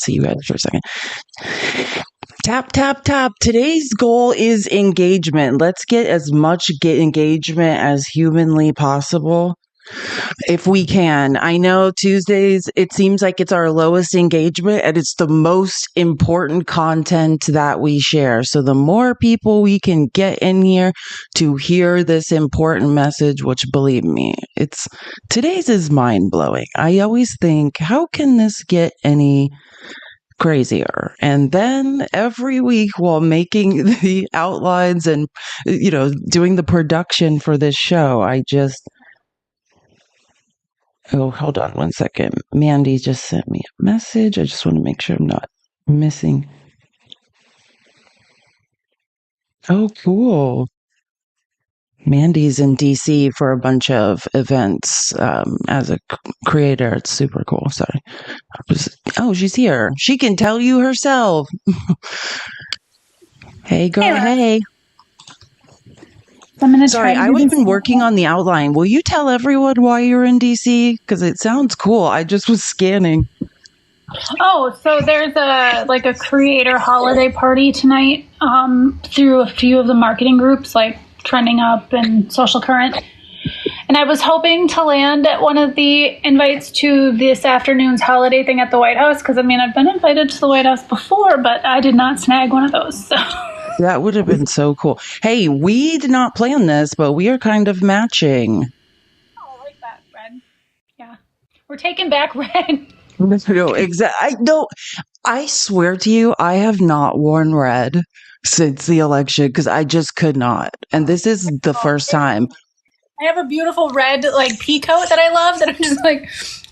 see you guys for a second. Tap, tap, tap. Today's goal is engagement. Let's get as much engagement as humanly possible. If we can. I know Tuesdays, it seems like it's our lowest engagement and it's the most important content that we share. So the more people we can get in here to hear this important message, which believe me, today's is mind blowing. I always think, how can this get any crazier? And then every week while making the outlines and, doing the production for this show, oh, hold on one second. Mandy just sent me a message. I just want to make sure I'm not missing. Oh, cool. Mandy's in DC for a bunch of events as a creator. It's super cool. Sorry. Oh, she's here. She can tell you herself. Hey, girl. Hey. Sorry, I was been working on the outline. Will you tell everyone why you're in DC? Because it sounds cool. I just was scanning. Oh, so there's a creator holiday party tonight through a few of the marketing groups like Trending Up and Social Current. And I was hoping to land at one of the invites to this afternoon's holiday thing at the White House because, I've been invited to the White House before, but I did not snag one of those. So. That would have been so cool. Hey, we did not plan this, but we are kind of matching. Oh, I like that, red. Yeah. We're taking back red. No, exactly. I swear to you, I have not worn red since the election because I just could not. And this is the first time. I have a beautiful red pea coat that I love that I'm just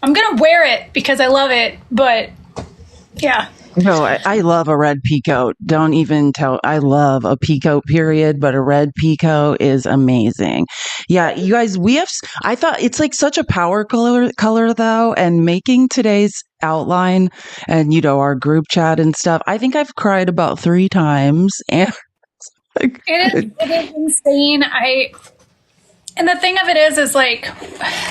I'm going to wear it because I love it. But yeah. No, I love a red peacoat. Don't even tell. I love a peacoat, period. But a red peacoat is amazing. Yeah, you guys, I thought it's such a power color though. And making today's outline and, our group chat and stuff, I think I've cried about 3 times. And it is insane. And the thing of it is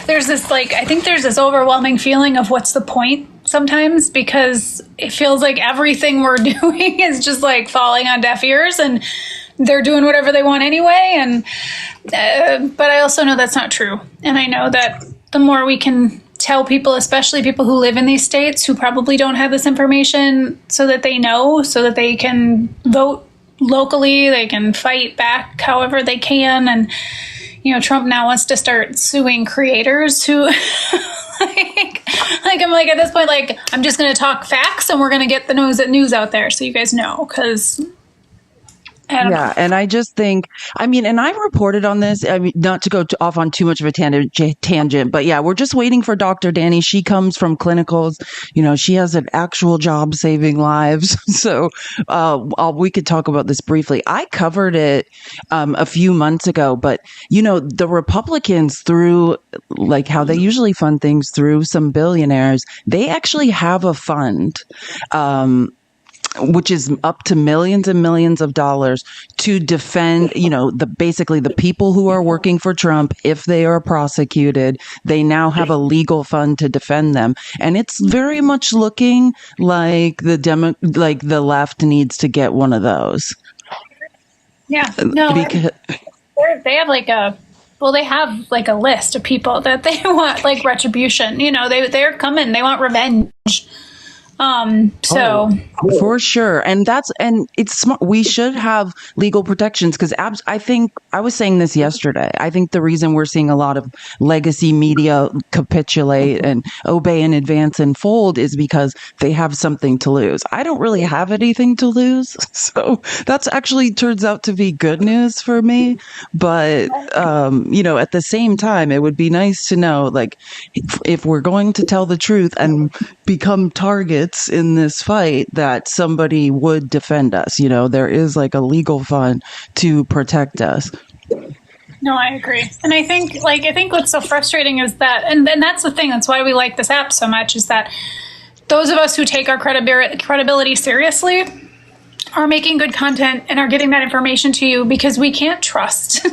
there's this, I think there's this overwhelming feeling of what's the point sometimes because it feels like everything we're doing is just falling on deaf ears and they're doing whatever they want anyway. And, but I also know that's not true. And I know that the more we can tell people, especially people who live in these states who probably don't have this information so that they know, so that they can vote locally, they can fight back however they can. And, Trump now wants to start suing creators who, I'm at this point, I'm just going to talk facts and we're going to get the news out there so you guys know, because Yeah, and I just think, and I reported on this, not to go off on too much of a tangent, but yeah, we're just waiting for Dr. Dani. She comes from clinicals, she has an actual job saving lives. So we could talk about this briefly. I covered it a few months ago, but, the Republicans, through how they usually fund things through some billionaires, they actually have a fund. Which is up to millions and millions of dollars to defend, basically the people who are working for Trump. If they are prosecuted, they now have a legal fund to defend them. And it's very much looking like the left needs to get one of those. Yeah, no, they have they have a list of people that they want retribution. They're coming. They want revenge. For sure. And it's smart. We should have legal protections because I think I was saying this yesterday. I think the reason we're seeing a lot of legacy media capitulate and obey in advance and fold is because they have something to lose. I don't really have anything to lose. So that's actually turns out to be good news for me. But, at the same time, it would be nice to know, if we're going to tell the truth and become targets in this fight, that somebody would defend us. There is a legal fund to protect us. No, I agree. And I think what's so frustrating is that, and that's the thing, that's why we like this app so much, is that those of us who take our credibility seriously are making good content and are getting that information to you because we can't trust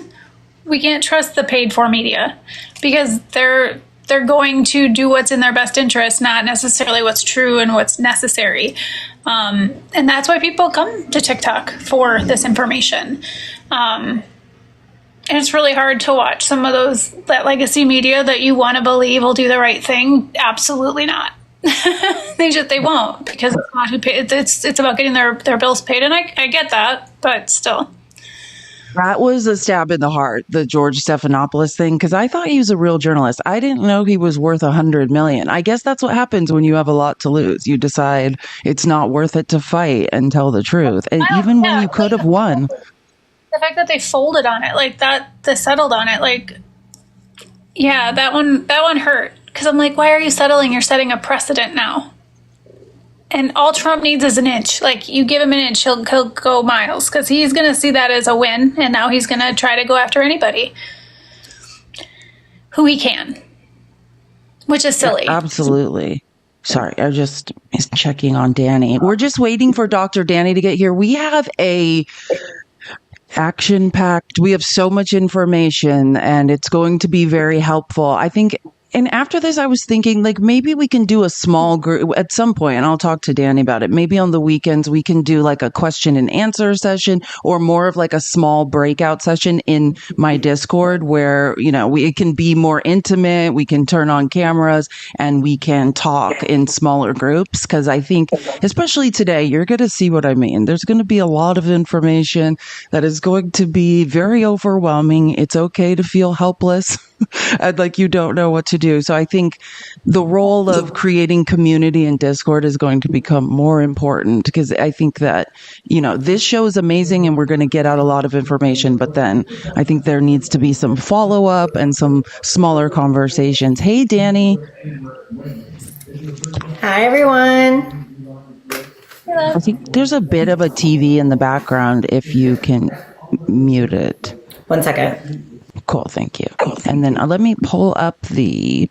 the paid for media because they're they're going to do what's in their best interest, not necessarily what's true and what's necessary. And that's why people come to TikTok for this information. And it's really hard to watch some of that legacy media that you want to believe will do the right thing. Absolutely not. They won't, because it's not who pay, it's about getting their bills paid, and I get that, but still. That was a stab in the heart, the George Stephanopoulos thing, because I thought he was a real journalist. I didn't know he was worth $100 million. I guess that's what happens when you have a lot to lose. You decide it's not worth it to fight and tell the truth, and even when you could have won. The fact that they folded on it like that, they settled on it, like, yeah, that one hurt. Because I'm like, why are you settling? You're setting a precedent now. And all Trump needs is an inch. Like, you give him an inch, he'll go miles. Because he's going to see that as a win. And now he's going to try to go after anybody who he can. Which is silly. Absolutely. Sorry, I just is checking on Dani. We're just waiting for Dr. Dani to get here. We have a action-packed. We have so much information, and it's going to be very helpful. I think. And after this, I was thinking, like, maybe we can do a small group at some point, and I'll talk to Dani about it. Maybe on the weekends, we can do like a question and answer session, or more of like a small breakout session in my Discord where, it can be more intimate. We can turn on cameras and we can talk in smaller groups. Cause I think, especially today, you're going to see what I mean. There's going to be a lot of information that is going to be very overwhelming. It's okay to feel helpless. And like you don't know what to do. So I think the role of creating community in Discord is going to become more important, because I think that, this show is amazing and we're going to get out a lot of information. But then I think there needs to be some follow up and some smaller conversations. Hey, Dani. Hi, everyone. I think there's a bit of a TV in the background if you can mute it. 1 second. Cool, thank you. And then let me pull up the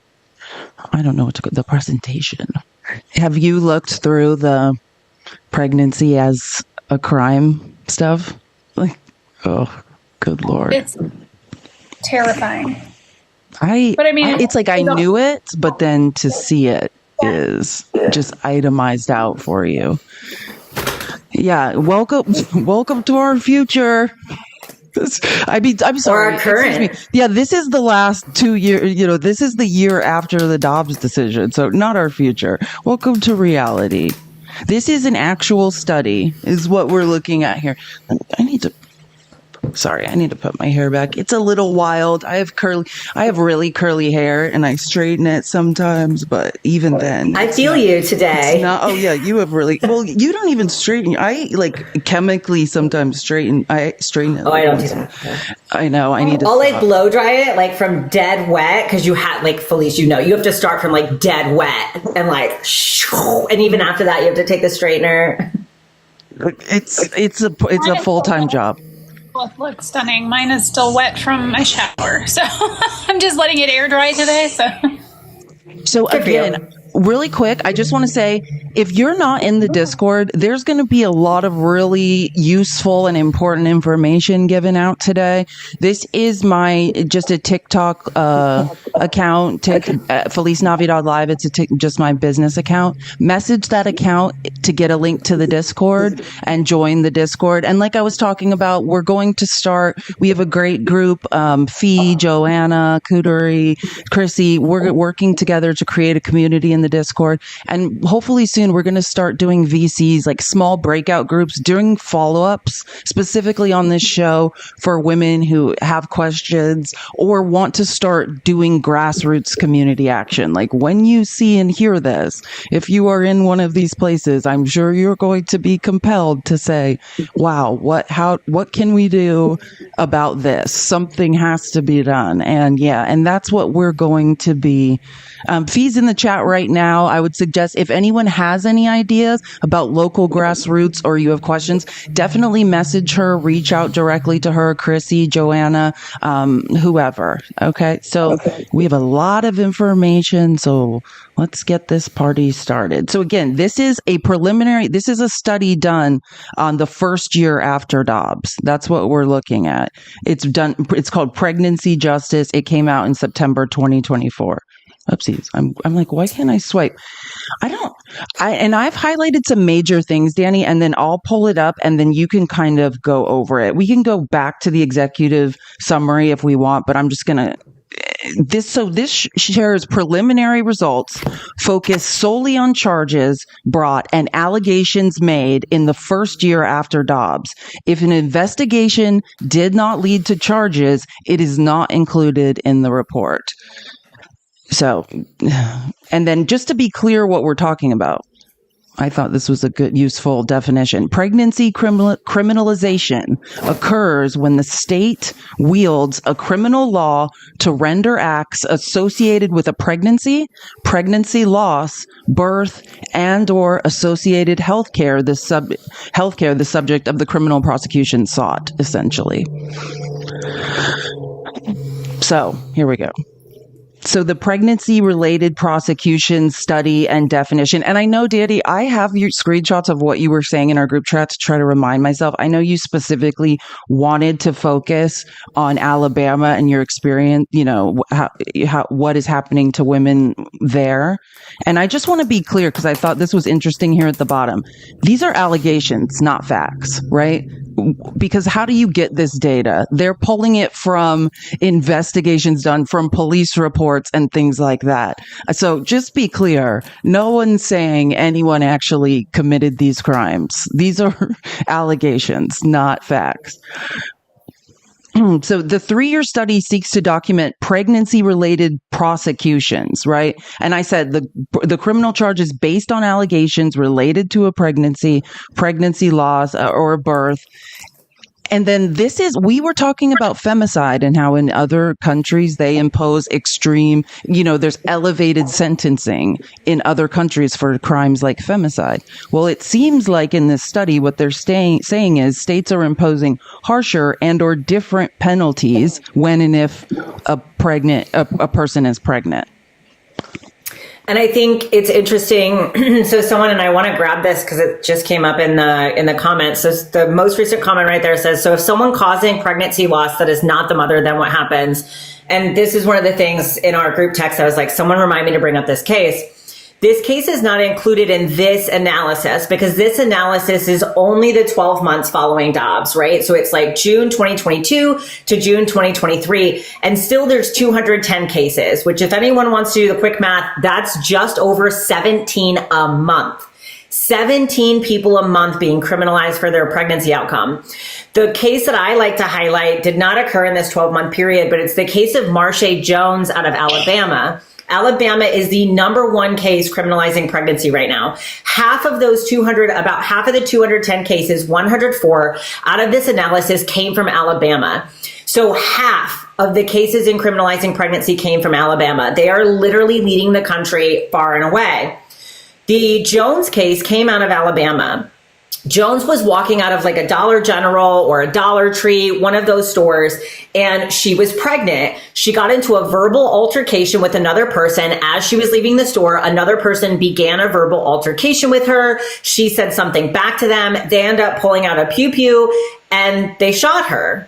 presentation. Have you looked through the pregnancy as a crime stuff? Like, oh, good Lord. It's terrifying. It's like I knew it, but then to see it is just itemized out for you. Yeah, welcome to our future. I'm sorry. Or our current. Yeah, this is the last 2 years. This is the year after the Dobbs decision. So not our future. Welcome to reality. This is an actual study, is what we're looking at here. I need to put my hair back. It's a little wild. I have really curly hair and I straighten it sometimes, but even then. I feel you today. Oh yeah, you have really, well, you don't even straighten. I like chemically sometimes straighten it. Oh, I don't do that. I know. I need to. I'll like blow dry it like from dead wet, because you have like Felice, you have to start from like dead wet and like, and even after that you have to take the straightener. It's a full-time job. Both look stunning. Mine is still wet from my shower, so I'm just letting it air dry today. So again, really quick, I just want to say, if you're not in the Discord, there's going to be a lot of really useful and important information given out today. This is just a TikTok account, Felice Navidad Live. It's just my business account. Message that account to get a link to the Discord and join the Discord. And like I was talking about, we're going to start. We have a great group, Fee, Joanna, Kuduri, Chrissy. We're working together to create a community in the Discord, and hopefully soon we're going to start doing VCs, like small breakout groups, doing follow-ups specifically on this show for women who have questions or want to start doing grassroots community action. Like, when you see and hear this, if you are in one of these places, I'm sure you're going to be compelled to say, wow, what can we do about this? Something has to be done. And that's what we're going to be. Fee's in the chat right now. I would suggest, if anyone has any ideas about local grassroots or you have questions, definitely message her, reach out directly to her, Chrissy, Joanna, whoever. Okay. So we have a lot of information. So let's get this party started. So again, this is a study done on the first year after Dobbs. That's what we're looking at. It's called Pregnancy Justice. It came out in September 2024. Oopsies. I'm like, why can't I swipe? And I've highlighted some major things, Dani, and then I'll pull it up and then you can kind of go over it. We can go back to the executive summary if we want, but I'm just going to this shares preliminary results focused solely on charges brought and allegations made in the first year after Dobbs. If an investigation did not lead to charges, it is not included in the report. So, and then just to be clear what we're talking about, I thought this was a good, useful definition. Pregnancy criminalization occurs when the state wields a criminal law to render acts associated with a pregnancy, pregnancy loss, birth, and or associated healthcare, the subject of the criminal prosecution sought, essentially. So, here we go. So the pregnancy-related prosecution study and definition, and I know, Dani, I have your screenshots of what you were saying in our group chat to try to remind myself. I know you specifically wanted to focus on Alabama and your experience, you know, what is happening to women there. And I just want to be clear, because I thought this was interesting here at the bottom. These are allegations, not facts, right? Because how do you get this data? They're pulling it from investigations done, from police reports and things like that. So just be clear, no one's saying anyone actually committed these crimes. These are allegations, not facts. So the 3-year study seeks to document pregnancy-related prosecutions, right? And I said the criminal charges based on allegations related to a pregnancy loss, or birth. And then we were talking about femicide and how in other countries they impose extreme, there's elevated sentencing in other countries for crimes like femicide. Well, it seems like in this study, what they're saying is states are imposing harsher and or different penalties when and if a person is pregnant. And I think it's interesting. So someone, and I want to grab this because it just came up in the comments. So the most recent comment right there says, so if someone causing pregnancy loss that is not the mother, then what happens? And this is one of the things in our group text. I was like, someone remind me to bring up this case. This case is not included in this analysis because this analysis is only the 12 months following Dobbs, right? So it's like June 2022 to June 2023. And still there's 210 cases, which if anyone wants to do the quick math, that's just over 17 a month. 17 people a month being criminalized for their pregnancy outcome. The case that I like to highlight did not occur in this 12-month period, but it's the case of Marsha Jones out of Alabama. Alabama is the number one case criminalizing pregnancy right now. About half of the 210 cases, 104 out of this analysis came from Alabama. So half of the cases in criminalizing pregnancy came from Alabama. They are literally leading the country far and away. The Jones case came out of Alabama. Jones was walking out of like a Dollar General or a Dollar Tree, one of those stores, and she was pregnant. She got into a verbal altercation with another person. As she was leaving the store, another person began a verbal altercation with her. She said something back to them. They end up pulling out a pew-pew and they shot her.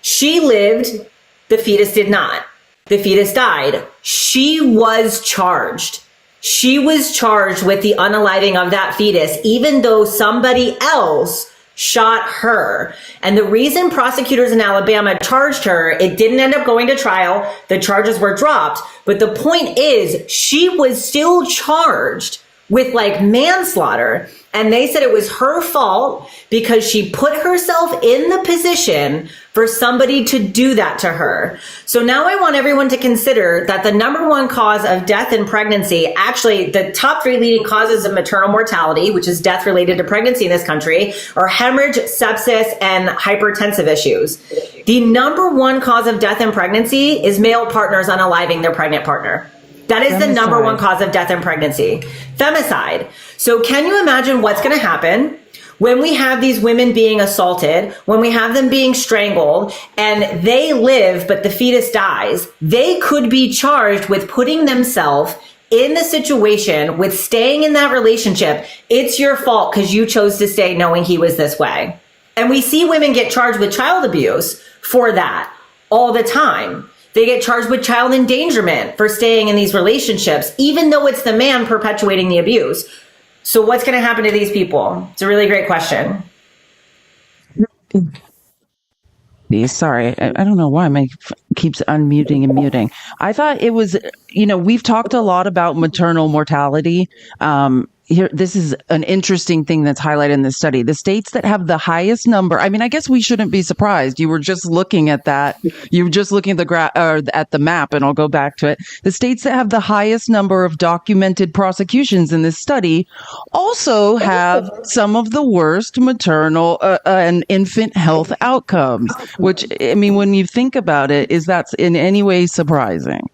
She lived. The fetus did not. The fetus died. She was charged. She was charged with the unaliving of that fetus, even though somebody else shot her. And the reason prosecutors in Alabama charged her, it didn't end up going to trial. The charges were dropped. But the point is, she was still charged with like manslaughter. And they said it was her fault because she put herself in the position for somebody to do that to her. So now I want everyone to consider that the number one cause of death in pregnancy, actually the top 3 leading causes of maternal mortality, which is death related to pregnancy in this country, are hemorrhage, sepsis, and hypertensive issues. The number one cause of death in pregnancy is male partners unaliving their pregnant partner. That is the number one cause of death in pregnancy. Femicide. So can you imagine what's going to happen when we have these women being assaulted, when we have them being strangled, and they live, but the fetus dies? They could be charged with putting themselves in the situation, with staying in that relationship. It's your fault because you chose to stay knowing he was this way. And we see women get charged with child abuse for that all the time. They get charged with child endangerment for staying in these relationships, even though it's the man perpetuating the abuse. So what's going to happen to these people? It's a really great question. Sorry, I don't know why my keeps unmuting and muting. I thought it was, we've talked a lot about maternal mortality. Here, this is an interesting thing that's highlighted in this study. The states that have the highest number, I mean, I guess we shouldn't be surprised. You were just looking at that. You were just looking at at the map, and I'll go back to it. The states that have the highest number of documented prosecutions in this study also have some of the worst maternal and infant health outcomes, which, I mean, when you think about it, is that in any way surprising?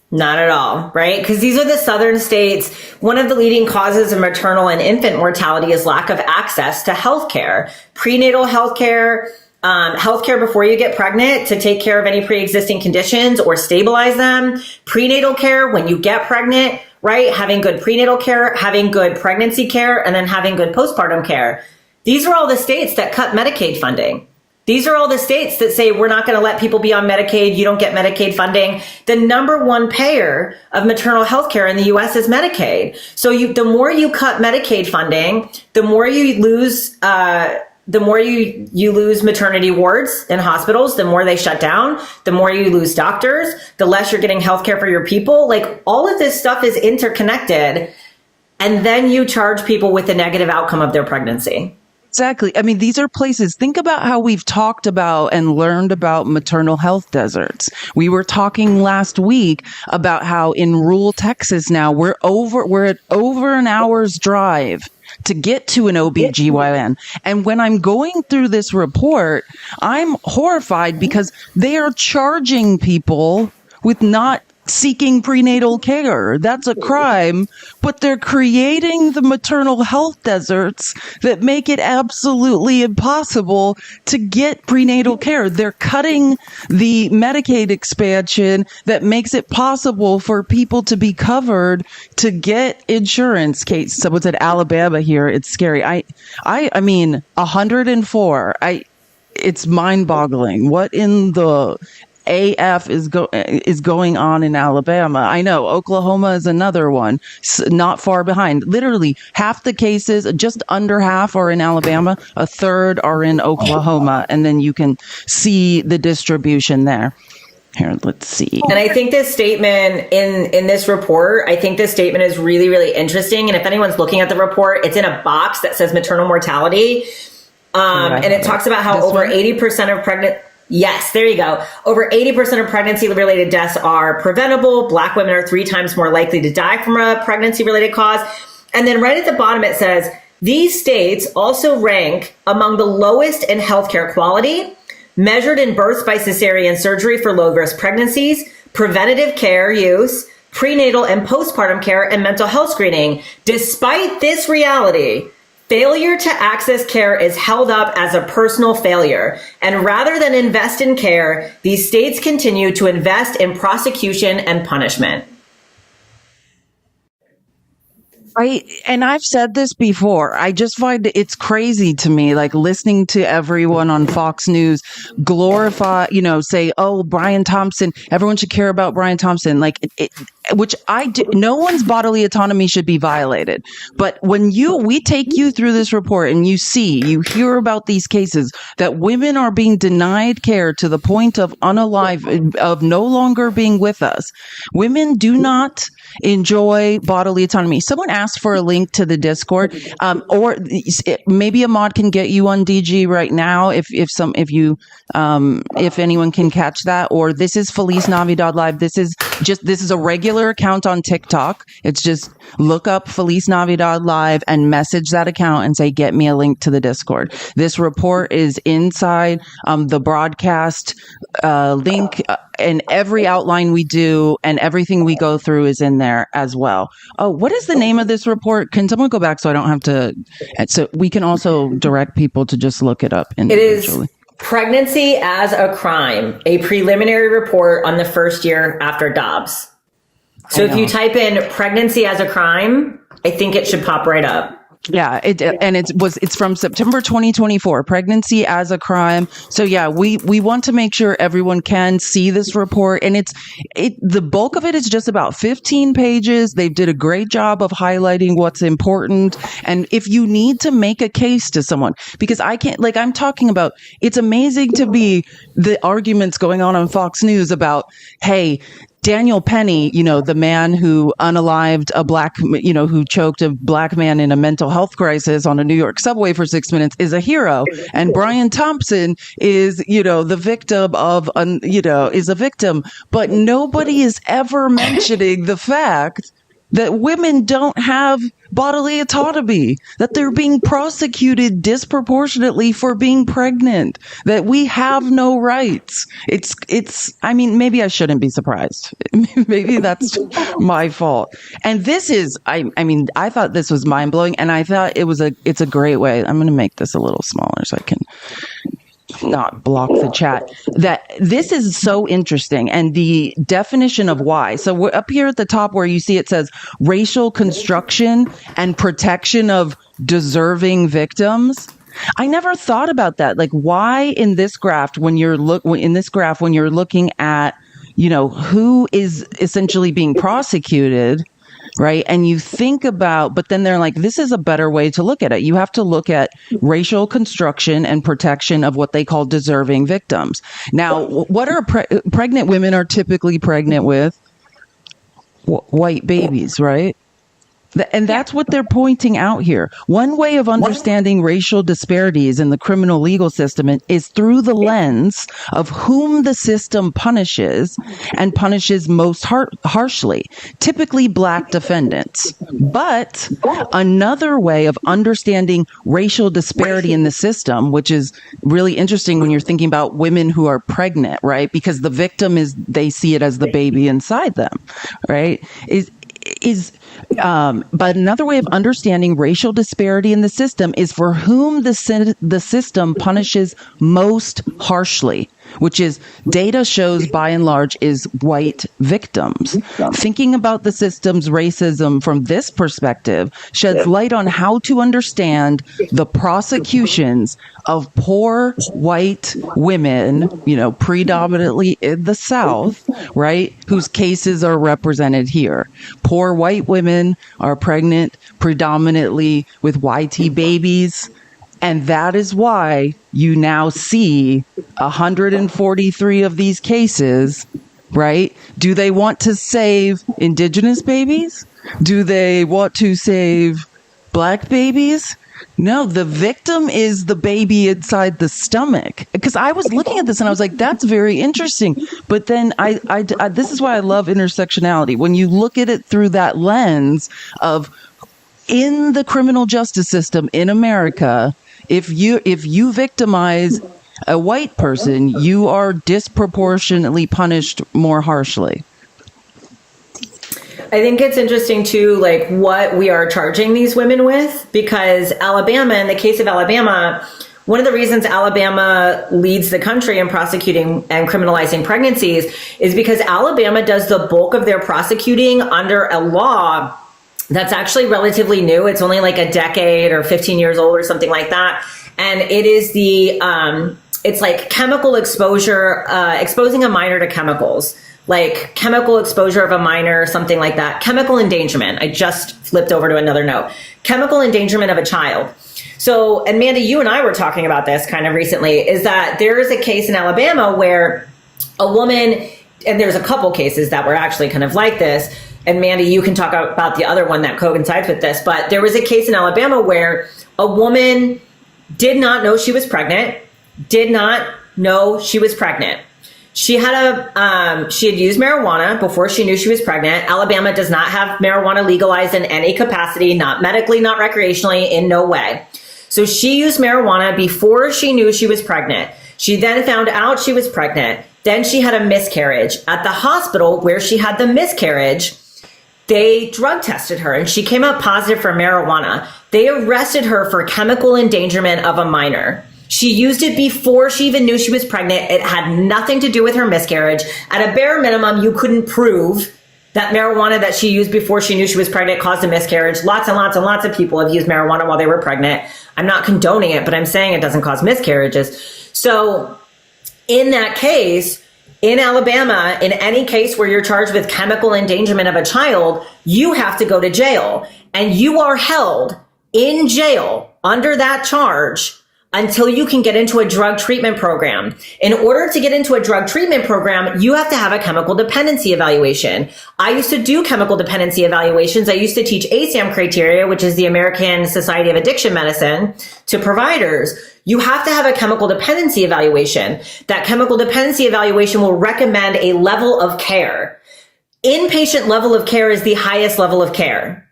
Not at all, right? Because these are the southern states. One of the leading causes of maternal and infant mortality is lack of access to healthcare, prenatal healthcare, healthcare before you get pregnant to take care of any pre-existing conditions or stabilize them, prenatal care when you get pregnant, right? Having good prenatal care, having good pregnancy care, and then having good postpartum care. These are all the states that cut Medicaid funding. These are all the states that say, we're not going to let people be on Medicaid. You don't get Medicaid funding. The number one payer of maternal health care in the U.S. is Medicaid. So the more you cut Medicaid funding, the more you lose, you lose maternity wards in hospitals, the more they shut down, the more you lose doctors, the less you're getting health care for your people. Like, all of this stuff is interconnected. And then you charge people with the negative outcome of their pregnancy. Exactly. I mean, these are places. Think about how we've talked about and learned about maternal health deserts. We were talking last week about how in rural Texas now we're at over an hour's drive to get to an OBGYN. And when I'm going through this report, I'm horrified because they are charging people with not seeking prenatal care. That's a crime, but they're creating the maternal health deserts that make it absolutely impossible to get prenatal care. They're cutting the Medicaid expansion that makes it possible for people to be covered to get insurance. Kate, someone said Alabama here. It's scary. I mean, 104. It's mind-boggling. What in the AF is going on in Alabama? I know Oklahoma is another one, not far behind. Literally half the cases, just under half, are in Alabama. A third are in Oklahoma, and then you can see the distribution there. Here, let's see. And I think this statement in this report, I think this statement is really, really interesting. And if anyone's looking at the report, it's in a box that says maternal mortality, and it talks about how over 80% of pregnant. Yes, there you go. Over 80% of pregnancy-related deaths are preventable. Black women are 3 times more likely to die from a pregnancy-related cause. And then right at the bottom, it says, these states also rank among the lowest in healthcare quality, measured in births by cesarean surgery for low-risk pregnancies, preventative care use, prenatal and postpartum care, and mental health screening. Despite this reality, failure to access care is held up as a personal failure. And rather than invest in care, these states continue to invest in prosecution and punishment. And I've said this before. I just find it's crazy to me, like listening to everyone on Fox News glorify, say, oh, Brian Thompson, everyone should care about Brian Thompson. Like, which I do. No one's bodily autonomy should be violated. But when we take you through this report and you hear about these cases that women are being denied care to the point of unalive, of no longer being with us. Women do not enjoy bodily autonomy. Someone asked for a link to the Discord, or maybe a mod can get you on DG right now if anyone can catch that. Or this is Felice Navidad Live. This is a regular account on TikTok. It's just look up Felice Navidad Live and message that account and say, get me a link to the Discord. This report is inside the broadcast link, and every outline we do and everything we go through is in there as well. Oh, what is the name of this report? Can someone go back so I don't have to? So we can also direct people to just look it up individually. It is Pregnancy as a Crime, a preliminary report on the first year after Dobbs. So if you type in pregnancy as a crime, I think it should pop right up. Yeah, it's from September 2024, pregnancy as a crime. So yeah, we want to make sure everyone can see this report, and the bulk of it is just about 15 pages. They did a great job of highlighting what's important. And if you need to make a case to someone, because I can't, like I'm talking about, it's amazing to be the arguments going on Fox News about, hey, Daniel Penny, the man who unalived who choked a black man in a mental health crisis on a New York subway for 6 minutes, is a hero. And Brian Thompson is, the victim is a victim. But nobody is ever mentioning the fact that women don't have bodily autonomy, that they're being prosecuted disproportionately for being pregnant, that we have no rights. I mean, maybe I shouldn't be surprised. Maybe that's my fault. And this is, I thought this was mind blowing, and I thought it's a great way. I'm going to make this a little smaller so I can not block the chat. That this is so interesting, and the definition of why. So we're up here at the top where you see it says racial construction and protection of deserving victims. I never thought about that. Like, why in this graph when you're looking at who is essentially being prosecuted, right? And you think about, but then they're like, this is a better way to look at it. You have to look at racial construction and protection of what they call deserving victims. Now, what are pregnant women are typically pregnant with? White babies, right? And that's what they're pointing out here. One way of understanding racial disparities in the criminal legal system is through the lens of whom the system punishes, and punishes most harshly, typically black defendants. But another way of understanding racial disparity in the system, which is really interesting when you're thinking about women who are pregnant, right? Because the victim they see it as the baby inside them, right? But another way of understanding racial disparity in the system is for whom the system punishes most harshly, which is data shows by and large is white victims. Thinking about the system's racism from this perspective sheds light on how to understand the prosecutions of poor white women, predominantly in the South, right, whose cases are represented here. Poor white women are pregnant predominantly with YT babies. And that is why you now see 143 of these cases, right? Do they want to save indigenous babies? Do they want to save black babies? No, the victim is the baby inside the stomach. Because I was looking at this and I was like, that's very interesting. But then I this is why I love intersectionality. When you look at it through that lens of, in the criminal justice system in America, if you victimize a white person, you are disproportionately punished more harshly. I think it's interesting too, like what we are charging these women with, because Alabama, in the case of Alabama, one of the reasons Alabama leads the country in prosecuting and criminalizing pregnancies is because Alabama does the bulk of their prosecuting under a law that's actually relatively new. It's only like a decade or 15 years old or something like that. And it is it's like chemical exposure, exposing a minor to chemicals, like chemical exposure of a minor, something like that. Chemical endangerment. I just flipped over to another note. Chemical endangerment of a child. So, and Mandy, you and I were talking about this kind of recently, is that there is a case in Alabama where a woman, and there's a couple cases that were actually kind of like this, and Mandy, you can talk about the other one that coincides with this, but there was a case in Alabama where a woman did not know she was pregnant, She had used marijuana before she knew she was pregnant. Alabama does not have marijuana legalized in any capacity, not medically, not recreationally, in no way. So she used marijuana before she knew she was pregnant. She then found out she was pregnant. Then she had a miscarriage. At the hospital where she had the miscarriage, they drug tested her and she came out positive for marijuana. They arrested her for chemical endangerment of a minor. She used it before she even knew she was pregnant. It had nothing to do with her miscarriage. At a bare minimum, you couldn't prove that marijuana that she used before she knew she was pregnant caused a miscarriage. Lots and lots and lots of people have used marijuana while they were pregnant. I'm not condoning it, but I'm saying it doesn't cause miscarriages. So in that case, in Alabama, in any case where you're charged with chemical endangerment of a child, you have to go to jail, and you are held in jail under that charge until you can get into a drug treatment program. In order to get into a drug treatment program, you have to have a chemical dependency evaluation. I used to do chemical dependency evaluations. I used to teach ASAM criteria, which is the American Society of Addiction Medicine, to providers. You have to have a chemical dependency evaluation. That chemical dependency evaluation will recommend a level of care. Inpatient level of care is the highest level of care.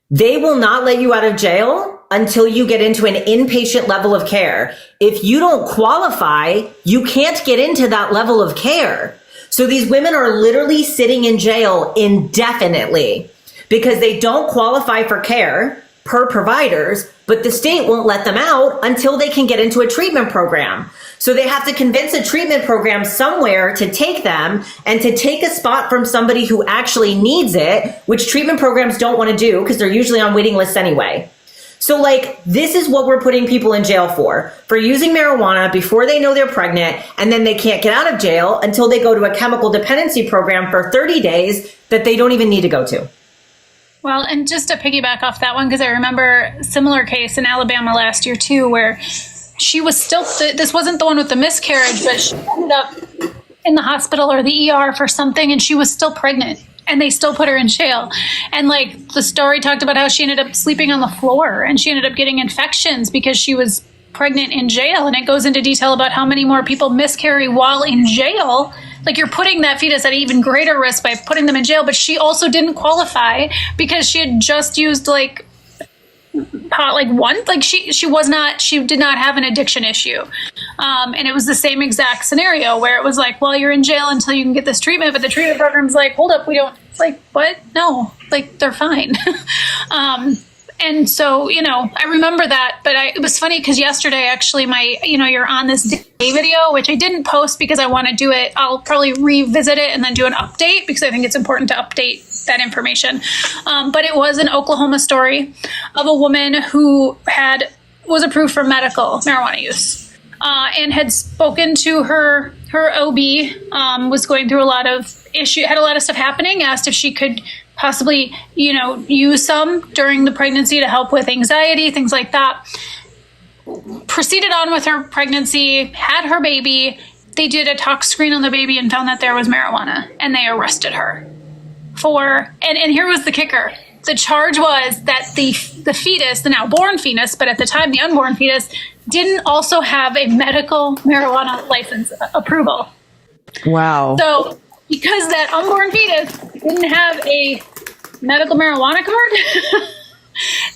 They will not let you out of jail until you get into an inpatient level of care. If you don't qualify, you can't get into that level of care. So these women are literally sitting in jail indefinitely because they don't qualify for care per providers, but the state won't let them out until they can get into a treatment program. So they have to convince a treatment program somewhere to take them and to take a spot from somebody who actually needs it, which treatment programs don't want to do because they're usually on waiting lists anyway. So like, this is what we're putting people in jail for using marijuana before they know they're pregnant, and then they can't get out of jail until they go to a chemical dependency program for 30 days that they don't even need to go to. Well, and just to piggyback off that one, because I remember a similar case in Alabama last year too, where she was still, this wasn't the one with the miscarriage, but she ended up in the hospital or the ER for something, and she was still pregnant, and they still put her in jail. And like the story talked about how she ended up sleeping on the floor, and she ended up getting infections because she was pregnant in jail. And it goes into detail about how many more people miscarry while in jail. Like, you're putting that fetus at even greater risk by putting them in jail. But she also didn't qualify because she had just used like pot, like one, like she did not have an addiction issue. And it was the same exact scenario where it was like, well, you're in jail until you can get this treatment. But the treatment program's like, hold up, we don't, it's like, what? No, like, they're fine. And so, you know, I remember that, but it was funny because yesterday, actually, my, you know, you're on this day video, which I didn't post because I want to do it. I'll probably revisit it and then do an update because I think it's important to update that information. But it was an Oklahoma story of a woman who was approved for medical marijuana use and had spoken to her OB, was going through a lot of had a lot of stuff happening, asked if she could possibly, you know, use some during the pregnancy to help with anxiety, things like that. Proceeded on with her pregnancy, had her baby. They did a tox screen on the baby and found that there was marijuana, and they arrested her and here was the kicker. The charge was that the fetus, the now born fetus, but at the time the unborn fetus, didn't also have a medical marijuana license approval. Wow. So because that unborn fetus didn't have a medical marijuana card,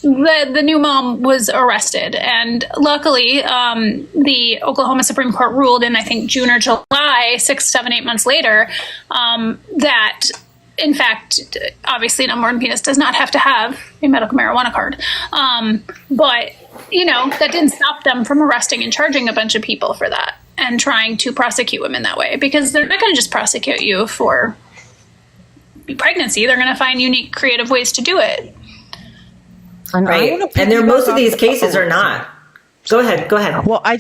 the new mom was arrested. And luckily, the Oklahoma Supreme Court ruled in, I think, June or July, 6, 7, 8 months later, that, in fact, obviously an unborn fetus does not have to have a medical marijuana card. But, you know, that didn't stop them from arresting and charging a bunch of people for that and trying to prosecute women that way, because they're not going to just prosecute you for pregnancy. They're going to find unique, creative ways to do it. Right. And most of these cases are not. Go ahead. Well, I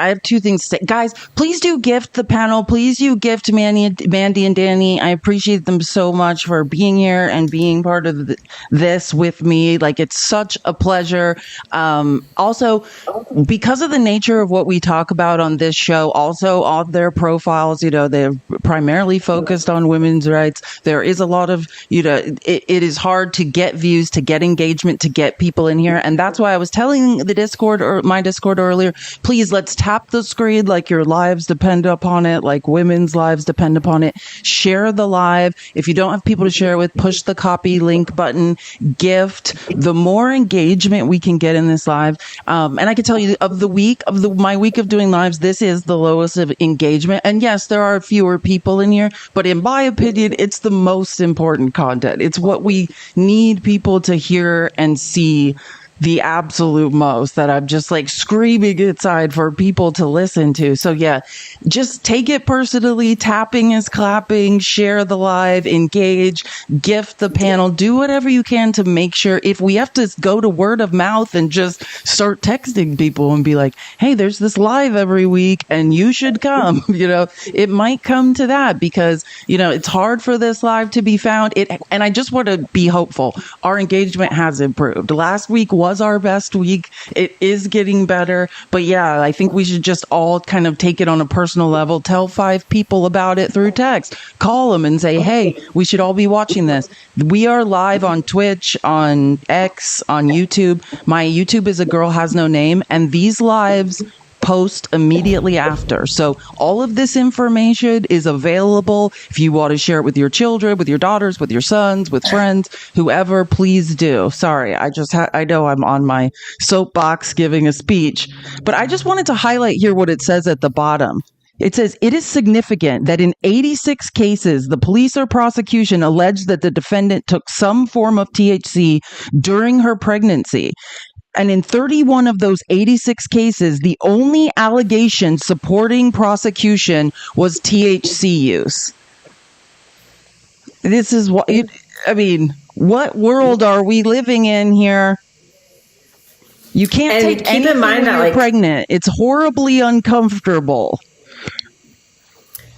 have two things to say. Guys, please do gift the panel. Please do gift Mandy and Dani. I appreciate them so much for being here and being part of this with me. Like, it's such a pleasure. Also, because of the nature of what we talk about on this show, also on their profiles, you know, they're primarily focused on women's rights. There is a lot of, you know, it is hard to get views, to get engagement, to get people in here. And that's why I was telling the Discord or my Discord earlier, please, let's tap the screen like your lives depend upon it, like women's lives depend upon it. Share the live. If you don't have people to share it with, push the copy link button, gift. The more engagement we can get in this live. And I can tell you, my week of doing lives, this is the lowest of engagement. And yes, there are fewer people in here, but in my opinion, it's the most important content. It's what we need people to hear and see the absolute most, that I'm just like screaming inside for people to listen to. So yeah, just take it personally. Tapping is clapping, share the live, engage, gift the panel, do whatever you can to make sure, if we have to go to word of mouth and just start texting people and be like, hey, there's this live every week and you should come, it might come to that, because, it's hard for this live to be found. And I just want to be hopeful. Our engagement has improved. Last week was our best week. It is getting better. But yeah, I think we should just all kind of take it on a personal level. Tell 5 people about it through text. Call them and say, hey, we should all be watching this. We are live on Twitch, on X, on YouTube. My YouTube is A Girl Has No Name. And these lives post immediately after. So all of this information is available. If you want to share it with your children, with your daughters, with your sons, with friends, whoever, please do. Sorry, I know I'm on my soapbox giving a speech, but I just wanted to highlight here what it says at the bottom. It says, it is significant that in 86 cases, the police or prosecution alleged that the defendant took some form of THC during her pregnancy. And in 31 of those 86 cases, the only allegation supporting prosecution was THC use. This is what, what world are we living in here? You can't take anything in mind when you're pregnant. It's horribly uncomfortable.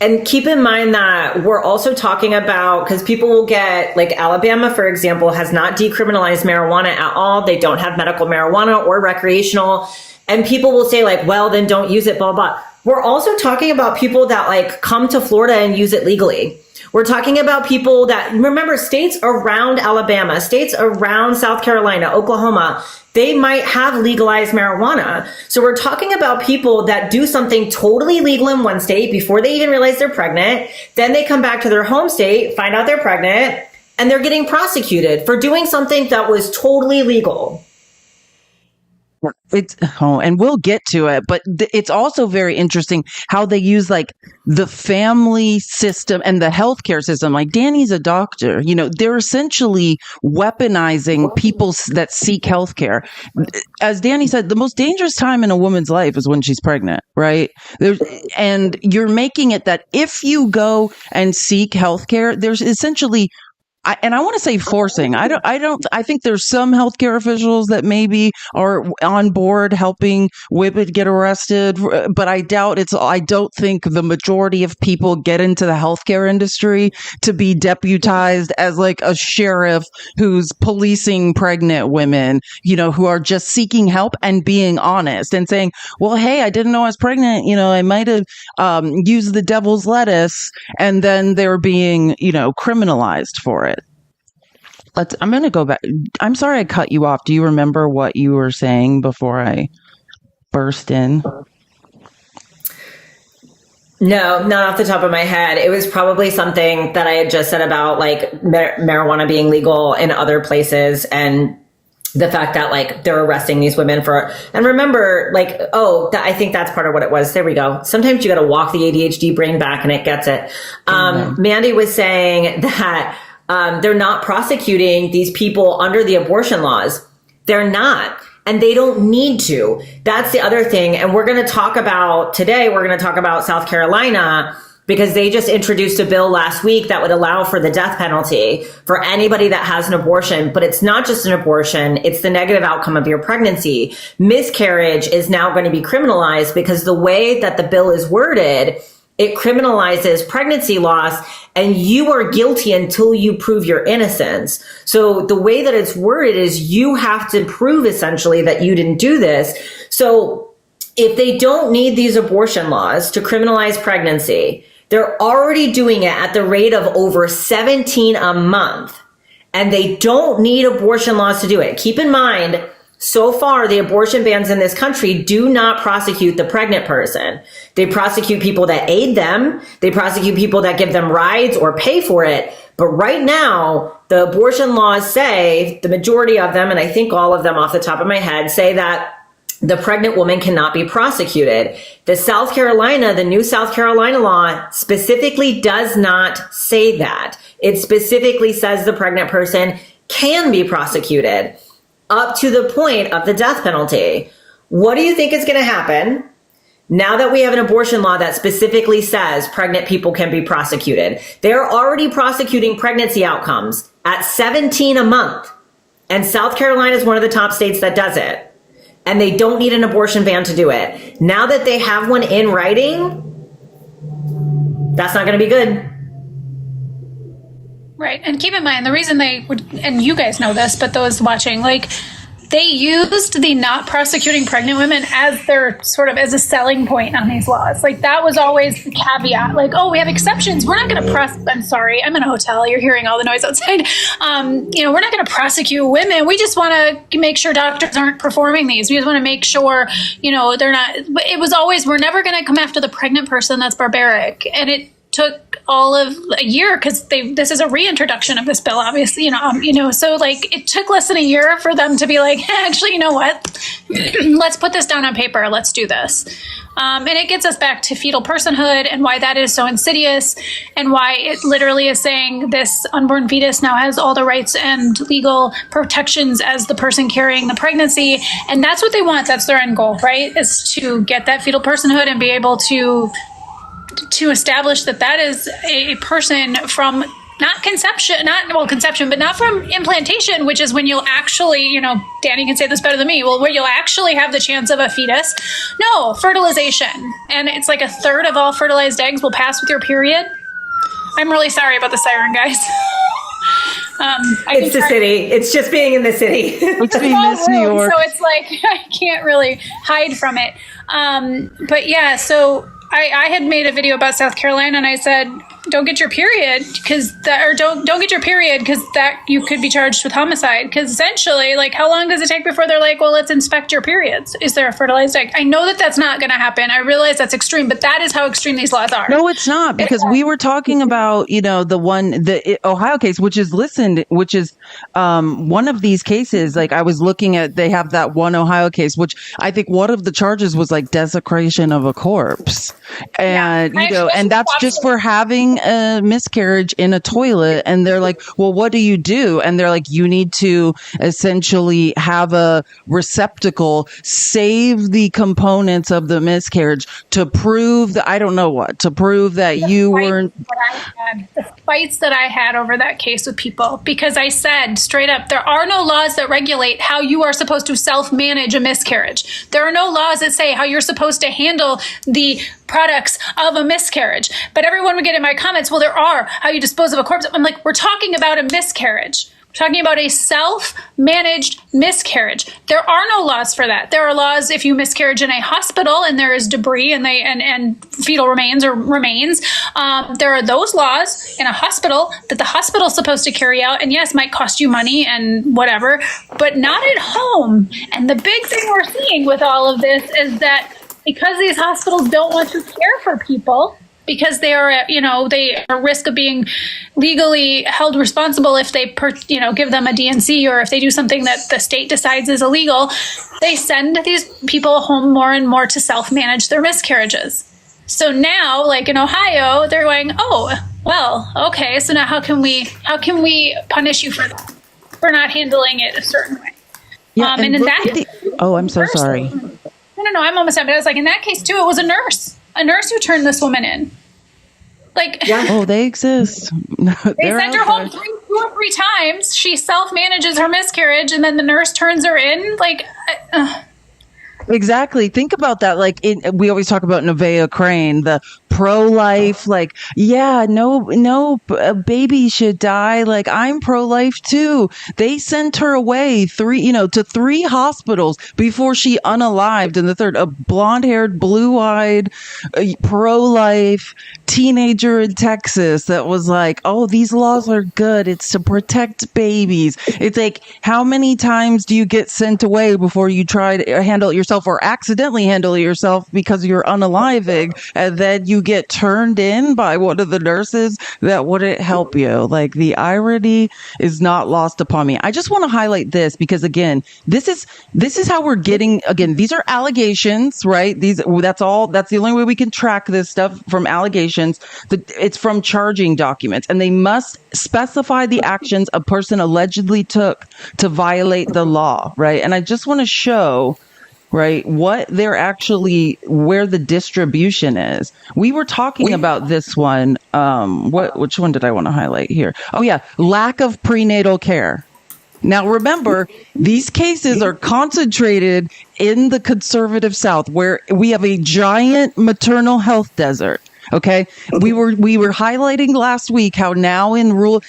And keep in mind that we're also talking about, because people will get, like Alabama, for example, has not decriminalized marijuana at all. They don't have medical marijuana or recreational. And people will say like, well, then don't use it, blah, blah. We're also talking about people that like come to Florida and use it legally. We're talking about people that, remember, states around Alabama, states around South Carolina, Oklahoma, they might have legalized marijuana. So we're talking about people that do something totally legal in one state before they even realize they're pregnant. Then they come back to their home state, find out they're pregnant, and they're getting prosecuted for doing something that was totally legal. And we'll get to it, but it's also very interesting how they use like the family system and the healthcare system. Like Dani's a doctor, they're essentially weaponizing people that seek healthcare. As Dani said, the most dangerous time in a woman's life is when she's pregnant, right? And you're making it that if you go and seek healthcare, there's essentially, I want to say forcing. I think there's some healthcare officials that maybe are on board helping women get arrested, but I don't think the majority of people get into the healthcare industry to be deputized as like a sheriff who's policing pregnant women, who are just seeking help and being honest and saying, well, hey, I didn't know I was pregnant. I might have used the devil's lettuce, and then they're being, criminalized for it. I'm going to go back. I'm sorry I cut you off. Do you remember what you were saying before I burst in? No, not off the top of my head. It was probably something that I had just said about like marijuana being legal in other places, and the fact that like they're arresting these women for, and remember like, I think that's part of what it was. There we go. Sometimes you got to walk the ADHD brain back and it gets it. Mandy was saying that they're not prosecuting these people under the abortion laws. They're not. And they don't need to. That's the other thing. And we're going to talk about South Carolina, because they just introduced a bill last week that would allow for the death penalty for anybody that has an abortion. But it's not just an abortion. It's the negative outcome of your pregnancy. Miscarriage is now going to be criminalized because the way that the bill is worded, it criminalizes pregnancy loss, and you are guilty until you prove your innocence. So the way that it's worded is you have to prove essentially that you didn't do this. So if they don't need these abortion laws to criminalize pregnancy, they're already doing it at the rate of over 17 a month, and they don't need abortion laws to do it. Keep in mind, so far, the abortion bans in this country do not prosecute the pregnant person. They prosecute people that aid them. They prosecute people that give them rides or pay for it. But right now, the abortion laws say, the majority of them, and I think all of them off the top of my head, say that the pregnant woman cannot be prosecuted. The new South Carolina law specifically does not say that. It specifically says the pregnant person can be prosecuted. up to the point of the death penalty. What do you think is going to happen now that we have an abortion law that specifically says pregnant people can be prosecuted? They're already prosecuting pregnancy outcomes at 17 a month. And South Carolina is one of the top states that does it. And they don't need an abortion ban to do it. Now that they have one in writing, that's not going to be good. Right. And keep in mind, the reason they would, and you guys know this, but those watching, like, they used the not prosecuting pregnant women as their sort of as a selling point on these laws. Like, that was always the caveat. Like, oh, we have exceptions. We're not going to I'm sorry, I'm in a hotel. You're hearing all the noise outside. We're not going to prosecute women. We just want to make sure doctors aren't performing these. We just want to make sure, they're not. It was always, we're never going to come after the pregnant person. That's barbaric. And it took all of a year because this is a reintroduction of this bill, obviously, so like it took less than a year for them to be like, actually, you know what, let's put this down on paper. Let's do this. And it gets us back to fetal personhood and why that is so insidious and why it literally is saying this unborn fetus now has all the rights and legal protections as the person carrying the pregnancy. And that's what they want. That's their end goal, right? Is to get that fetal personhood and be able to establish that is a person from not conception, but not from implantation, which is when you'll actually, Dani can say this better than me, where you'll actually have the chance of a fetus. No, fertilization. And it's like a third of all fertilized eggs will pass with your period. I'm really sorry about the siren, guys. It's the city. It's just being in the city. It's New York. So it's like, I can't really hide from it. But yeah, so I had made a video about South Carolina and I said, don't get your period don't get your period because that you could be charged with homicide. Because essentially, like, how long does it take before they're like, well, let's inspect your periods? Is there a fertilized egg? I know that that's not going to happen. I realize that's extreme, but that is how extreme these laws are. No, it's not, because we were talking about, the Ohio case, which is one of these cases. Like, I was looking at, they have that one Ohio case, which I think one of the charges was like desecration of a corpse. And, and that's just for having a miscarriage in a toilet. And they're like, well, what do you do? And they're like, you need to essentially have a receptacle, save the components of the miscarriage to prove that, to prove that you weren't. The fights that I had over that case with people, because I said straight up, there are no laws that regulate how you are supposed to self-manage a miscarriage. There are no laws that say how you're supposed to handle the products of a miscarriage. But everyone would get in my comments, well, there are, how you dispose of a corpse. I'm like, we're talking about a miscarriage. We're talking about a self-managed miscarriage. There are no laws for that. There are laws if you miscarriage in a hospital and there is debris and fetal remains. There are those laws in a hospital that the hospital is supposed to carry out. And yes, might cost you money and whatever, but not at home. And the big thing we're seeing with all of this is that because these hospitals don't want to care for people, because they are, they are at risk of being legally held responsible if they, give them a DNC or if they do something that the state decides is illegal, they send these people home more and more to self-manage their miscarriages. So now, like in Ohio, they're going, oh, well, okay, so now how can we punish you for that, for not handling it a certain way? Yeah, and in that I'm so sorry. No, I'm almost done. But I was like, in that case too, it was a nurse who turned this woman in. Like, oh, they exist. They sent her home 2 or 3 times. She self-manages her miscarriage, and then the nurse turns her in. Like, exactly. Think about that. Like, we always talk about Nevaeh Crane, the pro-life. Like, yeah, no, a baby should die. Like, I'm pro-life too. They sent her away to 3 hospitals before she unalived. And the third, a blonde-haired, blue-eyed, pro-life teenager in Texas that was like, oh, these laws are good. It's to protect babies. It's like, how many times do you get sent away before you try to handle it yourself or accidentally handle it yourself because you're unaliving, and then you get turned in by one of the nurses, that wouldn't help you. Like, the irony is not lost upon me. I just want to highlight this because, again, this is how we're getting, again, these are allegations, right? That's the only way we can track this stuff, from allegations. It's from charging documents, and they must specify the actions a person allegedly took to violate the law, right? And I just want to show, right, what they're actually, where the distribution is. We were talking about this one. Which one did I want to highlight here? Oh yeah, lack of prenatal care. Now remember, these cases are concentrated in the conservative South, where we have a giant maternal health desert. Okay. We were highlighting last week how now in rural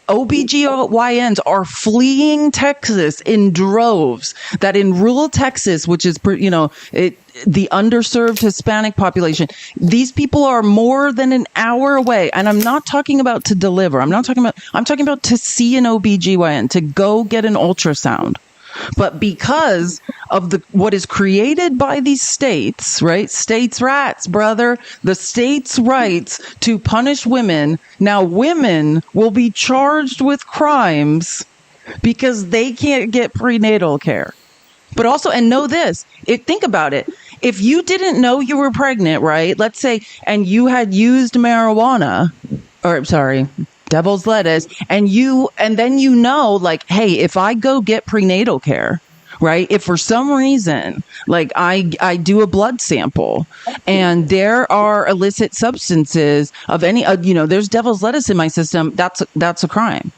OBGYNs are fleeing Texas in droves, that in rural Texas, which is, the underserved Hispanic population, these people are more than an hour away. And I'm not talking about to deliver. I'm talking about to see an OBGYN, to go get an ultrasound. But because of what is created by these states, right? States' rights, brother. The states' rights to punish women. Now women will be charged with crimes because they can't get prenatal care. But also, and know this, think about it. If you didn't know you were pregnant, right? Let's say, and you had used marijuana, devil's lettuce, and then like, hey, if I go get prenatal care, right? If for some reason, like I do a blood sample and there are illicit substances of any, there's devil's lettuce in my system, that's a crime.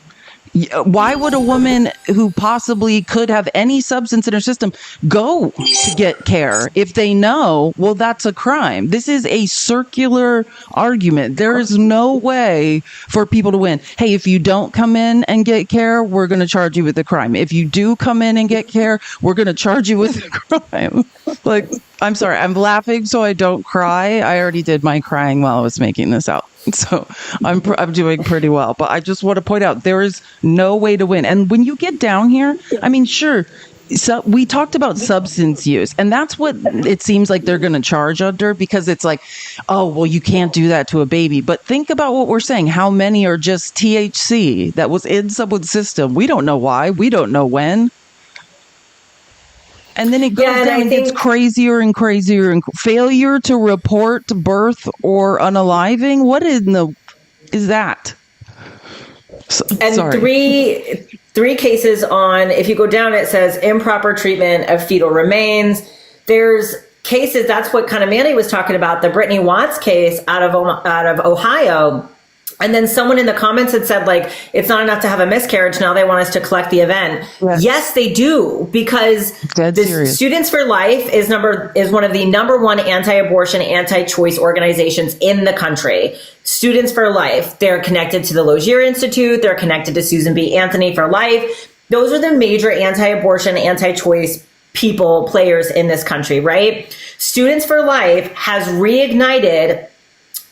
Why would a woman who possibly could have any substance in her system go to get care if they know, well, that's a crime? This is a circular argument. There is no way for people to win. Hey, if you don't come in and get care, we're going to charge you with a crime. If you do come in and get care, we're going to charge you with a crime. Like, I'm sorry, I'm laughing so I don't cry. I already did my crying while I was making this out. So I'm doing pretty well. But I just want to point out, there is no way to win. And when you get down here, I mean, sure, so we talked about substance use, and that's what it seems like they're going to charge under, because it's like, oh, well, you can't do that to a baby. But think about what we're saying. How many are just THC that was in someone's system? We don't know why. We don't know when. And then it goes down and gets crazier and crazier. And failure to report birth or unaliving. What is that? And sorry. three cases on, if you go down, it says improper treatment of fetal remains. There's cases, that's what kind of Mandy was talking about, the Brittany Watts case out of Ohio. And then someone in the comments had said, like, it's not enough to have a miscarriage. Now they want us to collect the event. Yes, they do, because Students for Life is one of the number one anti-abortion, anti-choice organizations in the country. Students for Life. They're connected to the Lozier Institute. They're connected to Susan B. Anthony for Life. Those are the major anti-abortion, anti-choice players in this country, right? Students for Life has reignited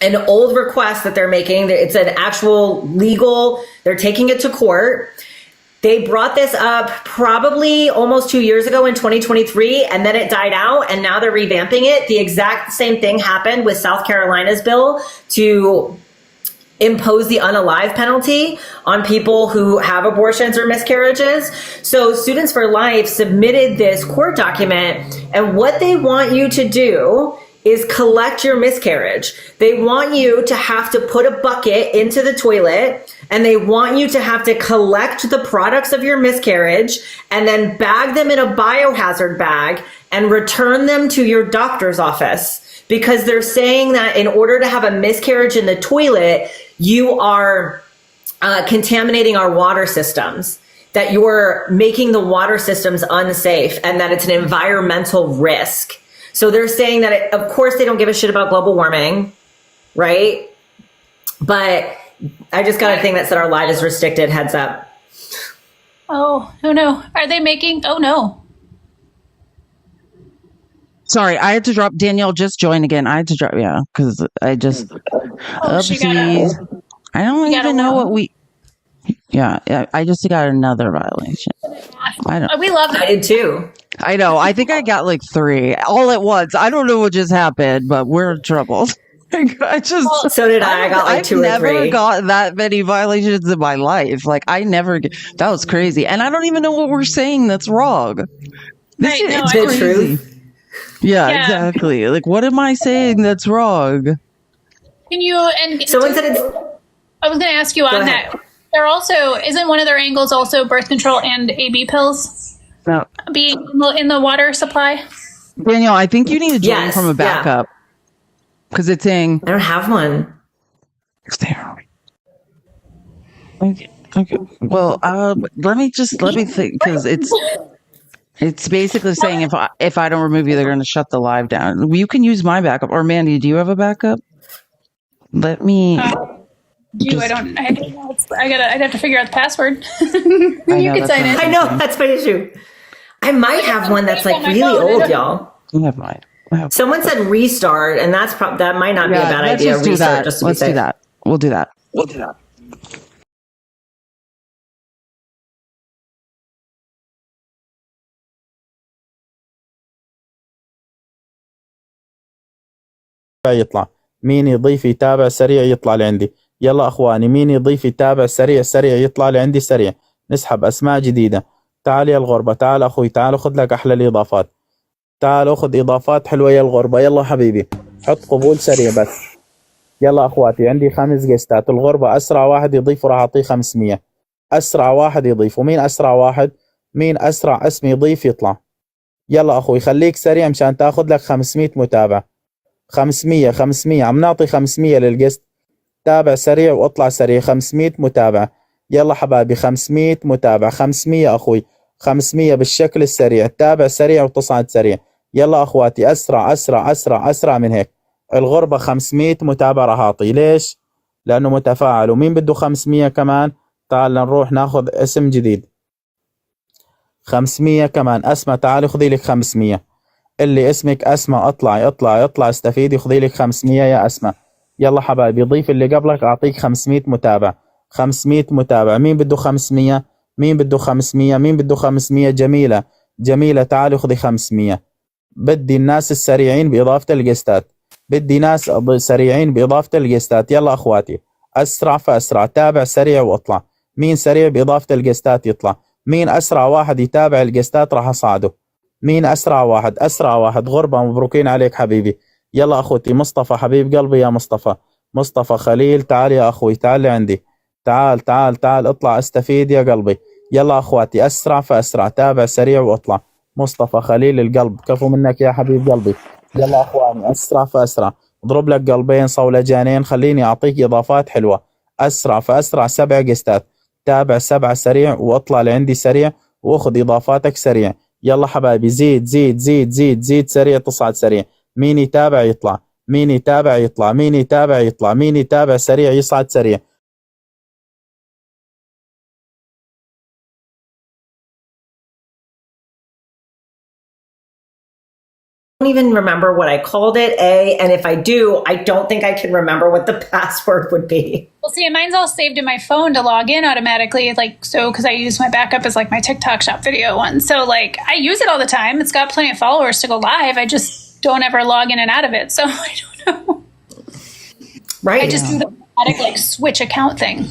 an old request that they're making. It's an actual legal, they're taking it to court. They brought this up probably almost 2 years ago in 2023, and then it died out, and now they're revamping it. The exact same thing happened with South Carolina's bill to impose the unalive penalty on people who have abortions or miscarriages. So Students for Life submitted this court document, and what they want you to do is collect your miscarriage. They want you to have to put a bucket into the toilet, and they want you to have to collect the products of your miscarriage and then bag them in a biohazard bag and return them to your doctor's office, because they're saying that in order to have a miscarriage in the toilet, you are contaminating our water systems, that you're making the water systems unsafe, and that it's an environmental risk. So they're saying that, of course, they don't give a shit about global warming, right? But I just got a thing that said our live is restricted, heads up. Oh no. Are they making, oh no. Sorry, I had to drop. Danielle just joined again. I had to drop, because I just, I don't even know what I just got another violation. We love it. I did too. I know. I think I got like 3 all at once. I don't know what just happened, but we're in trouble. I just So did I. I got like I've 2 or never 3. got that many violations in my life. Like I never that was crazy. And I don't even know what we're saying that's wrong. Right, no, It's The crazy. truth. Yeah, Yeah. exactly. Like what am I saying that's wrong? Can you, and Someone said it's, I was going to ask you on ahead. that. They're also, isn't one of their angles also birth control and AB pills No. being in the water supply? Daniel, I think you need to join Yes, from a yeah. backup. Because it's saying I don't have one. it's there. Okay. Well, let me think because it's basically saying if I don't remove you, they're going to shut the live down. You can use my backup. Or Mandy, do you have a backup? Let me. I I'd have to figure out the password. You can sign in. I know, that's my issue. I might have one that's like really old, y'all. You have mine. Someone said restart, and that might not be a bad let's idea. just do Restart that. just to be Let's safe. do that. We'll do that. يطلع. مين يضيف يتابع سريع يطلع لعندي. يلا اخواني، مين يضيف يتابع سريع يطلع لعندي سريع. نسحب اسماء جديدة. تعال يا الغربة، تعال اخوي، تعال خذ لك احلى الاضافات. تعال خذ اضافات حلوة يا الغربة. يلا حبيبي، حط قبول سريع بس. يلا اخواتي، عندي 5 جستات. الغربة اسرع واحد يضيف راح اعطيه 500. اسرع واحد يضيف. ومين اسرع واحد؟ مين اسرع اسم يضيف يطلع. يلا اخوي، خليك سريع مشان تاخذ لك 500 متابع. 500 عم نعطي 500 للجست. تابع سريع واطلع سريع. 500 متابع. يلا حبايبي، 500 متابع. 500 اخوي، 500 بالشكل السريع. تابع سريع وتصعد سريع. يلا اخواتي، اسرع من هيك. الغربة 500 متابع راح اعطي. ليش؟ لانه متفاعل. ومين بده 500 كمان؟ تعال نروح ناخذ اسم جديد. 500 كمان. اسماء، تعالي خذي لك 500. اللي اسمك اسماء، اطلع استفيدي، خذي لك 500 يا اسماء. يلا حبايبي، ضيف اللي قبلك اعطيك 500 متابع. 500 متابع. مين بده 500؟ مين بده 500؟ مين بده 500؟ جميلة تعالي خذي 500. بدي الناس السريعين بإضافة الجستات. بدي ناس سريعين بإضافة الجستات. يلا أخواتي، أسرع فأسرع. تابع سريع واطلع. مين سريع بإضافة الجستات يطلع. مين أسرع واحد يتابع الجستات راح أصعده. مين أسرع واحد؟ أسرع واحد. غربة، مبروكين عليك حبيبي. يلا أخوتي، مصطفى حبيب قلبي يا مصطفى خليل، تعال يا أخوي، تعال لعندي. تعال اطلع استفيد يا قلبي. يلا أخواتي، أسرع فأسرع. تابع سريع واطلع. مصطفى خليل القلب، كفو منك يا حبيب قلبي. يلا أخواني، أسرع فأسرع. اضرب لك قلبين صولجانين، خليني أعطيك إضافات حلوة. أسرع فأسرع. 7 قستات. تابع 7 سريع واطلع لعندي سريع وأخذ إضافاتك سريع. يلا حبايبي، زيد سريع تصعد سريع. مين يتابع يطلع. مين يتابع سريع يصعد سريع. don't even remember what I called it, and if I do, I don't think I can remember what the password would be. Well, see, mine's all saved in my phone to log in automatically, because I use my backup as my TikTok shop video one. So I use it all the time. It's got plenty of followers to go live. I just don't ever log in and out of it. So I don't know. Right. I just do the automatic switch account thing.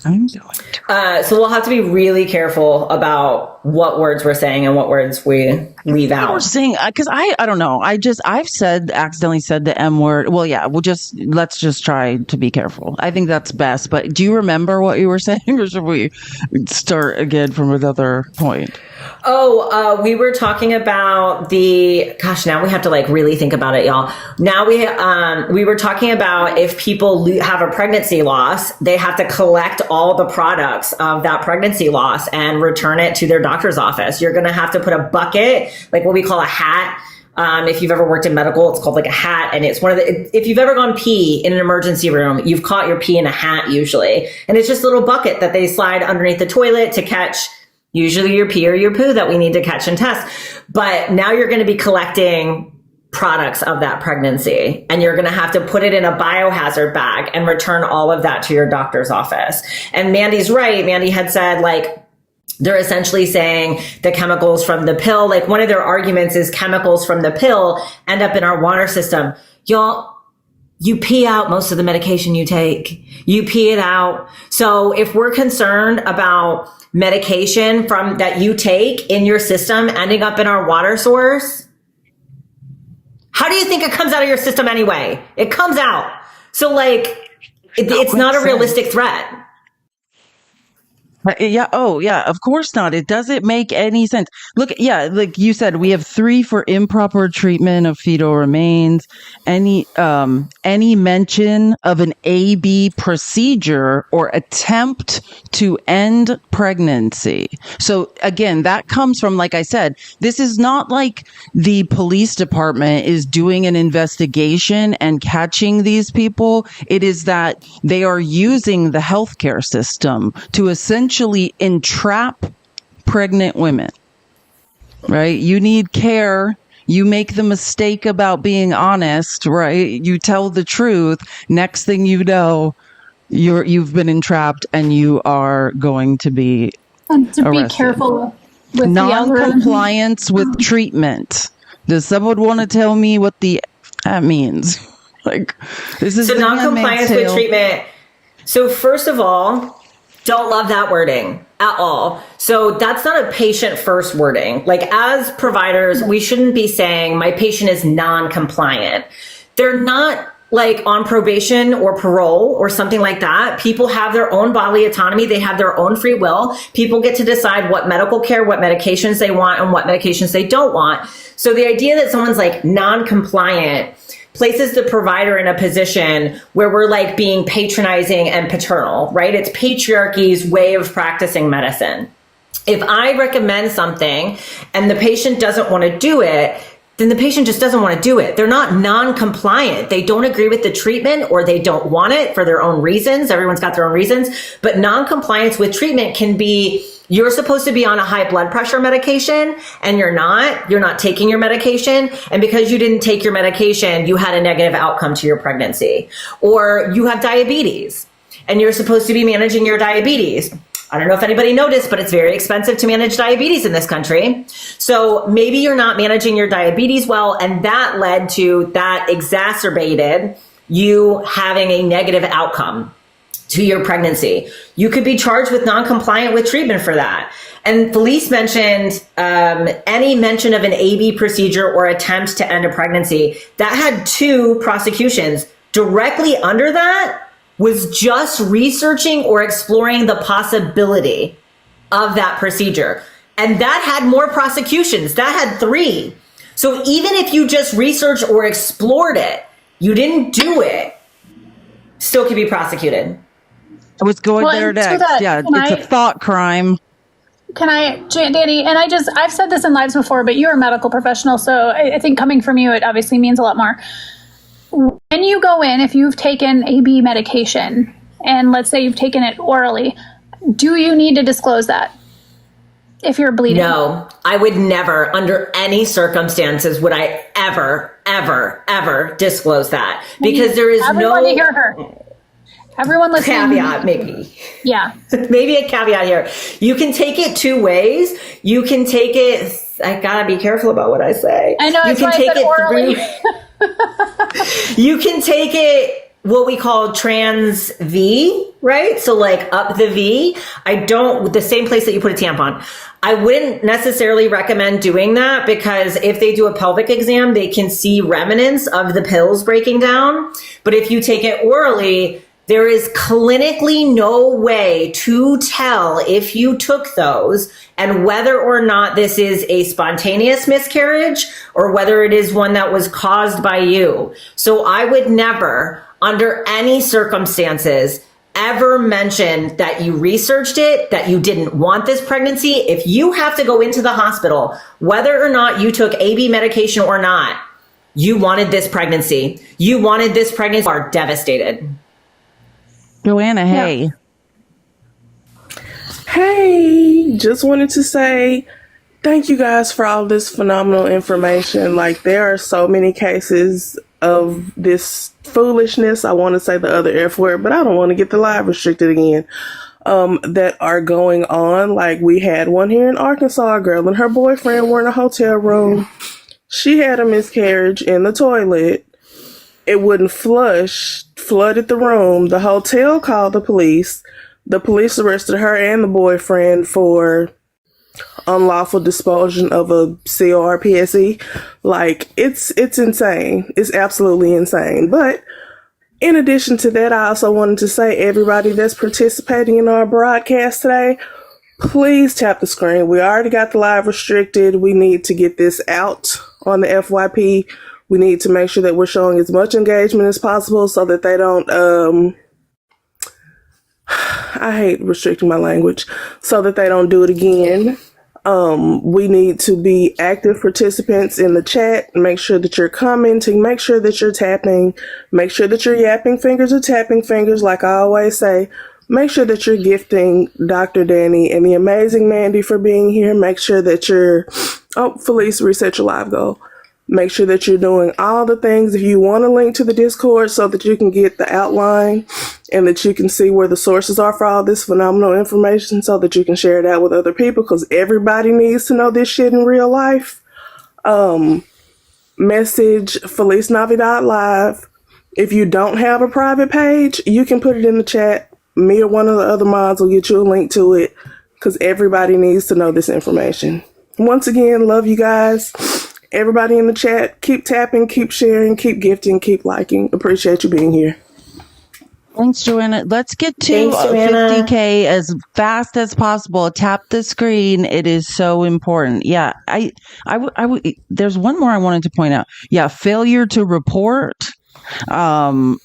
I'm doing. So we'll have to be really careful about what words we're saying and what words we leave out. We're saying because I don't know. I've accidentally said the M word. Well, yeah. Let's just try to be careful. I think that's best. But do you remember what you were saying, or should we start again from another point? We were talking about now we have to really think about it, y'all. Now we were talking about if people have a pregnancy loss, they have to collect all the products of that pregnancy loss and return it to their doctor's office. You're going to have to put a bucket, what we call a hat. If you've ever worked in medical, it's called a hat. And it's if you've ever gone pee in an emergency room, you've caught your pee in a hat usually. And it's just a little bucket that they slide underneath the toilet to catch usually your pee or your poo that we need to catch and test. But now you're going to be collecting products of that pregnancy, and you're going to have to put it in a biohazard bag and return all of that to your doctor's office. And Mandy's right. Mandy had said, they're essentially saying the chemicals from the pill, one of their arguments is chemicals from the pill end up in our water system. Y'all, You pee out most of the medication you take. You pee it out. So if we're concerned about medication from that you take in your system ending up in our water source, how do you think it comes out of your system anyway? It comes out. So like, it's not a realistic threat. Yeah. Oh, yeah. Of course not. It doesn't make any sense. Look, yeah, like you said, we have 3 for improper treatment of fetal remains. Any mention of an AB procedure or attempt to end pregnancy. So again, that comes from, like I said, this is not like the police department is doing an investigation and catching these people. It is that they are using the healthcare system to essentially entrap pregnant women, right? You need care. You make the mistake about being honest, right? You tell the truth. Next thing you know, you've been entrapped and you are going to be arrested. Be careful with Non-compliance with treatment. Does someone want to tell me what that means? Like, this is so non-compliance with treatment. So first of all, don't love that wording at all. So that's not a patient first wording. Like, as providers, we shouldn't be saying my patient is non-compliant. They're not like on probation or parole or something like that. People have their own bodily autonomy. They have their own free will. People get to decide what medical care, what medications they want and what medications they don't want. So the idea that someone's like non-compliant places the provider in a position where we're like being patronizing and paternal, right? It's patriarchy's way of practicing medicine. If I recommend something and the patient doesn't want to do it, then the patient just doesn't want to do it. They're not non-compliant. They don't agree with the treatment or they don't want it for their own reasons. Everyone's got their own reasons. But non-compliance with treatment can be, you're supposed to be on a high blood pressure medication and you're not taking your medication. And because you didn't take your medication, you had a negative outcome to your pregnancy. Or you have diabetes and you're supposed to be managing your diabetes. I don't know if anybody noticed, but it's very expensive to manage diabetes in this country. So maybe you're not managing your diabetes well, and that exacerbated you having a negative outcome to your pregnancy. You could be charged with non-compliant with treatment for that. And Felice mentioned any mention of an AB procedure or attempt to end a pregnancy. That had 2 prosecutions. Directly under that was just researching or exploring the possibility of that procedure. And that had more prosecutions. That had 3. So even if you just researched or explored it, you didn't do it, still could be prosecuted. I was going there next. It's a thought crime. Can I, Dani, and I've said this in lives before, but you're a medical professional, so I think coming from you, it obviously means a lot more. When you go in, if you've taken AB medication, and let's say you've taken it orally, do you need to disclose that if you're bleeding? No, I would never, under any circumstances, would I ever disclose that. Because there is everyone to hear her. Everyone listening. Caveat, maybe. Yeah. Maybe a caveat here. You can take it 2 ways. You can take it, I gotta be careful about what I say. I know, you can take it orally. You can take it what we call trans V, right? So like up the V. The same place that you put a tampon. I wouldn't necessarily recommend doing that because if they do a pelvic exam, they can see remnants of the pills breaking down. But if you take it orally, there is clinically no way to tell if you took those and whether or not this is a spontaneous miscarriage or whether it is one that was caused by you. So I would never, under any circumstances, ever mention that you researched it, that you didn't want this pregnancy. If you have to go into the hospital, whether or not you took AB medication or not, you wanted this pregnancy. You wanted this pregnancy. You are devastated. Joanna, hey. Yeah. Hey, just wanted to say thank you guys for all this phenomenal information. Like, there are so many cases of this foolishness. I want to say the other F word, but I don't want to get the live restricted again. That are going on. Like, we had one here in Arkansas. A girl and her boyfriend were in a hotel room. She had a miscarriage in the toilet. it wouldn't flush, flooded the room. The hotel called the police. The police arrested her and the boyfriend for unlawful disposal of a CORPSE. Like, it's insane. It's absolutely insane. But in addition to that, I also wanted to say, everybody that's participating in our broadcast today, please tap the screen. We already got the live restricted. We need to get this out on the FYP. We need to make sure that we're showing as much engagement as possible so that they don't, I hate restricting my language, so that they don't do it again. We need to be active participants in the chat. Make sure that you're commenting. Make sure that you're tapping. Make sure that your yapping fingers are tapping fingers, like I always say. Make sure that you're gifting Dr. Dani and the amazing Mandy for being here. Make sure that you're, Felice, reset your live goal. Make sure that you're doing all the things. If you want to link to the Discord so that you can get the outline and that you can see where the sources are for all this phenomenal information so that you can share it out with other people, because everybody needs to know this shit in real life. Message Felice Navidad Live. If you don't have a private page, you can put it in the chat. Me or one of the other mods will get you a link to it, because everybody needs to know this information. Once again, love you guys. Everybody in the chat, keep tapping, keep sharing, keep gifting, keep liking. Appreciate you being here. Thanks, Joanna. Let's get to 50K as fast as possible. Tap the screen. It is so important. Yeah, I there's one more I wanted to point out. Yeah, failure to report. Right.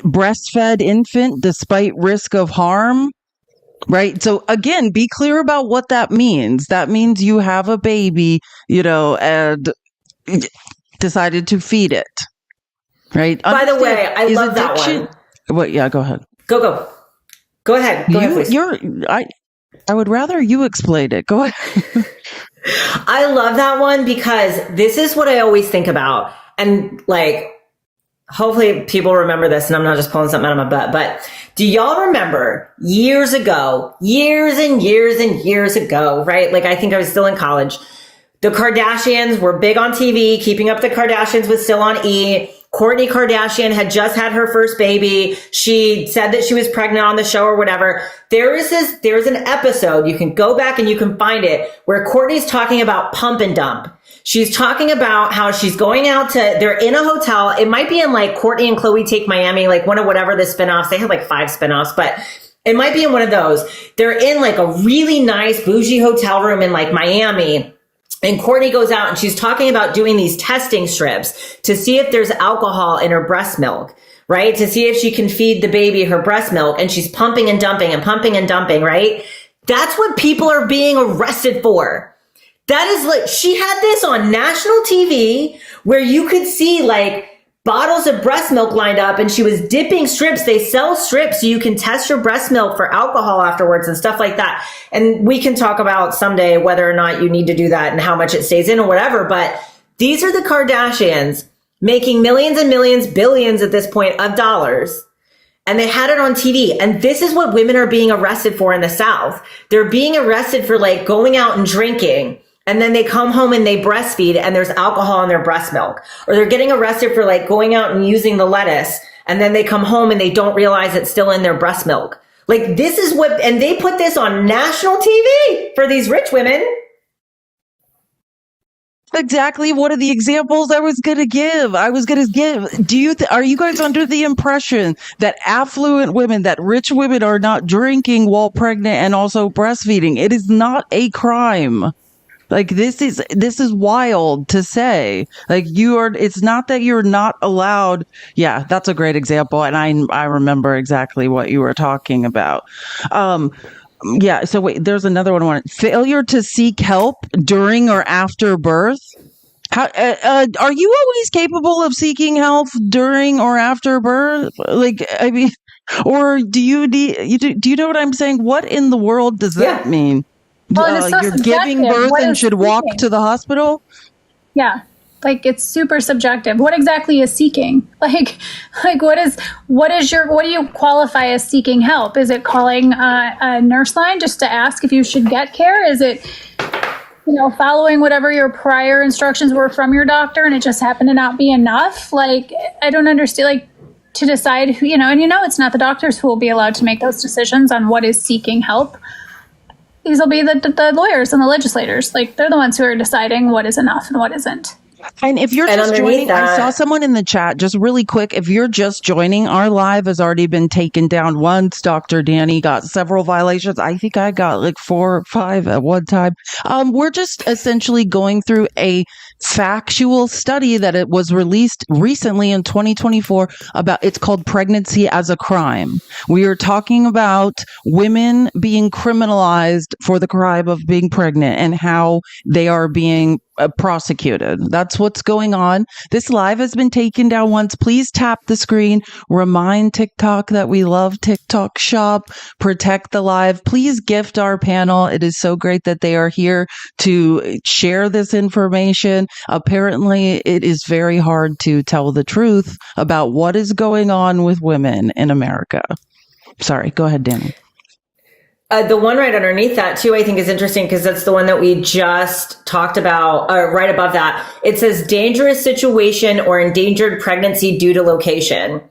Breastfed infant despite risk of harm. Right. So again, be clear about what that means. That means you have a baby, and decided to feed it. Right. By the way, I love that one. What? Yeah, go ahead. Go ahead. Go ahead, please. I would rather you explain it. Go ahead. I love that one because this is what I always think about. And like, hopefully people remember this and I'm not just pulling something out of my butt, but do y'all remember years and years ago, right? Like, I think I was still in college. The Kardashians were big on TV. Keeping Up the Kardashians was still on E! Kourtney Kardashian had just had her first baby. She said that she was pregnant on the show or whatever. There's an episode, you can go back and you can find it, where Kourtney's talking about pump and dump. She's talking about how she's going out they're in a hotel. It might be in like Kourtney and Khloe Take Miami, like one of whatever the spinoffs. They had like 5 spinoffs, but it might be in one of those. They're in like a really nice bougie hotel room in like Miami. And Kourtney goes out and she's talking about doing these testing strips to see if there's alcohol in her breast milk, right? To see if she can feed the baby her breast milk. And she's pumping and dumping, right? That's what people are being arrested for. That is like, she had this on national TV where you could see like bottles of breast milk lined up and she was dipping strips. They sell strips so you can test your breast milk for alcohol afterwards and stuff like that. And we can talk about someday whether or not you need to do that and how much it stays in or whatever. But these are the Kardashians making millions and millions, billions at this point of dollars. And they had it on TV. And this is what women are being arrested for in the South. They're being arrested for like going out and drinking. And then they come home and they breastfeed and there's alcohol in their breast milk. Or they're getting arrested for like going out and using the lettuce. And then they come home and they don't realize it's still in their breast milk. Like, this is what, and they put this on national TV for these rich women. Exactly. What are the examples I was going to give? Are you guys under the impression that affluent women, that rich women are not drinking while pregnant and also breastfeeding? It is not a crime. Like, this is wild to say. Like, it's not that you're not allowed. Yeah, that's a great example. And I remember exactly what you were talking about. Yeah. So wait, there's another one. Failure to seek help during or after birth. How, are you always capable of seeking help during or after birth? Like, I mean, or do you know what I'm saying? What in the world does that mean? Well, so you're giving birth and should walk to the hospital? Yeah. Like, it's super subjective. What exactly is seeking? Like what do you qualify as seeking help? Is it calling a nurse line just to ask if you should get care? Is it following whatever your prior instructions were from your doctor and it just happened to not be enough. Like, I don't understand, like, to decide who, and it's not the doctors who will be allowed to make those decisions on what is seeking help. These will be the lawyers and the legislators. Like, they're the ones who are deciding what is enough and what isn't. And if you're just joining, I saw someone in the chat, just really quick, if you're just joining, our live has already been taken down once. Dr. Dani got several violations. I think I got like 4 or 5 at one time. We're just essentially going through a factual study that it was released recently in 2024 it's called Pregnancy as a Crime. We are talking about women being criminalized for the crime of being pregnant and how they are being prosecuted. That's what's going on. This live has been taken down once. Please tap the screen. Remind TikTok that we love TikTok Shop. Protect the live. Please gift our panel. It is so great that they are here to share this information. Apparently, it is very hard to tell the truth about what is going on with women in America. Sorry, go ahead, Dani. The one right underneath that too, I think is interesting because that's the one that we just talked about. Right above that, it says dangerous situation or endangered pregnancy due to location.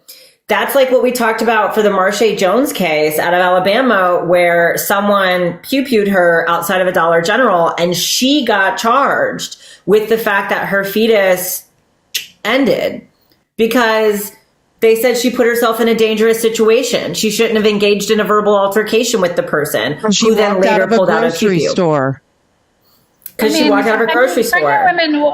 That's like what we talked about for the Marsha Jones case out of Alabama, where someone pew-pewed her outside of a Dollar General and she got charged with the fact that her fetus ended because they said she put herself in a dangerous situation. She shouldn't have engaged in a verbal altercation with the person who then later pulled out a grocery store. Because she walked out of a grocery store.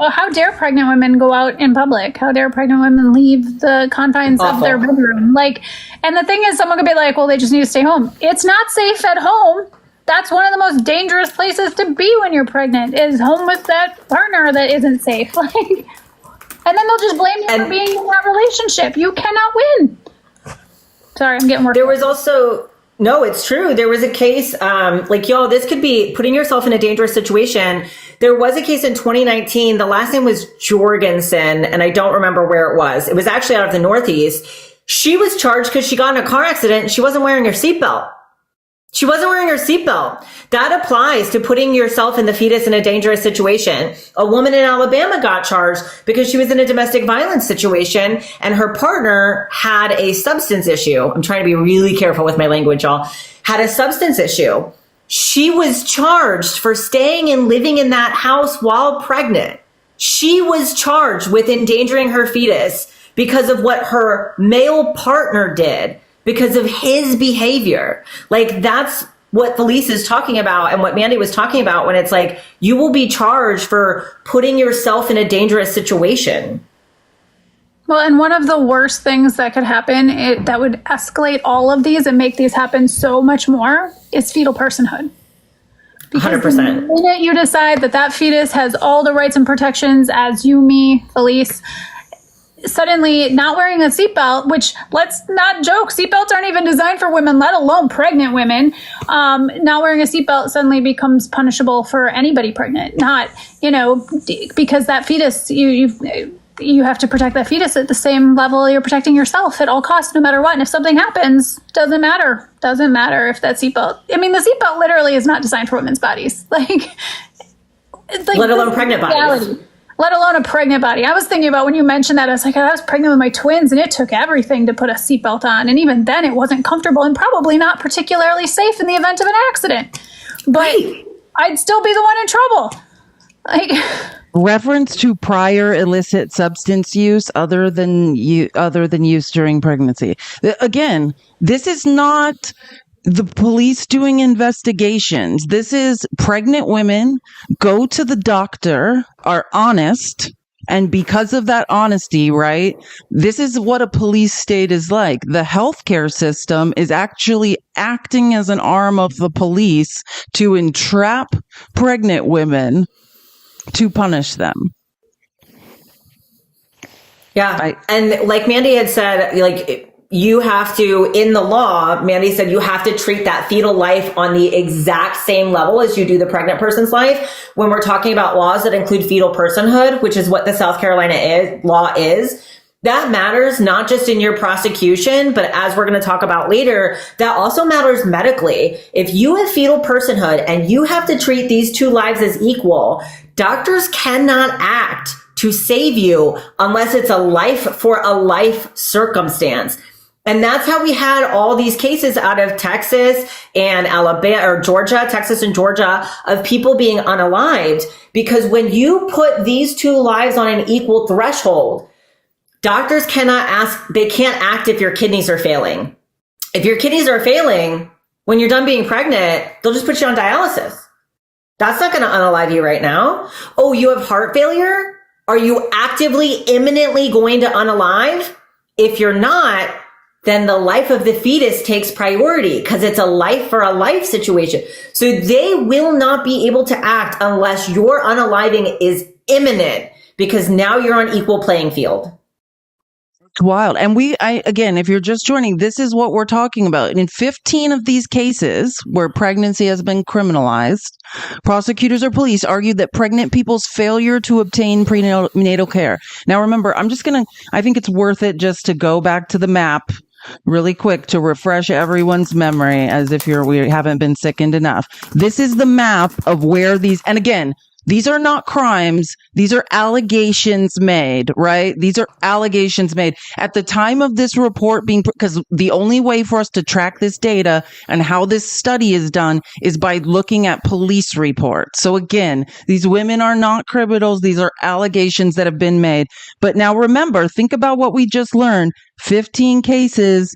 How dare pregnant women go out in public? How dare pregnant women leave the confines of their bedroom? Like, and the thing is, someone could be like, well, they just need to stay home. It's not safe at home. That's one of the most dangerous places to be when you're pregnant, is home with that partner that isn't safe. Like, and then they'll just blame you for being in that relationship. You cannot win. Sorry, I'm getting worked. There was also, no, it's true. There was a case, y'all, this could be putting yourself in a dangerous situation. There was a case in 2019. The last name was Jorgensen, and I don't remember where it was. It was actually out of the Northeast. She was charged because she got in a car accident and she wasn't wearing her seatbelt. She wasn't wearing her seatbelt. That applies to putting yourself and the fetus in a dangerous situation. A woman in Alabama got charged because she was in a domestic violence situation and her partner had a substance issue. I'm trying to be really careful with my language, y'all. Had a substance issue. She was charged for staying and living in that house while pregnant. She was charged with endangering her fetus because of what her male partner did, because of his behavior. Like, that's what Felice is talking about and what Mandy was talking about when it's like, you will be charged for putting yourself in a dangerous situation. Well, and one of the worst things that could happen that would escalate all of these and make these happen so much more is fetal personhood. Because 100%. the minute you decide that fetus has all the rights and protections as you, me, Felice, suddenly not wearing a seatbelt, which, let's not joke, seatbelts aren't even designed for women, let alone pregnant women. Not wearing a seatbelt suddenly becomes punishable for anybody pregnant. Not, because that fetus, you have to protect that fetus at the same level you're protecting yourself at all costs, no matter what. And if something happens, doesn't matter if that seatbelt. I mean, the seatbelt literally is not designed for women's bodies. It's like, let alone pregnant bodies. Let alone a pregnant body. I was thinking about when you mentioned that, I was like, I was pregnant with my twins and it took everything to put a seatbelt on. And even then it wasn't comfortable and probably not particularly safe in the event of an accident. But I'd still be the one in trouble. Reference to prior illicit substance use other than use during pregnancy. Again, this is not the police doing investigations. This is pregnant women go to the doctor, are honest, and because of that honesty, right, this is what a police state is like. The healthcare system is actually acting as an arm of the police to entrap pregnant women to punish them. Yeah. And like Mandy had said, like, you have to, in the law, Mandy said you have to treat that fetal life on the exact same level as you do the pregnant person's life. When we're talking about laws that include fetal personhood, which is what the South Carolina law is, that matters not just in your prosecution, but as we're going to talk about later, that also matters medically. If you have fetal personhood and you have to treat these two lives as equal, doctors cannot act to save you unless it's a life for a life circumstance. And that's how we had all these cases out of Texas and Alabama or Georgia, Texas and Georgia, of people being unalived. Because when you put these two lives on an equal threshold, doctors they can't act if your kidneys are failing. If your kidneys are failing, when you're done being pregnant, they'll just put you on dialysis. That's not going to unalive you right now. Oh, you have heart failure? Are you actively, imminently going to unalive? If you're not, then the life of the fetus takes priority because it's a life for a life situation. So they will not be able to act unless your unaliving is imminent, because now you're on equal playing field. It's wild. And again, if you're just joining, this is what we're talking about. And in 15 of these cases where pregnancy has been criminalized, prosecutors or police argued that pregnant people's failure to obtain prenatal care. Now, remember, I think it's worth it just to go back to the map really quick to refresh everyone's memory, as if we haven't been sickened enough. This is the map of where and again, these are not crimes. These are allegations made, right? These are allegations made at the time of this report because the only way for us to track this data and how this study is done is by looking at police reports. So again, these women are not criminals. These are allegations that have been made. But now remember, think about what we just learned. 15 cases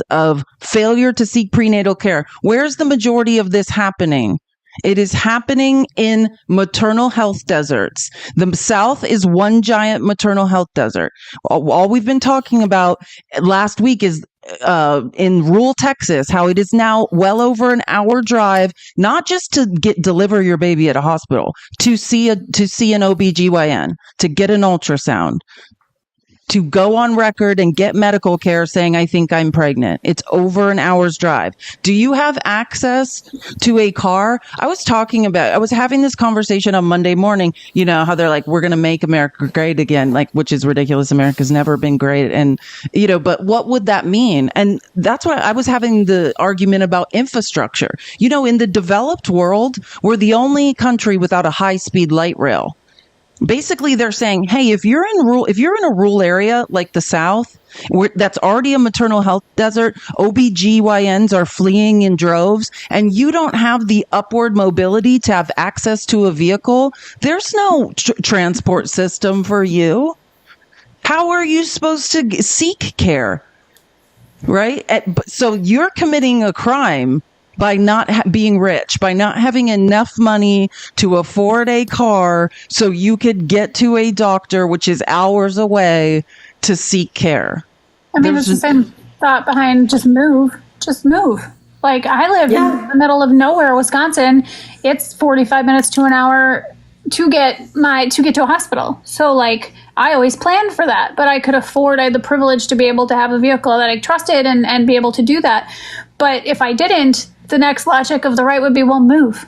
of failure to seek prenatal care. Where's the majority of this happening? It is happening in maternal health deserts. The South is one giant maternal health desert. All we've been talking about last week is in rural Texas, how it is now well over an hour drive, not just to deliver your baby at a hospital, to see an OBGYN, to get an ultrasound, to go on record and get medical care saying, I think I'm pregnant. It's over an hour's drive. Do you have access to a car? I was having this conversation on Monday morning, how they're like, we're going to make America great again, which is ridiculous. America's never been great. And, but what would that mean? And that's why I was having the argument about infrastructure. In the developed world, we're the only country without a high-speed light rail. Basically, they're saying, hey, if you're in a rural area like the South, that's already a maternal health desert, OBGYNs are fleeing in droves, and you don't have the upward mobility to have access to a vehicle, there's no transport system for you. How are you supposed to seek care? Right? So you're committing a crime by not being rich, by not having enough money to afford a car so you could get to a doctor, which is hours away, to seek care. I mean, it's the same thought behind just move. Like, I live in the middle of nowhere, Wisconsin. It's 45 minutes to an hour to get to a hospital. So I always planned for that, but I had the privilege to be able to have a vehicle that I trusted and be able to do that. But if I didn't, the next logic of the right would be, well, move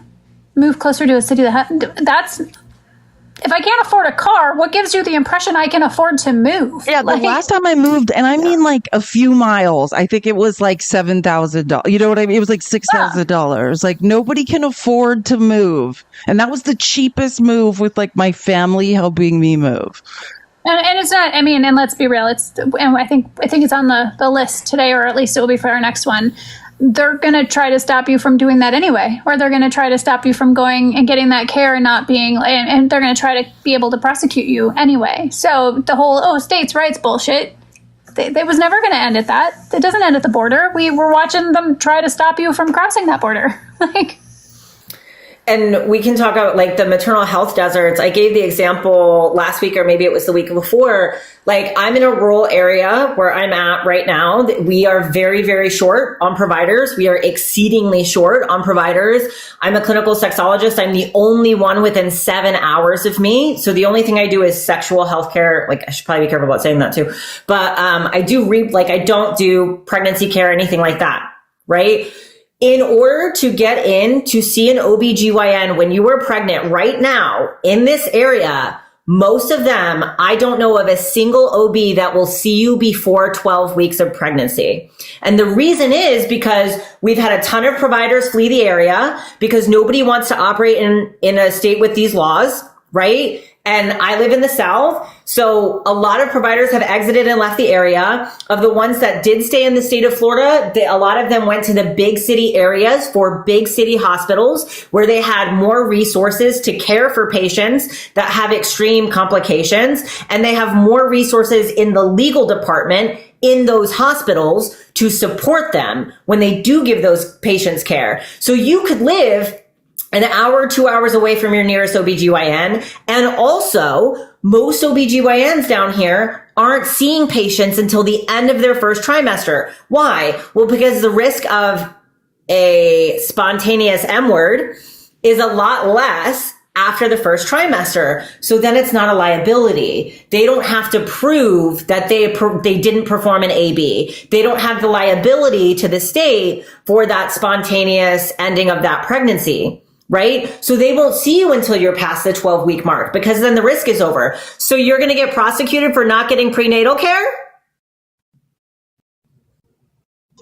closer to a city that's, if I can't afford a car, what gives you the impression I can afford to move? Yeah, the last time I moved, and I mean a few miles, I think it was $7,000. You know what I mean? It was $6,000. Nobody can afford to move. And that was the cheapest move with my family helping me move. And it's not, and let's be real, and I think it's on the list today, or at least it will be for our next one. They're going to try to stop you from doing that anyway, or they're going to try to stop you from going and getting that care and not being, and they're going to try to be able to prosecute you anyway. So the whole, states' rights bullshit, they was never going to end at that. It doesn't end at the border. We were watching them try to stop you from crossing that border. And we can talk about the maternal health deserts. I gave the example last week, or maybe it was the week before. I'm in a rural area where I'm at right now. We are very, very short on providers. We are exceedingly short on providers. I'm a clinical sexologist. I'm the only one within 7 hours of me. So the only thing I do is sexual healthcare. I should probably be careful about saying that too. But I do I don't do pregnancy care, anything like that, right? In order to get in to see an OBGYN when you were pregnant right now in this area, most of them, I don't know of a single OB that will see you before 12 weeks of pregnancy. And the reason is because we've had a ton of providers flee the area because nobody wants to operate in a state with these laws, right? And I live in the South. So a lot of providers have exited and left the area. Of the ones that did stay in the state of Florida, a lot of them went to the big city areas for big city hospitals where they had more resources to care for patients that have extreme complications. And they have more resources in the legal department in those hospitals to support them when they do give those patients care. So you could live an hour, 2 hours away from your nearest OBGYN. And also, most OBGYNs down here aren't seeing patients until the end of their first trimester. Why? Well, because the risk of a spontaneous M word is a lot less after the first trimester. So then it's not a liability. They don't have to prove that they didn't perform an AB. They don't have the liability to the state for that spontaneous ending of that pregnancy. Right? So they won't see you until you're past the 12-week mark because then the risk is over. So you're going to get prosecuted for not getting prenatal care?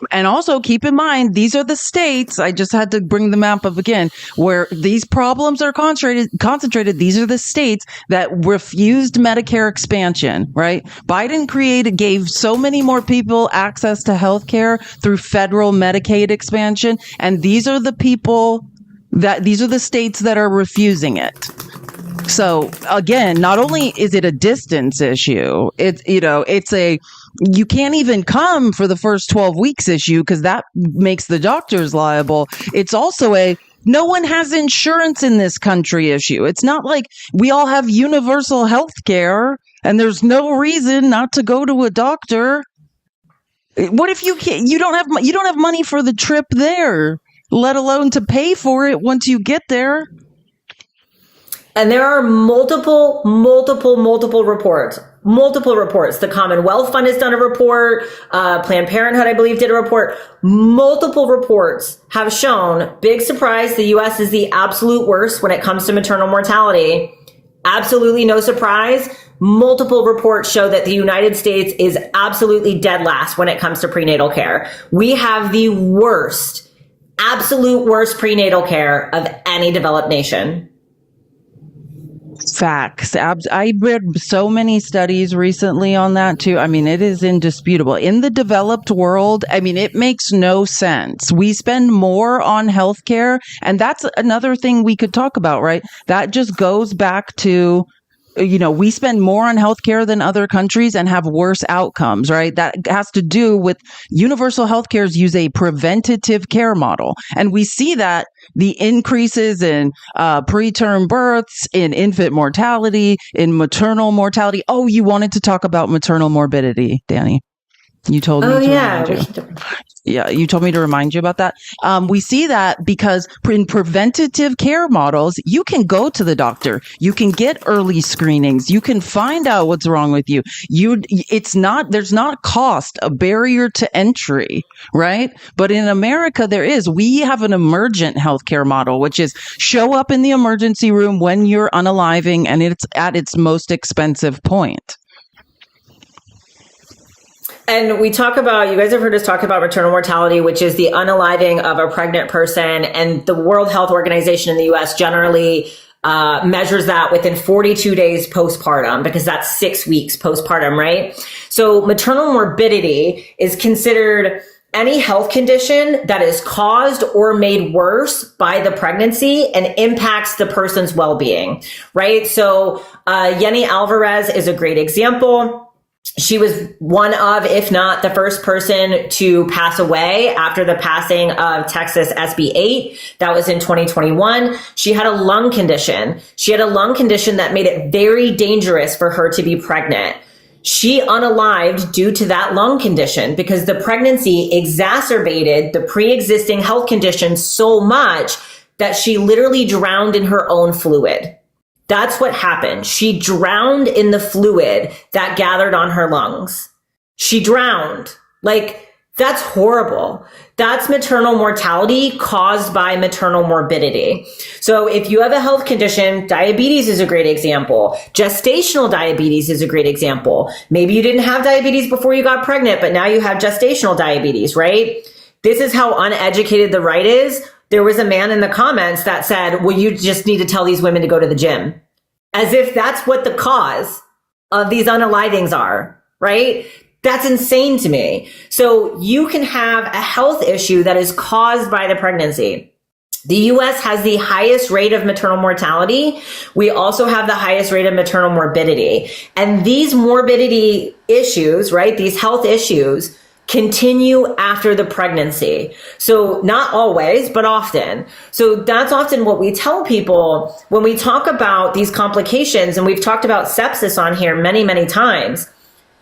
And also keep in mind, these are the states, I just had to bring the map up again, where these problems are concentrated. These are the states that refused Medicare expansion, right? Biden gave so many more people access to health care through federal Medicaid expansion. And these are the states that are refusing it. So again, not only is it a distance issue, you can't even come for the first 12 weeks issue because that makes the doctors liable. It's also no one has insurance in this country issue. It's not like we all have universal health care and there's no reason not to go to a doctor. What if you don't have money for the trip there, let alone to pay for it once you get there? And there are multiple reports. The Commonwealth Fund has done a report. Planned Parenthood, I believe, did a report. Multiple reports have shown, big surprise, the U.S. is the absolute worst when it comes to maternal mortality. Absolutely no surprise. Multiple reports show that the United States is absolutely dead last when it comes to prenatal care. We have the worst, absolute worst prenatal care of any developed nation. Facts. I read so many studies recently on that too. I mean, it is indisputable. In the developed world, I mean, it makes no sense. We spend more on healthcare, and that's another thing we could talk about, right? That just goes back to, we spend more on healthcare than other countries and have worse outcomes, right? That has to do with universal healthcares use a preventative care model. And we see that the increases in preterm births, in infant mortality, in maternal mortality. Oh, you wanted to talk about maternal morbidity, Dani. You told me to remind you. Yeah, you told me to remind you about that. We see that because in preventative care models, you can go to the doctor, you can get early screenings, you can find out what's wrong with you. There's not cost, a barrier to entry, right? But in America, there is. We have an emergent healthcare model, which is show up in the emergency room when you're unaliving and it's at its most expensive point. And you guys have heard us talk about maternal mortality, which is the unaliving of a pregnant person. And the World Health Organization in the US generally measures that within 42 days postpartum, because that's 6 weeks postpartum, right? So maternal morbidity is considered any health condition that is caused or made worse by the pregnancy and impacts the person's well-being, right? So Yenny Alvarez is a great example. She was one of, if not the first person to pass away after the passing of Texas SB 8. That was in 2021. She had a lung condition. She had a lung condition that made it very dangerous for her to be pregnant. She unalived due to that lung condition because the pregnancy exacerbated the pre-existing health condition so much that she literally drowned in her own fluid. That's what happened. She drowned in the fluid that gathered on her lungs. She drowned. Like, That's horrible. That's maternal mortality caused by maternal morbidity. So if you have a health condition, diabetes is a great example. Gestational diabetes is a great example. Maybe you didn't have diabetes before you got pregnant, but now you have gestational diabetes, right? This is how uneducated the right is. There was a man in the comments that said, well, you just need to tell these women to go to the gym. As if that's what the cause of these unalivings are, right? That's insane to me. So you can have a health issue that is caused by the pregnancy. The US has the highest rate of maternal mortality. We also have the highest rate of maternal morbidity. And these morbidity issues, right, these health issues continue after the pregnancy. So not always, but often. So that's often what we tell people when we talk about these complications. And we've talked about sepsis on here many, many times.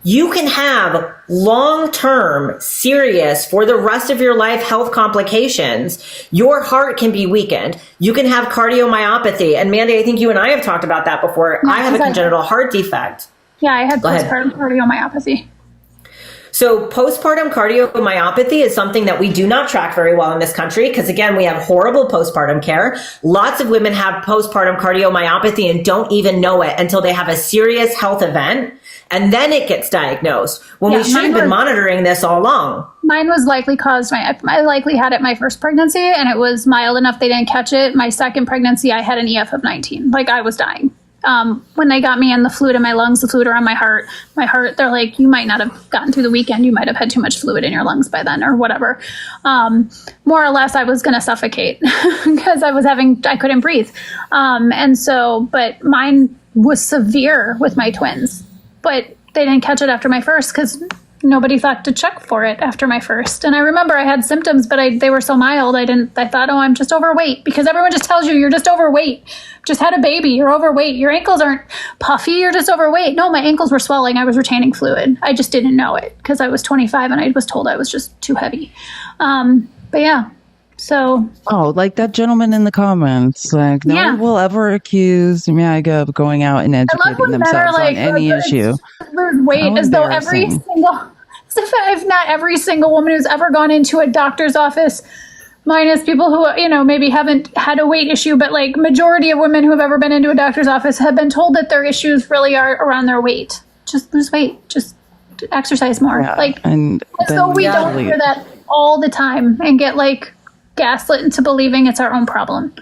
You can have long-term, serious, for the rest of your life health complications. Your heart can be weakened. You can have cardiomyopathy. And Mandy, I think you and I have talked about that before. I have a congenital heart defect. Yeah, I had postpartum cardiomyopathy. So postpartum cardiomyopathy is something that we do not track very well in this country because, again, we have horrible postpartum care. Lots of women have postpartum cardiomyopathy and don't even know it until they have a serious health event, and then it gets diagnosed when we should have been monitoring this all along. Mine was likely caused I likely had it my first pregnancy, and it was mild enough they didn't catch it. My second pregnancy, I had an EF of 19. Like, I was dying. When they got me in, the fluid in my lungs, the fluid around my heart, they're like, you might not have gotten through the weekend. You might have had too much fluid in your lungs by then or whatever. More or less, I was going to suffocate because I couldn't breathe. But mine was severe with my twins, but they didn't catch it after my first because nobody thought to check for it after my first. And I remember I had symptoms, but they were so mild. I thought, oh, I'm just overweight, because everyone just tells you you're just overweight. Just had a baby. You're overweight. Your ankles aren't puffy. You're just overweight. No, my ankles were swelling. I was retaining fluid. I just didn't know it because I was 25 and I was told I was just too heavy. But yeah. So. Oh, like that gentleman in the comments. Like, no one will ever accuse Maggie of going out and educating themselves on any issue. Lose weight as though if not every single woman who's ever gone into a doctor's office, minus people who, maybe haven't had a weight issue, but like majority of women who have ever been into a doctor's office have been told that their issues really are around their weight. Just lose weight. Just exercise more. Yeah, so we don't hear that all the time and get like gaslit into believing it's our own problem.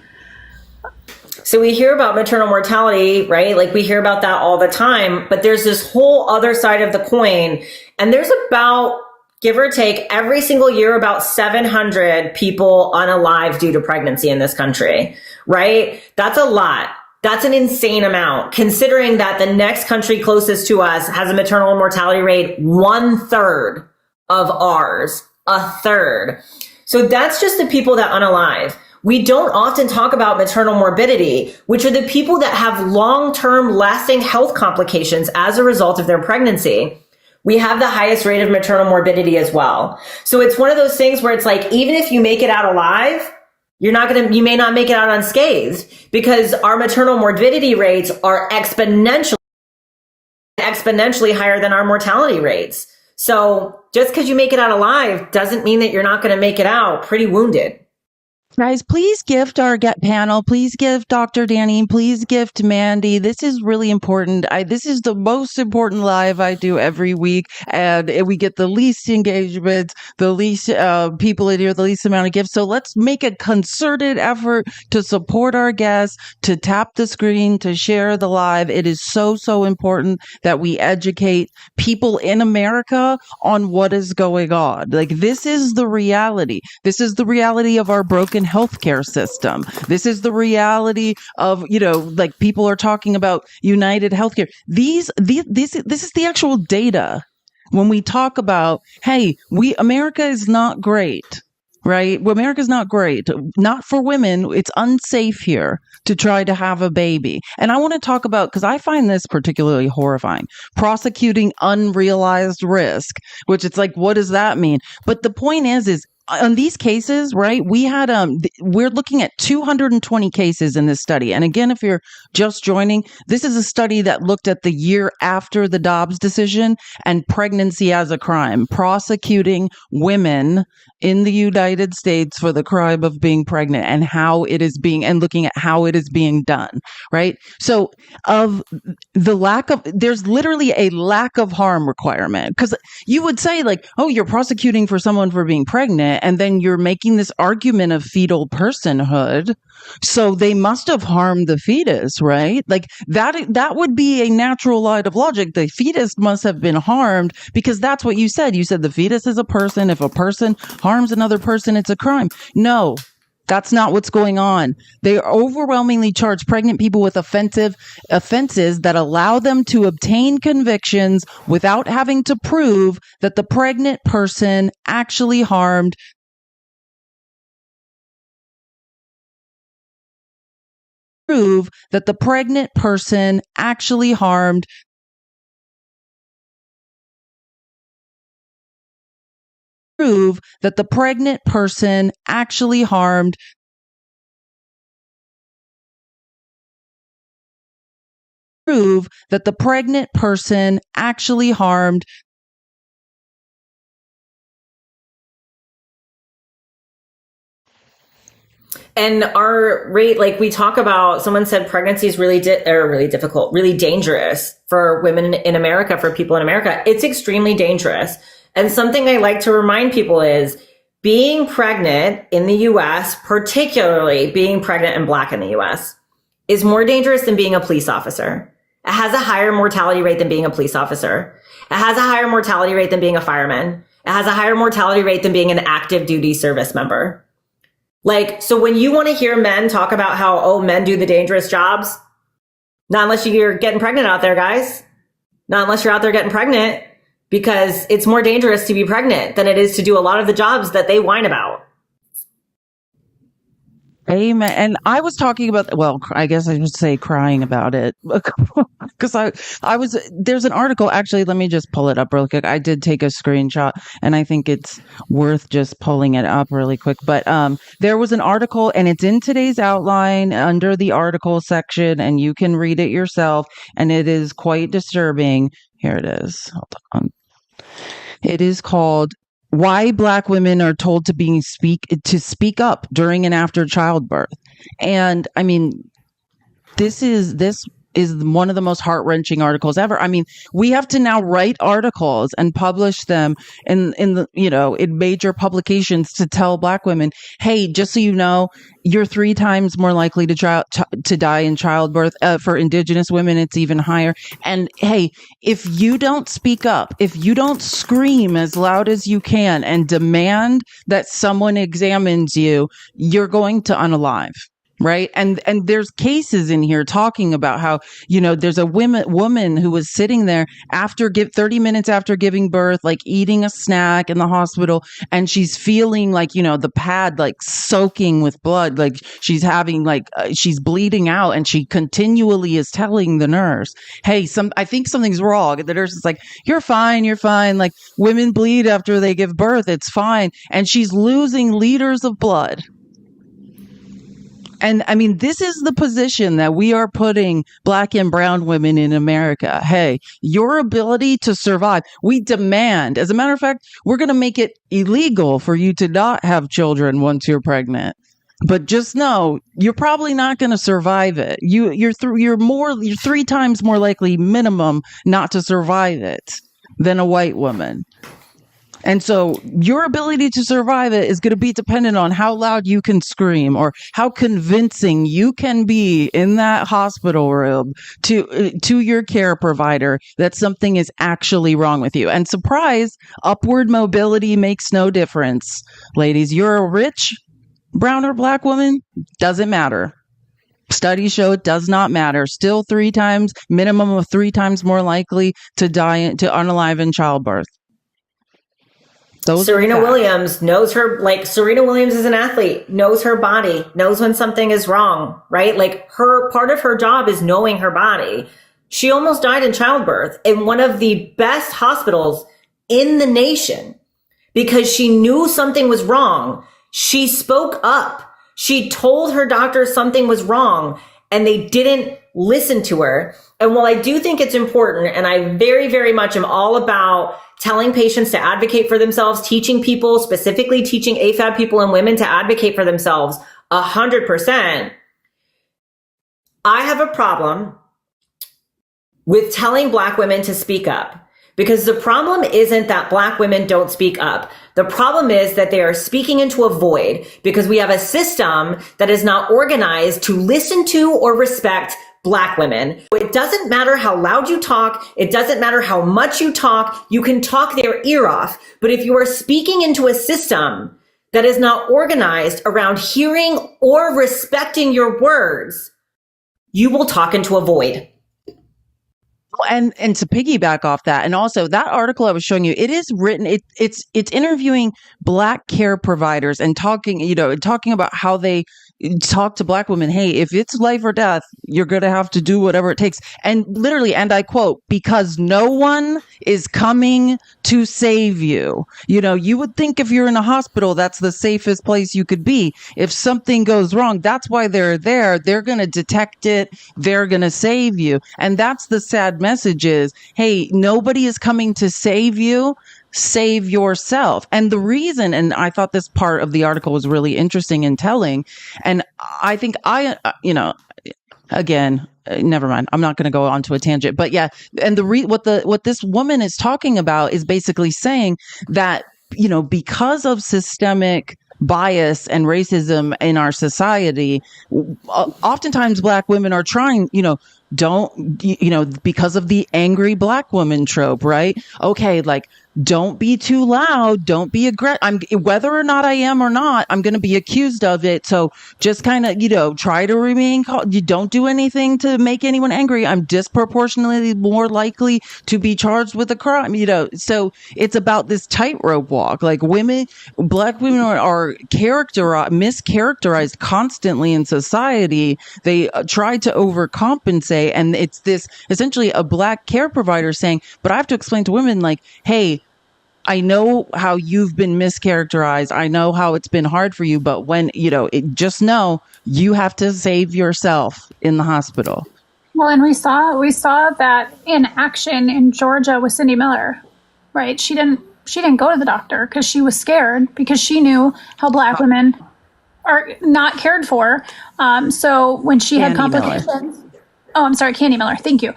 So we hear about maternal mortality, right? Like we hear about that all the time, but there's this whole other side of the coin. And there's about, give or take, every single year, about 700 people unalive due to pregnancy in this country, right? That's a lot. That's an insane amount, considering that the next country closest to us has a maternal mortality rate 1/3 of ours, 1/3. So that's just the people that unalive. We don't often talk about maternal morbidity, which are the people that have long-term lasting health complications as a result of their pregnancy. We have the highest rate of maternal morbidity as well. So it's one of those things where it's like, even if you make it out alive, you may not make it out unscathed, because our maternal morbidity rates are exponentially higher than our mortality rates. So just because you make it out alive doesn't mean that you're not going to make it out pretty wounded. Guys, please gift our Get panel. Please gift Dr. Dani. Please gift Mandy. This is really important. This is the most important live I do every week. And we get the least engagement, the least people in here, the least amount of gifts. So let's make a concerted effort to support our guests, to tap the screen, to share the live. It is so, so important that we educate people in America on what is going on. Like, this is the reality. This is the reality of our broken healthcare system. This is the reality of, like people are talking about United Healthcare. This is the actual data. When we talk about, hey, America is not great, right? Well, America's not great. Not for women. It's unsafe here to try to have a baby. And I want to talk about, because I find this particularly horrifying, prosecuting unrealized risk, which it's like, what does that mean? But the point is on these cases, right, we had we're looking at 220 cases in this study. And again, if you're just joining, this is a study that looked at the year after the Dobbs decision and pregnancy as a crime, prosecuting women in the United States for the crime of being pregnant and how it is being, and looking at how it is being done, right? So of the lack of, there's literally a lack of harm requirement, because you would say like, oh, you're prosecuting for someone for being pregnant, and then you're making this argument of fetal personhood. So they must have harmed the fetus, right? Like that would be a natural line of logic. The fetus must have been harmed, because that's what you said. You said the fetus is a person. If a person harms another person, it's a crime. No, that's not what's going on. They overwhelmingly charge pregnant people with offenses that allow them to obtain convictions without having to prove that the pregnant person actually harmed prove that the pregnant person actually harmed prove that the pregnant person actually harmed prove that the pregnant person actually harmed And our rate, like we talk about, someone said pregnancy is really really difficult, really dangerous for women in America, for people in America. It's extremely dangerous. And something I like to remind people is being pregnant in the US, particularly being pregnant and Black in the US, is more dangerous than being a police officer. It has a higher mortality rate than being a police officer. It has a higher mortality rate than being a fireman. It has a higher mortality rate than being an active duty service member. Like, so when you want to hear men talk about how, oh, men do the dangerous jobs, not unless you're getting pregnant out there, guys. Not unless you're out there getting pregnant, because it's more dangerous to be pregnant than it is to do a lot of the jobs that they whine about. Amen. And I was talking about, well, I guess I should say crying about it, because I was, there's an article, actually, let me just pull it up real quick. I did take a screenshot, and I think it's worth just pulling it up really quick. But there was an article, and it's in today's outline under the article section, and you can read it yourself, and it is quite disturbing. Here it is. Hold on. It is called Why Black Women Are Told to Speak Up During and After Childbirth. And I mean, this is one of the most heart-wrenching articles ever. I mean, we have to now write articles and publish them in the, in major publications to tell Black women, hey, just so you know, you're 3 times more likely to die in childbirth. For Indigenous women, it's even higher. And hey, if you don't speak up, if you don't scream as loud as you can and demand that someone examines you, you're going to unalive. Right. And there's cases in here talking about how, there's a woman who was sitting there 30 minutes after giving birth, like eating a snack in the hospital. And she's feeling like, the pad, like soaking with blood, like she's having she's bleeding out. And she continually is telling the nurse, hey, I think something's wrong. And the nurse is like, you're fine. You're fine. Like, women bleed after they give birth. It's fine. And she's losing liters of blood. And I mean, this is the position that we are putting Black and brown women in America. Hey, your ability to survive, we demand. As a matter of fact, we're going to make it illegal for you to not have children once you're pregnant. But just know, you're probably not going to survive it. You're 3 times more likely minimum not to survive it than a white woman. And so your ability to survive it is going to be dependent on how loud you can scream or how convincing you can be in that hospital room to your care provider that something is actually wrong with you. And surprise, upward mobility makes no difference. Ladies, you're a rich, brown or Black woman, doesn't matter. Studies show it does not matter. Still minimum of 3 times more likely to unalive in childbirth. Serena Williams knows Serena Williams is an athlete, knows her body, knows when something is wrong, right? Like part of her job is knowing her body. She almost died in childbirth in one of the best hospitals in the nation because she knew something was wrong. She spoke up. She told her doctor something was wrong, and they didn't listen to her. And while I do think it's important, and I very, very much am all about telling patients to advocate for themselves, teaching people, specifically teaching AFAB people and women to advocate for themselves 100%, I have a problem with telling Black women to speak up. Because the problem isn't that Black women don't speak up. The problem is that they are speaking into a void because we have a system that is not organized to listen to or respect Black women. It doesn't matter how loud you talk. It doesn't matter how much you talk. You can talk their ear off. But if you are speaking into a system that is not organized around hearing or respecting your words, you will talk into a void. And to piggyback off that, and also that article I was showing you, it is written. It's interviewing Black care providers and talking about how they talk to Black women. Hey, if it's life or death, you're going to have to do whatever it takes. And literally, and I quote, because no one is coming to save you. You would think if you're in a hospital, that's the safest place you could be. If something goes wrong, that's why they're there. They're going to detect it. They're going to save you. And that's the sad message is, hey, nobody is coming to save you. Save yourself. And the reason, and I thought this part of the article was really interesting and telling. And I think again, never mind. I'm not going to go on to a tangent, but yeah. And what this woman is talking about is basically saying that, because of systemic bias and racism in our society, oftentimes Black women are trying, because of the angry Black woman trope, right? Okay, like, don't be too loud. Don't be aggressive. Whether or not I am or not, I'm going to be accused of it. So just kind of, try to remain calm. You don't do anything to make anyone angry. I'm disproportionately more likely to be charged with a crime, So it's about this tightrope walk. Like Black women are mischaracterized constantly in society. They try to overcompensate. And it's this essentially a Black care provider saying, but I have to explain to women like, hey, I know how you've been mischaracterized. I know how it's been hard for you, but when, just know you have to save yourself in the hospital. Well, and we saw that in action in Georgia with Cindy Miller, right? She didn't go to the doctor because she was scared because she knew how Black women are not cared for. So when she had complications, Candy Miller, thank you.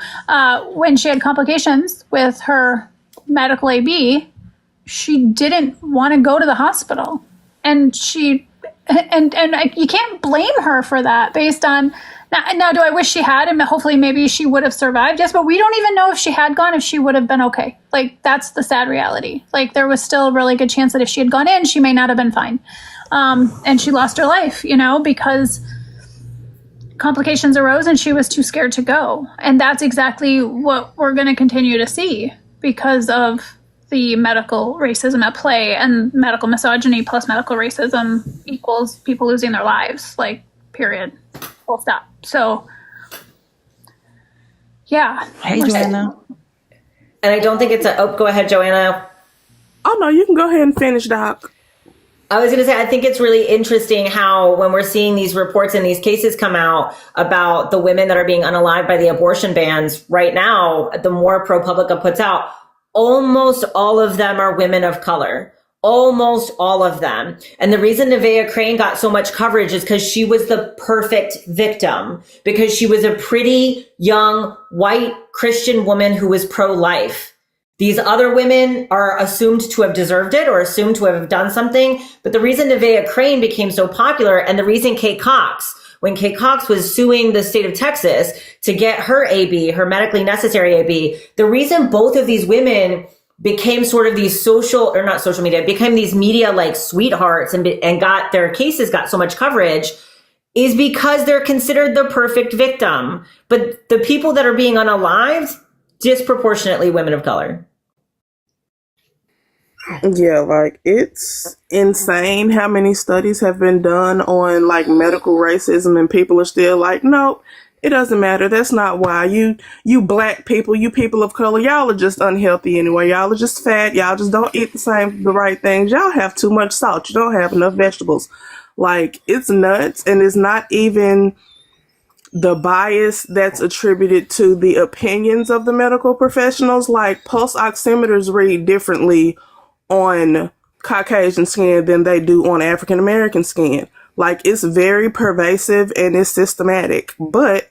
When she had complications with her medical AB, she didn't want to go to the hospital, and you can't blame her for that based on now. Do I wish she had, and hopefully maybe she would have survived? Yes, but we don't even know if she had gone, if she would have been okay. Like, that's the sad reality. Like, there was still a really good chance that if she had gone in, she may not have been fine. And she lost her life, because complications arose and she was too scared to go. And that's exactly what we're going to continue to see because of the medical racism at play, and medical misogyny plus medical racism equals people losing their lives, like, period, full stop. So, yeah. Hey, Joanna. And I don't think it's go ahead, Joanna. Oh, no, you can go ahead and finish, Doc. I was going to say, I think it's really interesting how when we're seeing these reports and these cases come out about the women that are being unalived by the abortion bans right now, the more ProPublica puts out, almost all of them are women of color. Almost all of them. And the reason Nevaeh Crane got so much coverage is because she was the perfect victim, because she was a pretty young white Christian woman who was pro-life. These other women are assumed to have deserved it or assumed to have done something. But the reason Nevaeh Crane became so popular, and the reason when Kay Cox was suing the state of Texas to get her AB, her medically necessary AB, the reason both of these women became sort of these became these media like sweethearts and got their cases got so much coverage is because they're considered the perfect victim. But the people that are being unalived, disproportionately women of color. Yeah, like, it's insane how many studies have been done on like medical racism, and people are still like, nope, It doesn't matter. That's not why. You black people, you people of color, y'all are just unhealthy anyway. Y'all are just fat. Y'all just don't eat the right things. Y'all have too much salt. You don't have enough vegetables. Like, it's nuts, and it's not even the bias that's attributed to the opinions of the medical professionals. Like, pulse oximeters read differently on Caucasian skin than they do on African American skin. Like, it's very pervasive and it's systematic. But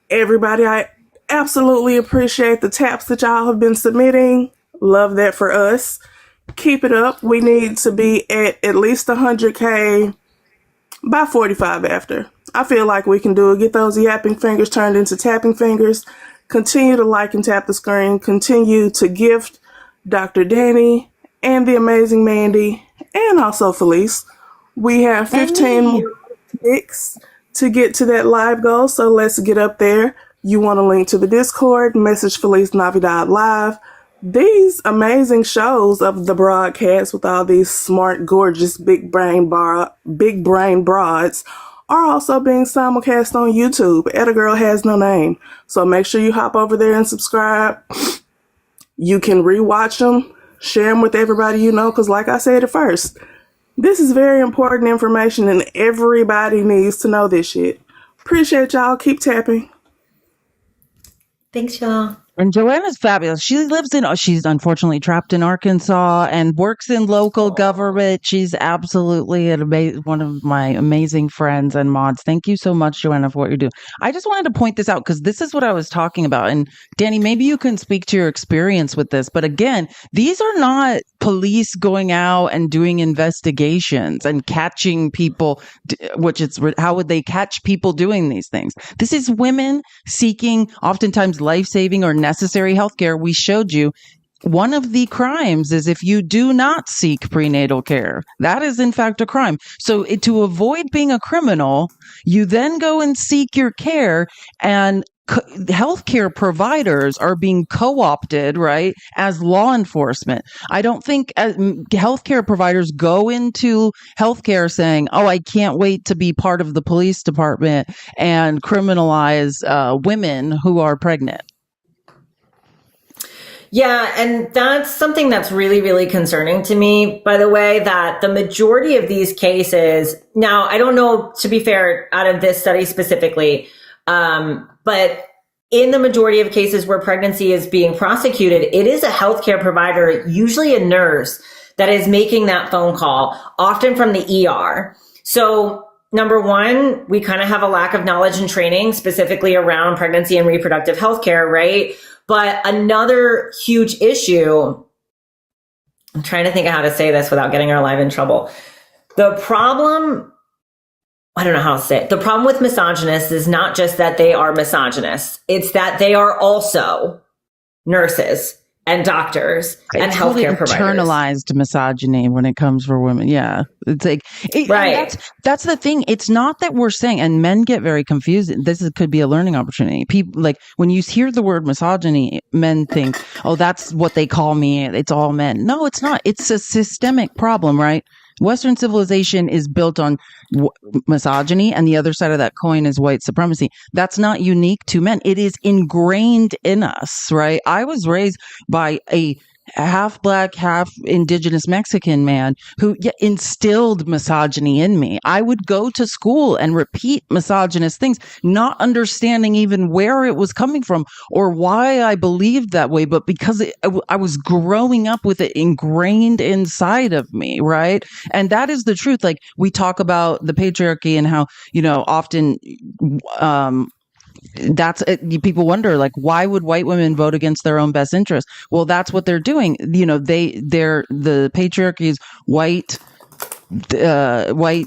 everybody, I absolutely appreciate the taps that y'all have been submitting. Love that for us. Keep it up. We need to be at least 100K by 45 after. I feel like we can do it. Get those yapping fingers turned into tapping fingers. Continue to like and tap the screen. Continue to gift Dr. Dani and the amazing Mandy and also Felice. We have 15 more clicks to get to that live goal, so let's get up there. You want a link to the Discord, message Felice Navidad Live. These amazing shows of the broadcast with all these smart, gorgeous, big brain broads are also being simulcast on YouTube. Etta Girl Has No Name. So make sure you hop over there and subscribe. You can rewatch them, share them with everybody you know, because like I said at first, this is very important information and everybody needs to know this shit. Appreciate y'all. Keep tapping. Thanks, y'all. And Joanna's fabulous. She's unfortunately trapped in Arkansas and works in local government. She's absolutely one of my amazing friends and mods. Thank you so much, Joanna, for what you're doing. I just wanted to point this out because this is what I was talking about. And Dani, maybe you can speak to your experience with this. But again, these are not police going out and doing investigations and catching people, how would they catch people doing these things? This is women seeking oftentimes life-saving or necessary healthcare. We showed you one of the crimes is if you do not seek prenatal care. That is in fact a crime. So to avoid being a criminal, you then go and seek your care, and healthcare providers are being co-opted, right, as law enforcement. I don't think healthcare providers go into healthcare saying, oh, I can't wait to be part of the police department and criminalize women who are pregnant. Yeah, and that's something that's really, really concerning to me, by the way, that the majority of these cases, now, I don't know, to be fair, out of this study specifically, but in the majority of cases where pregnancy is being prosecuted, it is a healthcare provider, usually a nurse, that is making that phone call, often from the ER. So number one, we kind of have a lack of knowledge and training specifically around pregnancy and reproductive healthcare, right? But another huge issue, I'm trying to think of how to say this without getting our live in trouble. The problem, I don't know how to say it. The problem with misogynists is not just that they are misogynists. It's that they are also nurses and doctors and healthcare providers. Internalized misogyny when it comes for women. Yeah. It's like, right. That's the thing. It's not that we're saying, and men get very confused. Could be a learning opportunity. People, like, when you hear the word misogyny, men think, oh, that's what they call me. It's all men. No, it's not. It's a systemic problem, right? Western civilization is built on misogyny, and the other side of that coin is white supremacy. That's not unique to men. It is ingrained in us, right? I was raised by a half black, half indigenous Mexican man who instilled misogyny in me. I would go to school and repeat misogynist things, not understanding even where it was coming from or why I believed that way, but because I was growing up with it ingrained inside of me, right? And that is the truth. Like, we talk about the patriarchy and how, often, that's it. People wonder, like, why would white women vote against their own best interest? Well, that's what they're doing. The patriarchy is white,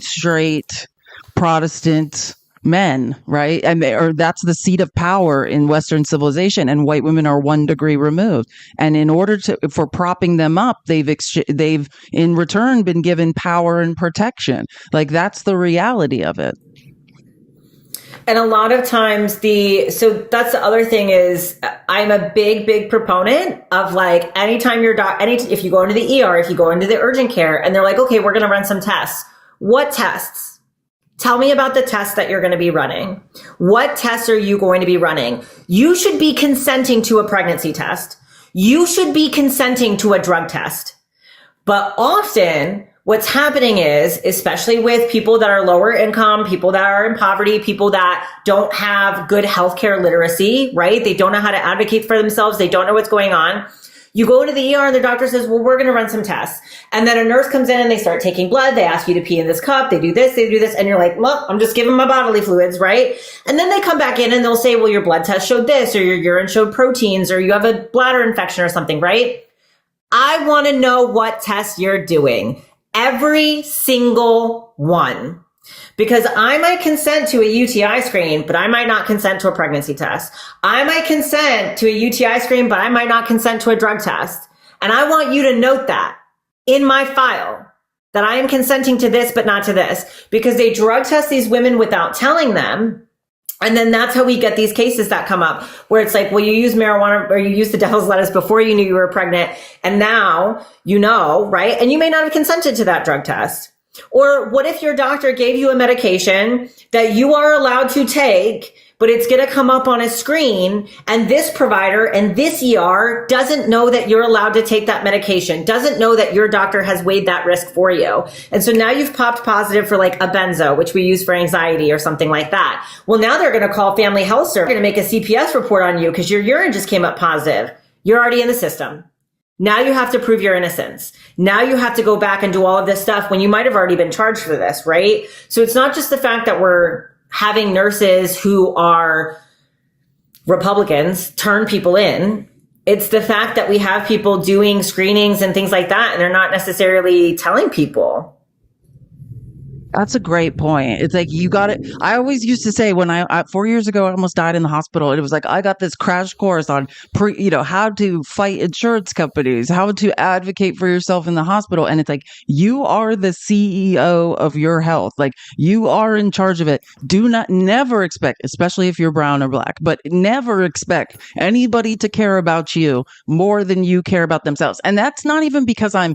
straight, Protestant men, right? And that's the seat of power in Western civilization, and white women are 1 degree removed. And in order for propping them up, they've in return been given power and protection. Like, that's the reality of it. And a lot of times so that's the other thing is I'm a big proponent of, like, anytime if you go into the ER, if you go into the urgent care and they're like, okay, we're going to run some tests. What tests? Tell me about the tests that you're going to be running. What tests are you going to be running? You should be consenting to a pregnancy test. You should be consenting to a drug test. But often what's happening is, especially with people that are lower income, people that are in poverty, people that don't have good healthcare literacy, right? They don't know how to advocate for themselves. They don't know what's going on. You go to the ER and the doctor says, well, we're going to run some tests. And then a nurse comes in and they start taking blood. They ask you to pee in this cup. They do this, they do this. And you're like, well, I'm just giving my bodily fluids, right? And then they come back in and they'll say, well, your blood test showed this, or your urine showed proteins, or you have a bladder infection or something, right? I want to know what tests you're doing. Every single one. Because I might consent to a UTI screen, but I might not consent to a pregnancy test. I might consent to a UTI screen, but I might not consent to a drug test. And I want you to note that in my file, that I am consenting to this, but not to this, because they drug test these women without telling them. And then that's how we get these cases that come up where it's like, well, you used marijuana or you used the devil's lettuce before you knew you were pregnant. And now you know, right? And you may not have consented to that drug test. Or what if your doctor gave you a medication that you are allowed to take, but it's going to come up on a screen and this provider and this ER doesn't know that you're allowed to take that medication, doesn't know that your doctor has weighed that risk for you. And so now you've popped positive for like a benzo, which we use for anxiety or something like that. Well, now they're going to call Family Health Service. They're going to make a CPS report on you because your urine just came up positive. You're already in the system. Now you have to prove your innocence. Now you have to go back and do all of this stuff when you might have already been charged for this, right? So it's not just the fact that we're having nurses who are Republicans turn people in. It's the fact that we have people doing screenings and things like that, and they're not necessarily telling people. That's a great point. It's like you got it. I always used to say when I 4 years ago, I almost died in the hospital. It was like I got this crash course on how to fight insurance companies, how to advocate for yourself in the hospital. And it's like you are the CEO of your health. Like you are in charge of it. Never expect, especially if you're brown or black, but never expect anybody to care about you more than you care about themselves. And that's not even because I'm,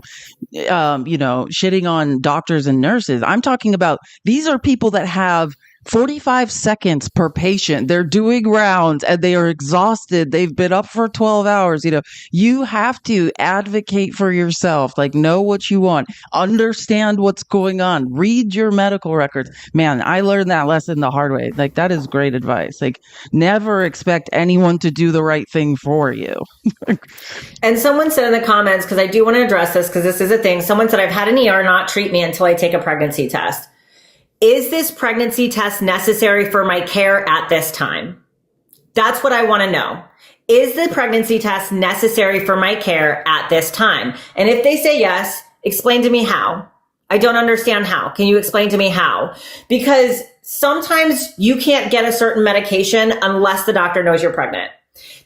shitting on doctors and nurses. I'm talking about these are people that have 45 seconds per patient. They're doing rounds and they are exhausted. They've been up for 12 hours. You have to advocate for yourself, like know what you want, understand what's going on, read your medical records. Man, I learned that lesson the hard way. Like that is great advice. Like never expect anyone to do the right thing for you. And someone said in the comments, because I do want to address this because this is a thing. Someone said, I've had an ER not treat me until I take a pregnancy test. Is this pregnancy test necessary for my care at this time? That's what I want to know. Is the pregnancy test necessary for my care at this time? And if they say yes, explain to me how. I don't understand how. Can you explain to me how? Because sometimes you can't get a certain medication unless the doctor knows you're pregnant.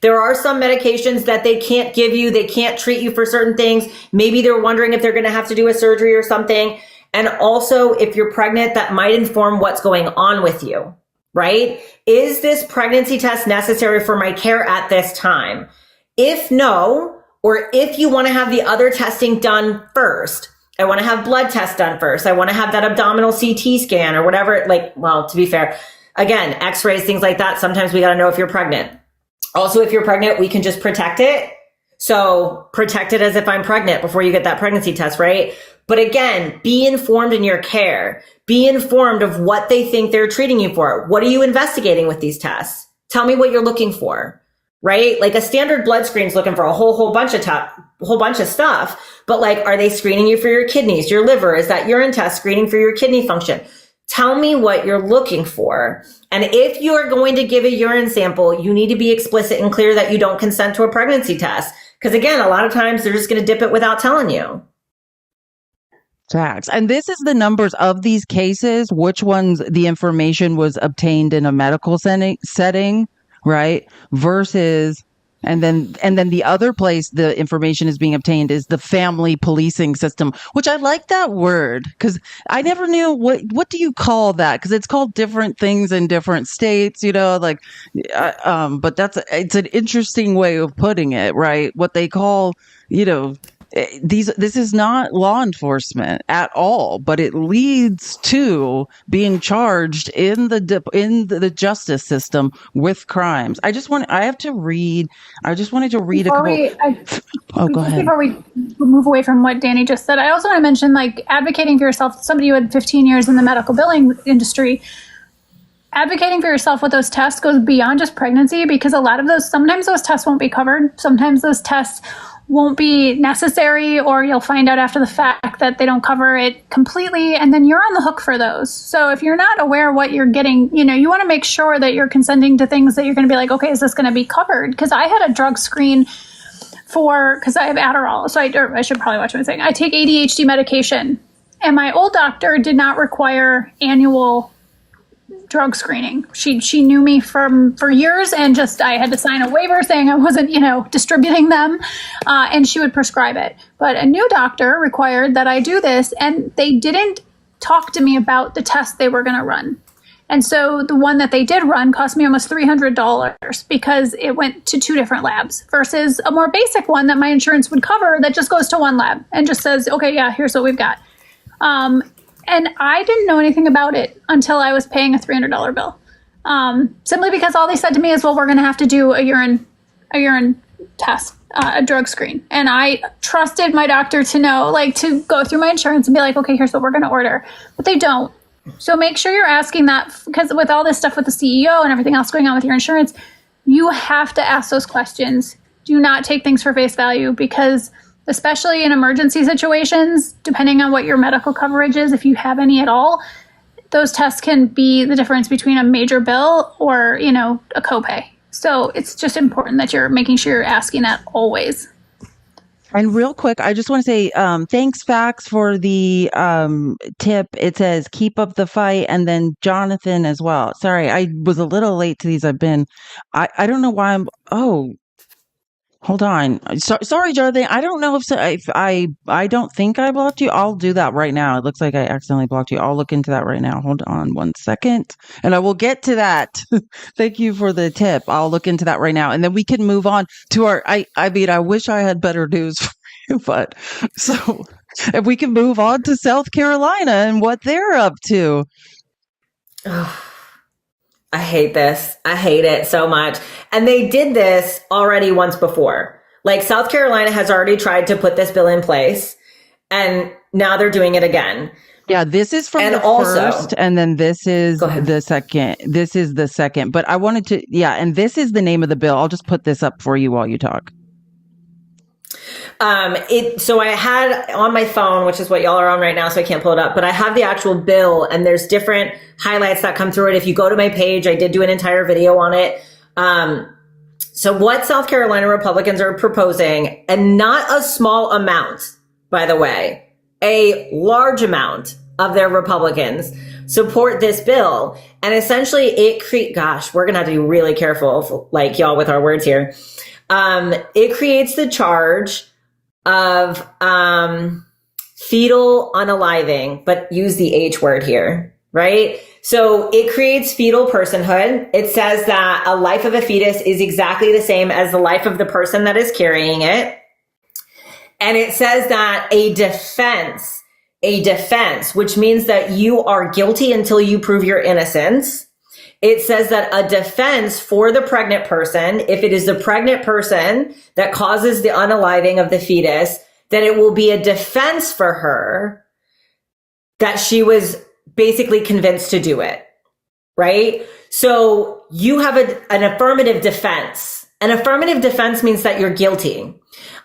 There are some medications that they can't give you. They can't treat you for certain things. Maybe they're wondering if they're going to have to do a surgery or something. And also, if you're pregnant, that might inform what's going on with you, right? Is this pregnancy test necessary for my care at this time? If no, or if you want to have the other testing done first, I want to have blood tests done first. I want to have that abdominal CT scan or whatever. To be fair, again, x-rays, things like that. Sometimes we got to know if you're pregnant. Also, if you're pregnant, we can just protect it. So protect it as if I'm pregnant before you get that pregnancy test, right? But again, be informed in your care. Be informed of what they think they're treating you for. What are you investigating with these tests? Tell me what you're looking for, right? Like a standard blood screen is looking for a whole bunch of stuff. But like, are they screening you for your kidneys, your liver? Is that urine test screening for your kidney function? Tell me what you're looking for. And if you are going to give a urine sample, you need to be explicit and clear that you don't consent to a pregnancy test. Because again, a lot of times they're just going to dip it without telling you. Facts. And this is the numbers of these cases, which ones the information was obtained in a medical setting, right? Versus, and then the other place the information is being obtained is the family policing system, which I like that word because I never knew what do you call that? Because it's called different things in different states, but it's an interesting way of putting it, right? What they call, This is not law enforcement at all, but it leads to being charged in the justice system with crimes. I just wanted to read a couple. Go ahead. Before we move away from what Dani just said, I also want to mention, like, advocating for yourself. Somebody who had 15 years in the medical billing industry, advocating for yourself with those tests goes beyond just pregnancy, because sometimes those tests won't be covered. Sometimes those tests won't be necessary, or you'll find out after the fact that they don't cover it completely, and then you're on the hook for those. So if you're not aware what you're getting, you want to make sure that you're consenting to things that you're going to be like, okay, is this going to be covered? Because I had a drug screen because I have Adderall, so I should probably watch my thing. I take ADHD medication, and my old doctor did not require annual drug screening. She knew me for years, and I had to sign a waiver saying I wasn't, distributing them, and she would prescribe it. But a new doctor required that I do this, and they didn't talk to me about the test they were going to run. And so the one that they did run cost me almost $300 because it went to 2 different labs versus a more basic one that my insurance would cover that just goes to one lab and just says, okay, yeah, here's what we've got. And I didn't know anything about it until I was paying a $300 bill. Simply because all they said to me is, well, we're going to have to do a urine test, a drug screen. And I trusted my doctor to know, to go through my insurance and be like, okay, here's what we're going to order. But they don't. So make sure you're asking that, because with all this stuff with the CEO and everything else going on with your insurance, you have to ask those questions. Do not take things for face value, because especially in emergency situations, depending on what your medical coverage is, if you have any at all, those tests can be the difference between a major bill or, a copay. So it's just important that you're making sure you're asking that always. And real quick, I just want to say thanks, Fax, for the tip. It says keep up the fight, and then Jonathan as well. Sorry, I was a little late to these. I don't know why hold on. Sorry, Jonathan. I don't know if I don't think I blocked you. I'll do that right now. It looks like I accidentally blocked you. I'll look into that right now. Hold on 1 second, and I will get to that. Thank you for the tip. I'll look into that right now, and then we can move on to our. I wish I had better news for you, but so if we can move on to South Carolina and what they're up to. I hate this. I hate it so much. And they did this already once before. South Carolina has already tried to put this bill in place, and now they're doing it again. Yeah, this is from the first, and then this is the second. This is the second. But I wanted to, and this is the name of the bill. I'll just put this up for you while you talk. So I had on my phone, which is what y'all are on right now, so I can't pull it up, but I have the actual bill, and there's different highlights that come through it. If you go to my page, I did do an entire video on it. So what South Carolina Republicans are proposing, and not a small amount, by the way, a large amount of their Republicans support this bill. And essentially we're going to have to be really careful, y'all, with our words here. It creates the charge of fetal unaliving, but use the H word here, right? So it creates fetal personhood. It says that a life of a fetus is exactly the same as the life of the person that is carrying it. And it says that a defense, which means that you are guilty until you prove your innocence. It says that a defense for the pregnant person, if it is the pregnant person that causes the unaliving of the fetus, then it will be a defense for her that she was basically convinced to do it, right? So you have an affirmative defense. An affirmative defense means that you're guilty.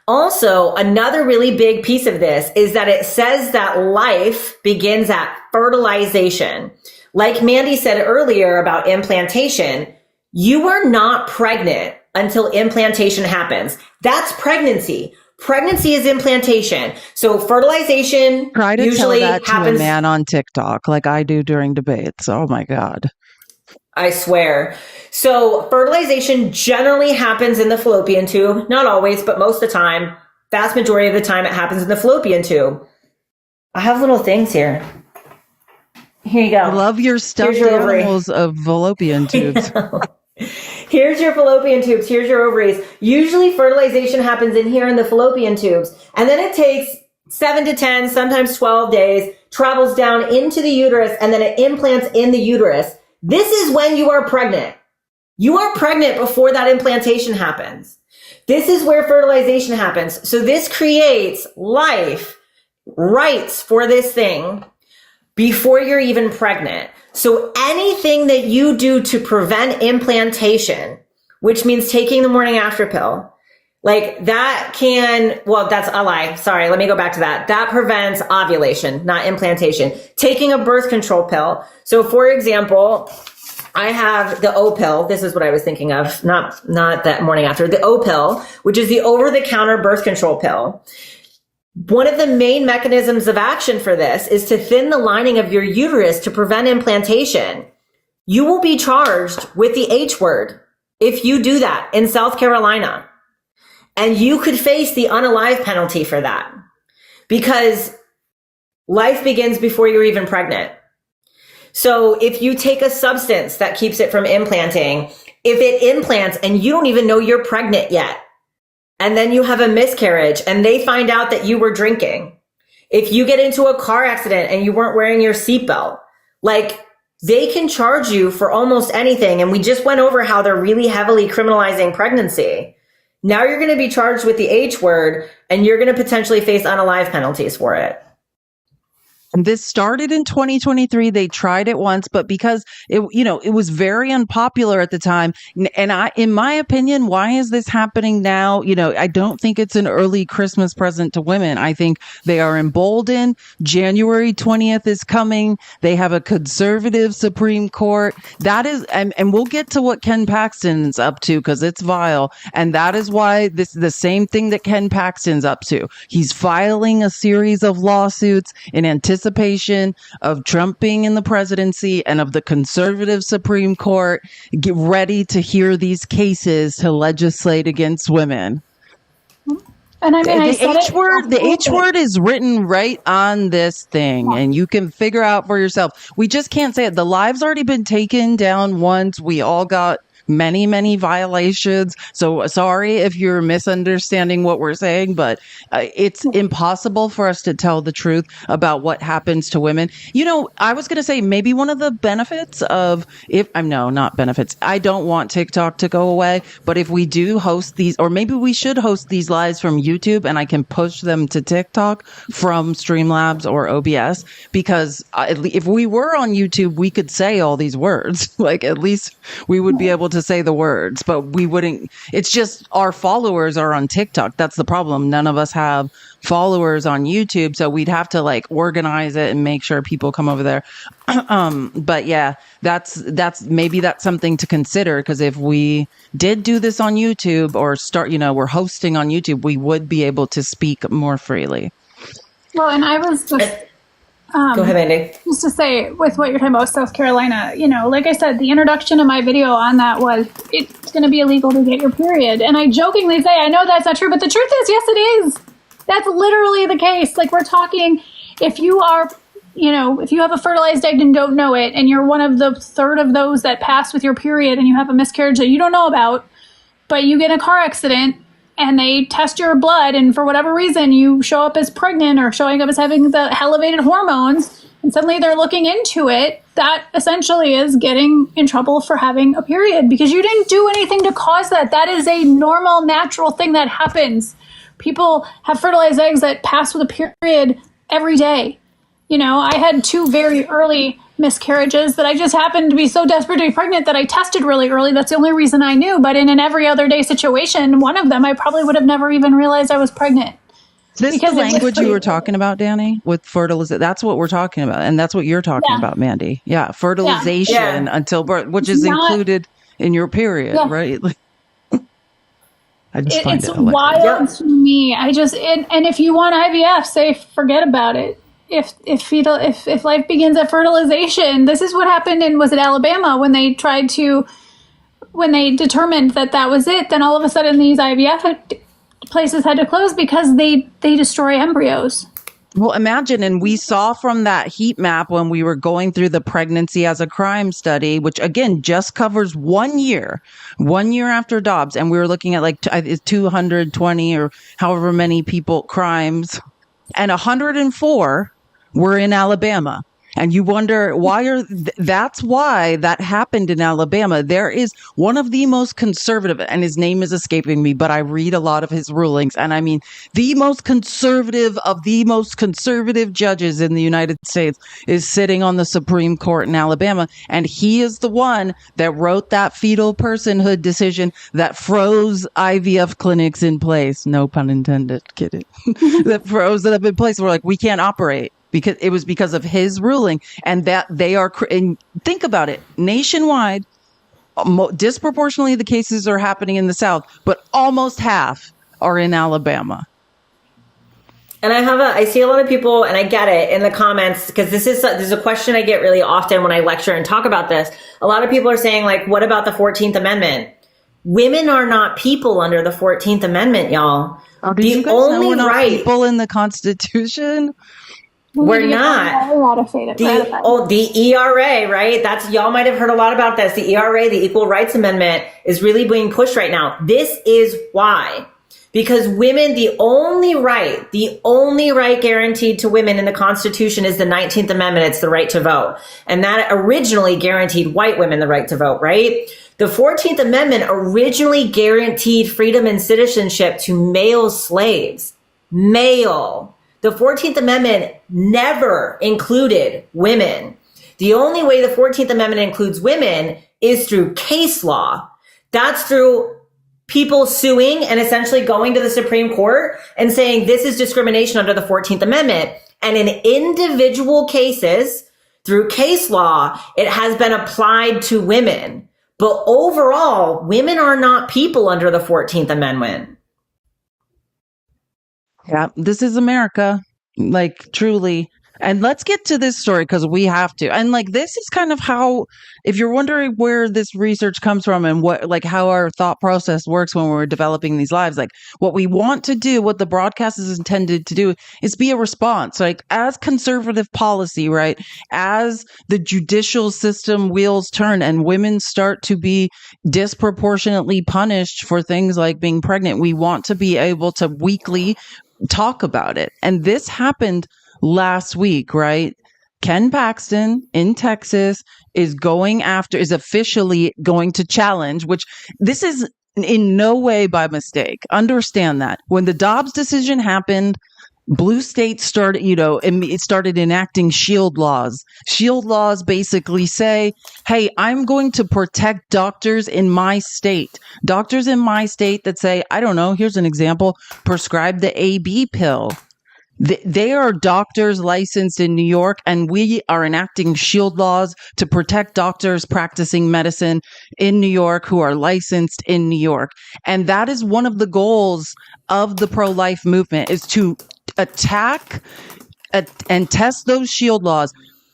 Also, another really big piece of this is that it says that life begins at fertilization. Like Mandy said earlier about implantation, you are not pregnant until implantation happens. That's pregnancy. Pregnancy is implantation. So fertilization Try to usually tell that happens. to a man on TikTok like I do during debates. Oh my God. I swear. So fertilization generally happens in the fallopian tube. Not always, but most of the time. Vast majority of the time it happens in the fallopian tube. I have little things here. Here you go. I love your stuffed animals of fallopian tubes. Here's your fallopian tubes. Here's your ovaries. Usually fertilization happens in here in the fallopian tubes. And then it takes 7 to 10, sometimes 12 days, travels down into the uterus, and then it implants in the uterus. This is when you are pregnant. You are pregnant before that implantation happens. This is where fertilization happens. So this creates life rights for this thing before you're even pregnant. So anything that you do to prevent implantation, which means taking the morning after pill, like that can, well, that's a lie. Sorry, let me go back to that. That prevents ovulation, not implantation. Taking a birth control pill. So for example, I have the O pill. This is what I was thinking of, not that morning after. The O pill, which is the over-the-counter birth control pill. One of the main mechanisms of action for this is to thin the lining of your uterus to prevent implantation. You will be charged with the H word if you do that in South Carolina. And you could face the unalive penalty for that because life begins before you're even pregnant. So if you take a substance that keeps it from implanting, if it implants and you don't even know you're pregnant yet, and then you have a miscarriage and they find out that you were drinking, if you get into a car accident and you weren't wearing your seatbelt, like they can charge you for almost anything. And we just went over how they're really heavily criminalizing pregnancy. Now you're going to be charged with the H word and you're going to potentially face unalive penalties for it. And this started in 2023. They tried it once, but because it was very unpopular at the time. And in my opinion, why is this happening now? I don't think it's an early Christmas present to women. I think they are emboldened. January 20th is coming. They have a conservative Supreme Court. That is, and we'll get to what Ken Paxton's up to because it's vile. And that is why this is the same thing that Ken Paxton's up to. He's filing a series of lawsuits in anticipation of Trump being in the presidency and of the conservative Supreme Court get ready to hear these cases to legislate against women. And I mean, the H word is written right on this thing, and you can figure out for yourself. We just can't say it. The live's already been taken down once. We all got many, many violations. So sorry if you're misunderstanding what we're saying, but it's impossible for us to tell the truth about what happens to women. I was going to say maybe one of the benefits of not benefits. I don't want TikTok to go away, but if we do host these, or maybe we should host these lives from YouTube and I can push them to TikTok from Streamlabs or OBS, because if we were on YouTube, we could say all these words. Like at least we would be able to say the words, but we wouldn't. It's just our followers are on TikTok. That's the problem. None of us have followers on YouTube, so we'd have to organize it and make sure people come over there. But yeah, that's something to consider, because if we did do this on YouTube or start, we're hosting on YouTube, we would be able to speak more freely. Well, and I was just go ahead, Mandy. Just to say, with what you're talking about, South Carolina, like I said, the introduction of my video on that was, it's going to be illegal to get your period. And I jokingly say, I know that's not true, but the truth is, yes, it is. That's literally the case. We're talking, if you are, if you have a fertilized egg and don't know it, and you're one of the third of those that pass with your period and you have a miscarriage that you don't know about, but you get in a car accident, and they test your blood, and for whatever reason you show up as pregnant or showing up as having the elevated hormones, and suddenly they're looking into it, that essentially is getting in trouble for having a period because you didn't do anything to cause that. That is a normal, natural thing that happens. People have fertilized eggs that pass with a period every day. I had 2 very early miscarriages that I just happened to be so desperate to be pregnant that I tested really early. That's the only reason I knew. But in an every other day situation, one of them, I probably would have never even realized I was pregnant. This is the language you were talking about, Dani, with fertilization. That's what we're talking about. And that's what you're talking about, Mandy. Yeah. Fertilization until birth, which is included in your period, right? I just find it's wild to me. And if you want IVF, say forget about it. If life begins at fertilization, this is what happened in, was it Alabama, when they determined that was it, then all of a sudden these IVF places had to close because they destroy embryos. Well, imagine, and we saw from that heat map when we were going through the pregnancy as a crime study, which again just covers 1 year, 1 year after Dobbs, and we were looking at like 220 or however many people crimes, and 104 were in Alabama. And you wonder that's why that happened in Alabama. There is one of the most conservative, and his name is escaping me, but I read a lot of his rulings. And I mean, the most conservative of the most conservative judges in the United States is sitting on the Supreme Court in Alabama. And he is the one that wrote that fetal personhood decision that froze IVF clinics in place. No pun intended, kidding. That froze them in place. We're like, we can't operate. Because it was because of his ruling, and that they are, and think about it, nationwide, disproportionately the cases are happening in the South, but almost half are in Alabama. And I see a lot of people, and I get it in the comments, because this is a question I get really often when I lecture and talk about this. A lot of people are saying, like, what about the 14th Amendment? Women are not people under the 14th Amendment, y'all. Oh, did you guys know we're not people in the Constitution? We're not. The ERA, right? That's, y'all might have heard a lot about this. The ERA, the Equal Rights Amendment, is really being pushed right now. This is why. Because women, the only right guaranteed to women in the Constitution is the 19th Amendment. It's the right to vote. And that originally guaranteed white women the right to vote, right? The 14th Amendment originally guaranteed freedom and citizenship to male slaves. Male. The 14th Amendment never included women. The only way the 14th Amendment includes women is through case law. That's through people suing and essentially going to the Supreme Court and saying this is discrimination under the 14th Amendment. And in individual cases, through case law, it has been applied to women. But overall, women are not people under the 14th Amendment. Yeah, this is America, like truly. And let's get to this story because we have to. And like, this is kind of how, if you're wondering where this research comes from and what, like how our thought process works when we're developing these lives, like what we want to do, what the broadcast is intended to do is be a response, like as conservative policy, right? As the judicial system wheels turn and women start to be disproportionately punished for things like being pregnant, we want to be able to weekly talk about it. And this happened last week, right? Ken Paxton in Texas is officially going to challenge, which this is in no way by mistake. Understand that. When the Dobbs decision happened, blue states started, it started enacting shield laws. Shield laws basically say, hey, I'm going to protect doctors in my state. Doctors in my state that say, I don't know, here's an example, prescribe the AB pill. They are doctors licensed in New York, and we are enacting shield laws to protect doctors practicing medicine in New York who are licensed in New York. And that is one of the goals of the pro-life movement, is to attack and test those shield laws,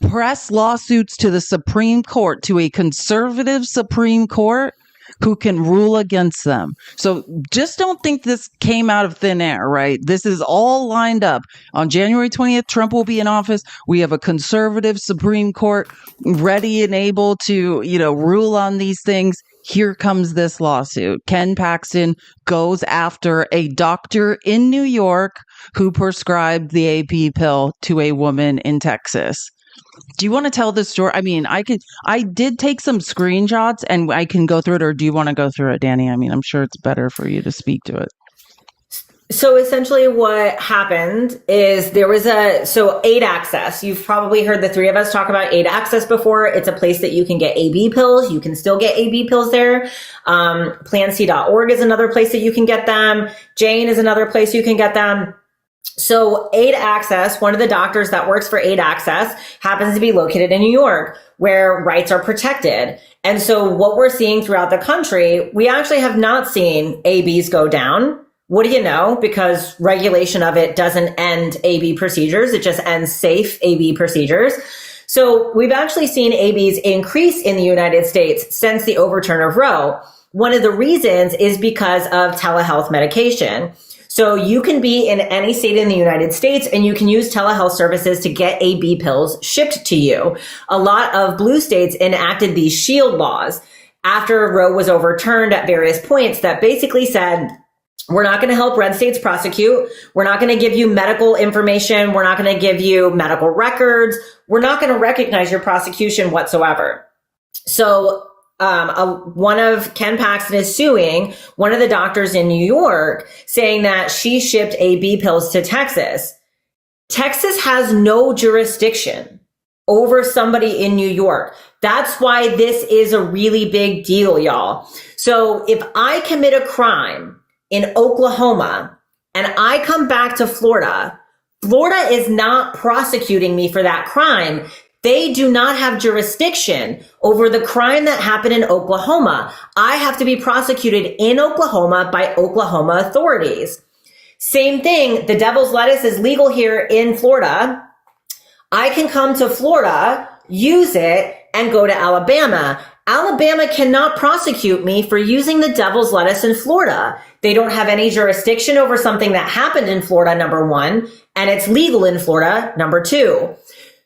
press lawsuits to the Supreme Court, to a conservative Supreme Court who can rule against them. So just don't think this came out of thin air, right? This is all lined up. On January 20th, Trump will be in office. We have a conservative Supreme Court ready and able to, rule on these things. Here comes this lawsuit. Ken Paxton goes after a doctor in New York who prescribed the AP pill to a woman in Texas. Do you want to tell this story? I mean, I did take some screenshots and I can go through it, or do you want to go through it, Dani? I mean, I'm sure it's better for you to speak to it. So essentially what happened is there was aid access. You've probably heard the three of us talk about aid access before. It's a place that you can get AB pills. You can still get AB pills there. PlanC.org is another place that you can get them. Jane is another place you can get them. So aid access, one of the doctors that works for aid access happens to be located in New York, where rights are protected. And so what we're seeing throughout the country, we actually have not seen ABs go down. What do you know? Because regulation of it doesn't end AB procedures. It just ends safe AB procedures. So we've actually seen ABs increase in the United States since the overturn of Roe. One of the reasons is because of telehealth medication. So you can be in any state in the United States and you can use telehealth services to get AB pills shipped to you. A lot of blue states enacted these shield laws after Roe was overturned at various points that basically said, we're not going to help red states prosecute. We're not going to give you medical information. We're not going to give you medical records. We're not going to recognize your prosecution whatsoever. So one of Ken Paxton is suing one of the doctors in New York, saying that she shipped AB pills to Texas. Texas has no jurisdiction over somebody in New York. That's why this is a really big deal, y'all. So if I commit a crime in Oklahoma and I come back to Florida, Florida is not prosecuting me for that crime. They do not have jurisdiction over the crime that happened in Oklahoma. I have to be prosecuted in Oklahoma by Oklahoma authorities. Same thing. The devil's lettuce is legal here in Florida. I can come to Florida, use it, and go to Alabama. Alabama cannot prosecute me for using the devil's lettuce in Florida. They don't have any jurisdiction over something that happened in Florida, number one, and it's legal in Florida, number two.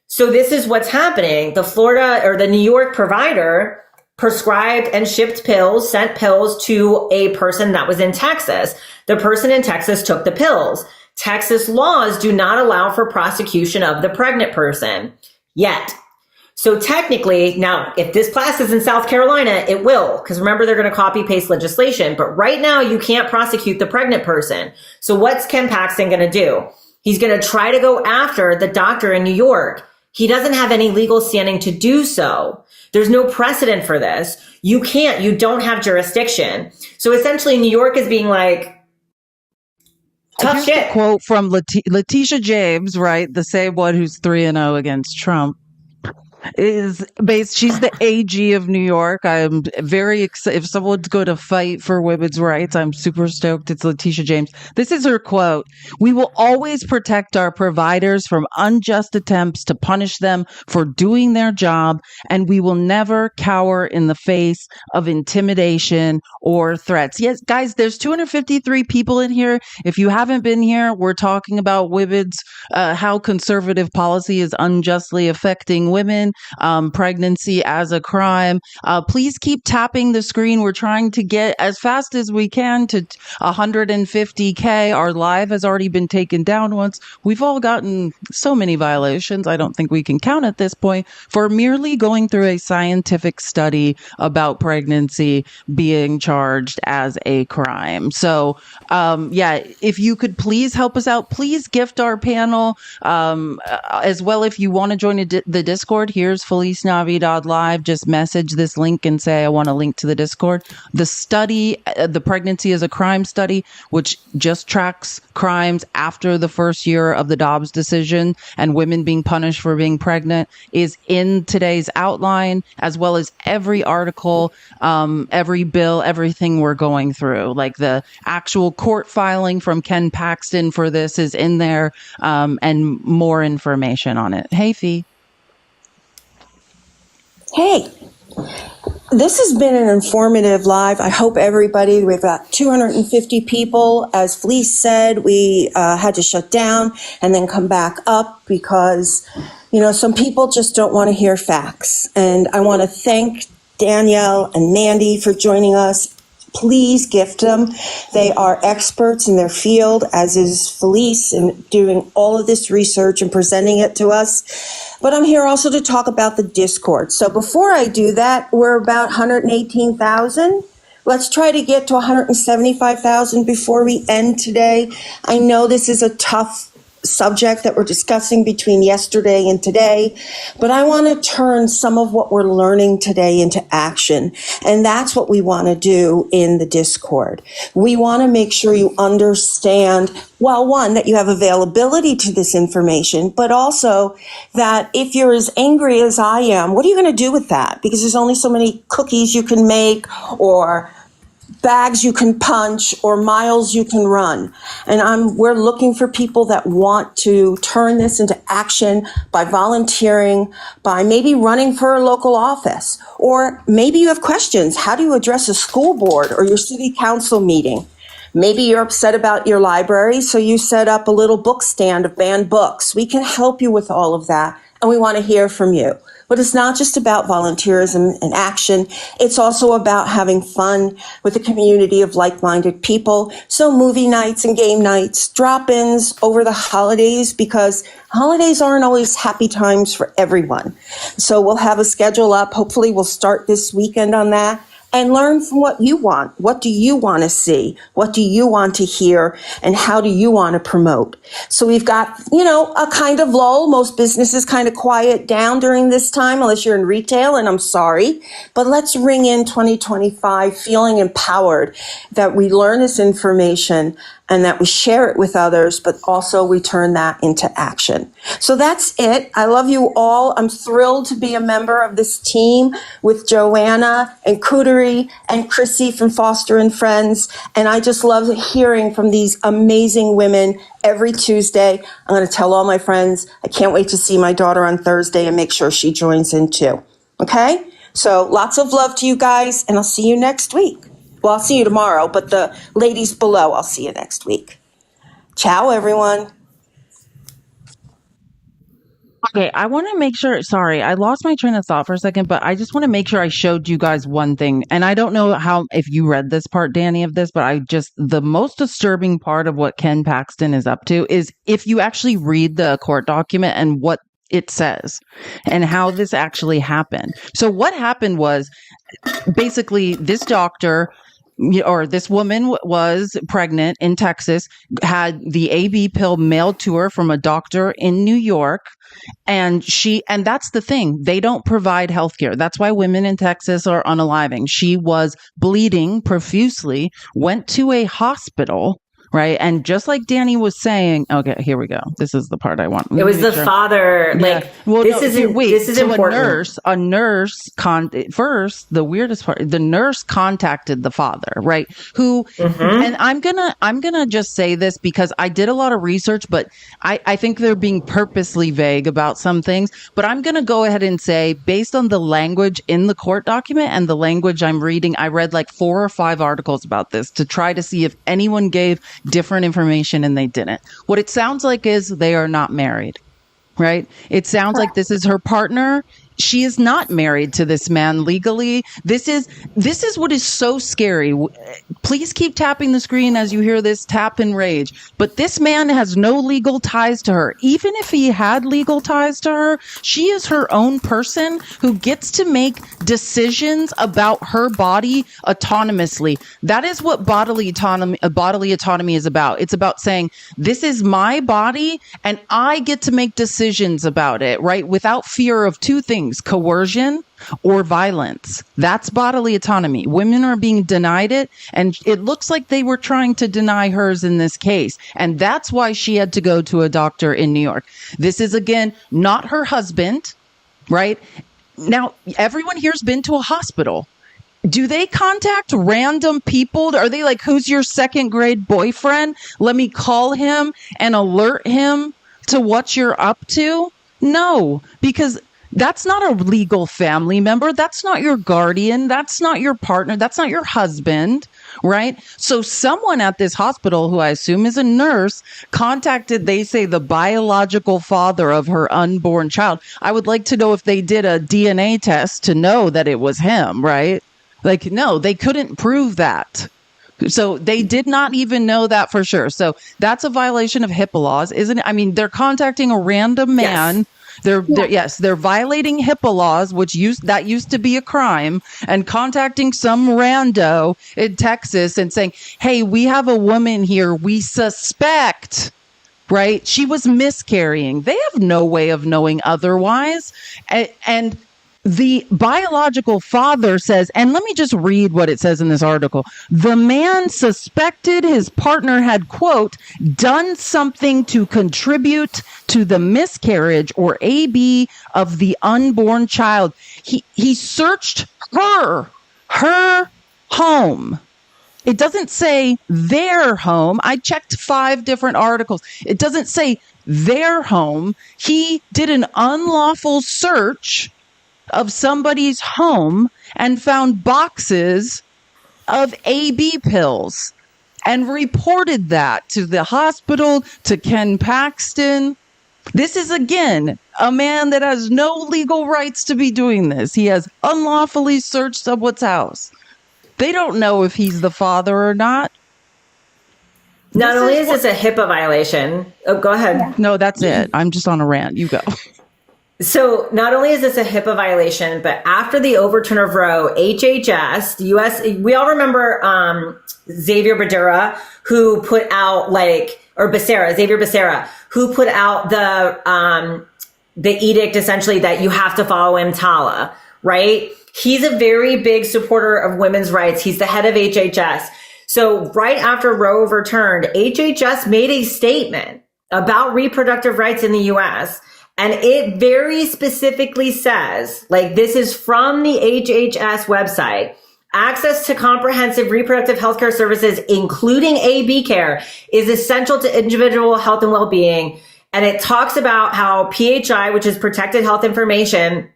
So this is what's happening. The Florida or the New York provider prescribed and shipped pills, sent pills to a person that was in Texas. The person in Texas took the pills. Texas laws do not allow for prosecution of the pregnant person yet. So technically, now, if this passes in South Carolina, it will, because remember, they're going to copy paste legislation. But right now, you can't prosecute the pregnant person. So what's Ken Paxton going to do? He's going to try to go after the doctor in New York. He doesn't have any legal standing to do so. There's no precedent for this. You don't have jurisdiction. So essentially, New York is being like, tough shit. A quote from Letitia James, right? The same one who's 3-0 against Trump. She's the AG of New York. I'm very excited. If someone's going to fight for women's rights, I'm super stoked. It's Letitia James. This is her quote. "We will always protect our providers from unjust attempts to punish them for doing their job, and we will never cower in the face of intimidation or threats." Yes, guys, there's 253 people in here. If you haven't been here, we're talking about women's, how conservative policy is unjustly affecting women. Pregnancy as a crime. Please keep tapping the screen. We're trying to get as fast as we can to 150K. Our live has already been taken down once. We've all gotten so many violations. I don't think we can count at this point for merely going through a scientific study about pregnancy being charged as a crime. So, if you could please help us out, please gift our panel as well. If you want to join the Discord, here's FeliceNavi.live. Just message this link and say, I want a link to the Discord. The study, the pregnancy is a crime study, which just tracks crimes after the first year of the Dobbs decision and women being punished for being pregnant, is in today's outline, as well as every article, every bill, everything we're going through. Like the actual court filing from Ken Paxton for this is in there, and more information on it. Hey, Fee. Hey, this has been an informative live. I hope everybody, we've got 250 people. As Felice said, we had to shut down and then come back up because, some people just don't want to hear facts. And I want to thank Danielle and Mandy for joining us. Please gift them. They are experts in their field, as is Felice, in doing all of this research and presenting it to us. But I'm here also to talk about the Discord. So before I do that, we're about 118,000. Let's try to get to 175,000 before we end today. I know this is a tough subject that we're discussing between yesterday and today, but I want to turn some of what we're learning today into action. And that's what we want to do in the Discord. We want to make sure you understand, well, one, that you have availability to this information, but also that if you're as angry as I am, what are you going to do with that? Because there's only so many cookies you can make, or bags you can punch, or miles you can run. And we're looking for people that want to turn this into action by volunteering, by maybe running for a local office, or maybe you have questions. How do you address a school board or your city council meeting? Maybe you're upset about your library, so you set up a little book stand of banned books. We can help you with all of that, and we want to hear from you. But it's not just about volunteerism and action. It's also about having fun with a community of like-minded people. So movie nights and game nights, drop-ins over the holidays, because holidays aren't always happy times for everyone. So we'll have a schedule up. Hopefully we'll start this weekend on that. And learn from what you want. What do you want to see? What do you want to hear? And how do you want to promote? So we've got, a kind of lull. Most businesses kind of quiet down during this time, unless you're in retail, and I'm sorry. But let's ring in 2025 feeling empowered that we learn this information and that we share it with others, but also we turn that into action. So that's it. I love you all. I'm thrilled to be a member of this team with Joanna and Cootery and Chrissy from Foster and Friends. And I just love hearing from these amazing women every Tuesday. I'm going to tell all my friends. I can't wait to see my daughter on Thursday and make sure she joins in too. Okay? So lots of love to you guys, and I'll see you next week. Well, I'll see you tomorrow, but the ladies below, I'll see you next week. Ciao, everyone. Okay, I want to make sure. Sorry, I lost my train of thought for a second, but I just want to make sure I showed you guys one thing. And I don't know if you read this part, Dani, of this, but the most disturbing part of what Ken Paxton is up to is if you actually read the court document and what it says and how this actually happened. So what happened was basically this doctor, or this woman was pregnant in Texas, had the AB pill mailed to her from a doctor in New York. And that's the thing. They don't provide healthcare. That's why women in Texas are unaliving. She was bleeding profusely, went to a hospital, right? And just like Dani was saying, okay, here we go. This is the part I want. It was the father. Like, well, this is important. A nurse, first, the weirdest part, the nurse contacted the father, right? Who, and I'm gonna just say this because I did a lot of research, but I think they're being purposely vague about some things. But I'm gonna go ahead and say, based on the language in the court document and the language I'm reading, I read like 4 or 5 articles about this to try to see if anyone gave different information, and they didn't. What it sounds like is they are not married, right? It sounds like this is her partner. She is not married to this man legally. This is what is so scary. Please keep tapping the screen as you hear this tap and rage. But this man has no legal ties to her. Even if he had legal ties to her, she is her own person who gets to make decisions about her body autonomously. That is what bodily autonomy is about. It's about saying, this is my body and I get to make decisions about it, right? Without fear of 2 things. Coercion or violence. That's bodily autonomy. Women are being denied it, and it looks like they were trying to deny hers in this case. And that's why she had to go to a doctor in New York. This is, again, not her husband, right? Now, everyone here's been to a hospital. Do they contact random people? Are they like, who's your 2nd grade boyfriend? Let me call him and alert him to what you're up to? No, because that's not a legal family member. That's not your guardian. That's not your partner. That's not your husband, right? So someone at this hospital, who I assume is a nurse, contacted, they say, the biological father of her unborn child. I would like to know if they did a DNA test to know that it was him, right? Like, no, they couldn't prove that. So they did not even know that for sure. So that's a violation of HIPAA laws, isn't it? I mean, they're contacting a random man. Yes. They're violating HIPAA laws, which used to be a crime, and contacting some rando in Texas and saying, hey, we have a woman here we suspect, right? She was miscarrying. They have no way of knowing otherwise. And the biological father says, and let me just read what it says in this article. The man suspected his partner had, quote, done something to contribute to the miscarriage or AB of the unborn child. He searched her home. It doesn't say their home. I checked 5 different articles. It doesn't say their home. He did an unlawful search of somebody's home and found boxes of AB pills. and reported that to the hospital, to Ken Paxton. This is, again, a man that has no legal rights to be doing this. He has unlawfully searched someone's house. They don't know if he's the father or not. Not only is this a HIPAA violation. Oh, go ahead. No, that's it. I'm just on a rant. You go. So not only is this a HIPAA violation, but after the overturn of Roe, HHS, the U.S., we all remember Xavier Becerra, who put out Xavier Becerra, who put out the edict essentially that you have to follow EMTALA, right? He's a very big supporter of women's rights. He's the head of HHS. So right after Roe overturned, HHS made a statement about reproductive rights in the U.S., and it very specifically says, like, this is from the HHS website, access to comprehensive reproductive healthcare services, including AB care, is essential to individual health and well-being. And it talks about how PHI, which is protected health information,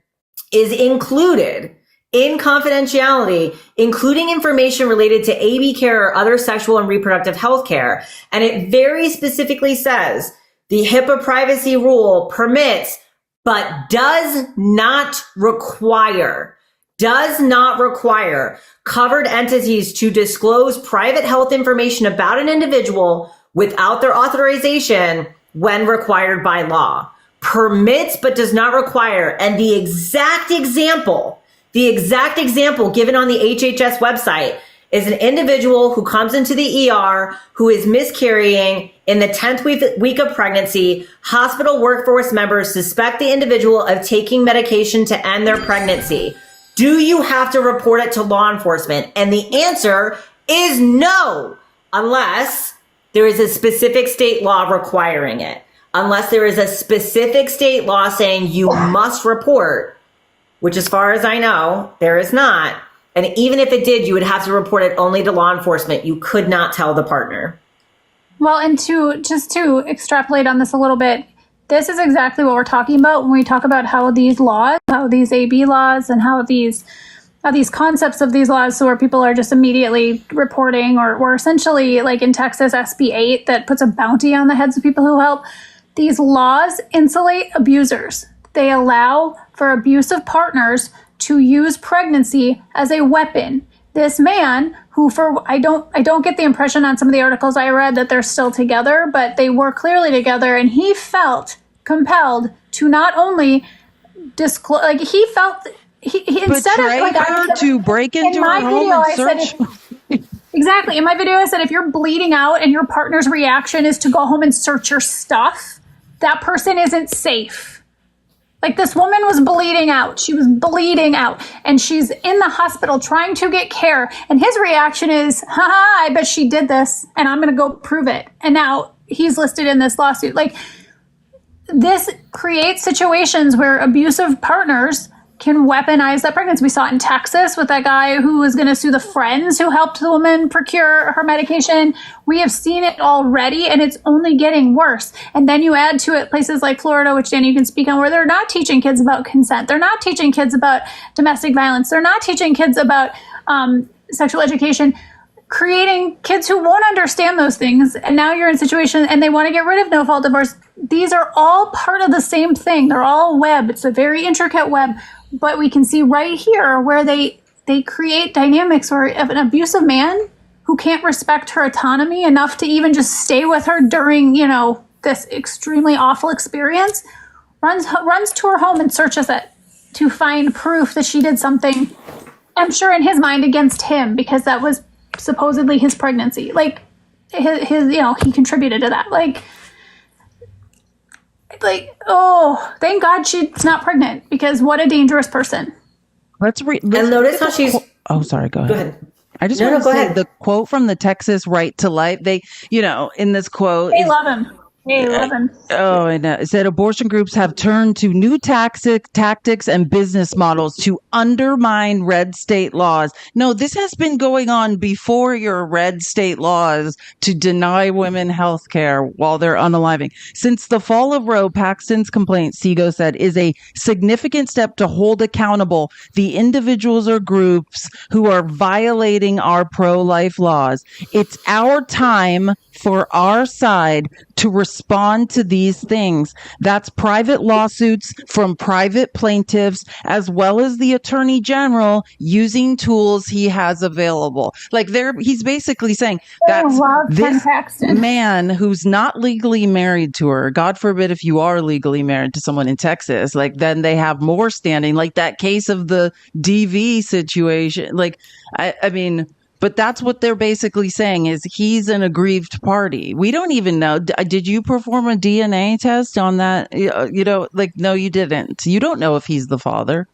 is included in confidentiality, including information related to AB care or other sexual and reproductive health care. And it very specifically says, the HIPAA privacy rule permits, but does not require covered entities to disclose private health information about an individual without their authorization when required by law. Permits, but does not require. And the exact example given on the HHS website is an individual who comes into the ER who is miscarrying in the 10th week of pregnancy. Hospital workforce members suspect the individual of taking medication to end their pregnancy. Do you have to report it to law enforcement? And the answer is no, unless there is a specific state law requiring it. Unless there is a specific state law saying you must report, which as far as I know, there is not. And even if it did, you would have to report it only to law enforcement. You could not tell the partner. Well, and to extrapolate on this a little bit, this is exactly what we're talking about when we talk about how these laws, how these AB laws, and how these concepts of these laws, so where people are just immediately reporting, or essentially like in Texas, SB 8 that puts a bounty on the heads of people who help. These laws insulate abusers. They allow for abusive partners to use pregnancy as a weapon. This man, who I don't get the impression on some of the articles I read that they're still together, but they were clearly together, and he felt compelled to not only disclose, like he instead of like to break into her home and search. Exactly. In my video, I said, if you're bleeding out and your partner's reaction is to go home and search your stuff, that person isn't safe. Like, this woman was bleeding out. She was bleeding out, and she's in the hospital trying to get care. And his reaction is, haha, I bet she did this, and I'm going to go prove it. And now he's listed in this lawsuit. Like, this creates situations where abusive partners can weaponize that pregnancy. We saw it in Texas with that guy who was going to sue the friends who helped the woman procure her medication. We have seen it already, and it's only getting worse. And then you add to it places like Florida, which Dani, you can speak on, where they're not teaching kids about consent. They're not teaching kids about domestic violence. They're not teaching kids about sexual education, creating kids who won't understand those things. And now you're in a situation and they want to get rid of no-fault divorce. These are all part of the same thing. They're all web. It's a very intricate web. But we can see right here where they create dynamics where an abusive man who can't respect her autonomy enough to even just stay with her during, this extremely awful experience, runs to her home and searches it to find proof that she did something, I'm sure in his mind, against him, because that was supposedly his pregnancy. Like, his he contributed to that. Like, oh, thank God she's not pregnant, because what a dangerous person. Let's read. And notice how she's. Oh, sorry. Go ahead. Go ahead. I just want to say the quote from the Texas Right to Life. They, in this quote, they love him. Hey, 11. Oh, and it said abortion groups have turned to new tactics and business models to undermine red state laws. No, this has been going on before your red state laws to deny women health care while they're unaliving. Since the fall of Roe, Paxton's complaint, Sego said, is a significant step to hold accountable the individuals or groups who are violating our pro-life laws. It's our time for our side to respond to these things. That's private lawsuits from private plaintiffs, as well as the attorney general using tools he has available. Like he's basically saying that's this man who's not legally married to her. God forbid if you are legally married to someone in Texas, like then they have more standing, like that case of the DV situation. Like, I mean, but that's what they're basically saying is he's an aggrieved party. We don't even know. Did you perform a DNA test on that? Like, no, you didn't. You don't know if he's the father.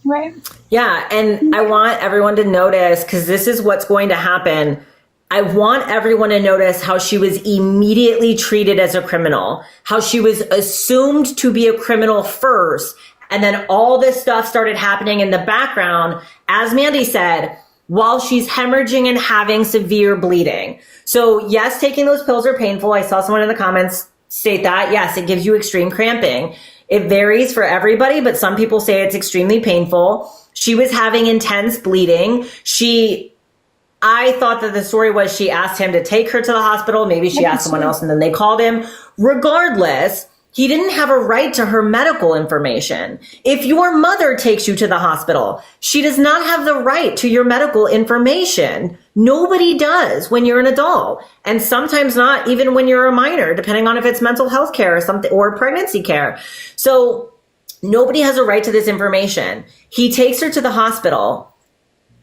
Right. Yeah. And I want everyone to notice, because this is what's going to happen. I want everyone to notice how she was immediately treated as a criminal, how she was assumed to be a criminal first. And then all this stuff started happening in the background, as Mandy said, while she's hemorrhaging and having severe bleeding. So yes, taking those pills are painful. I saw someone in the comments state that. Yes, it gives you extreme cramping. It varies for everybody, but some people say it's extremely painful. She was having intense bleeding. I thought that the story was she asked him to take her to the hospital. Maybe she asked someone else and then they called him. Regardless, he didn't have a right to her medical information. If your mother takes you to the hospital, she does not have the right to your medical information. Nobody does when you're an adult, and sometimes not even when you're a minor, depending on if it's mental health care or something or pregnancy care. So nobody has a right to this information. He takes her to the hospital.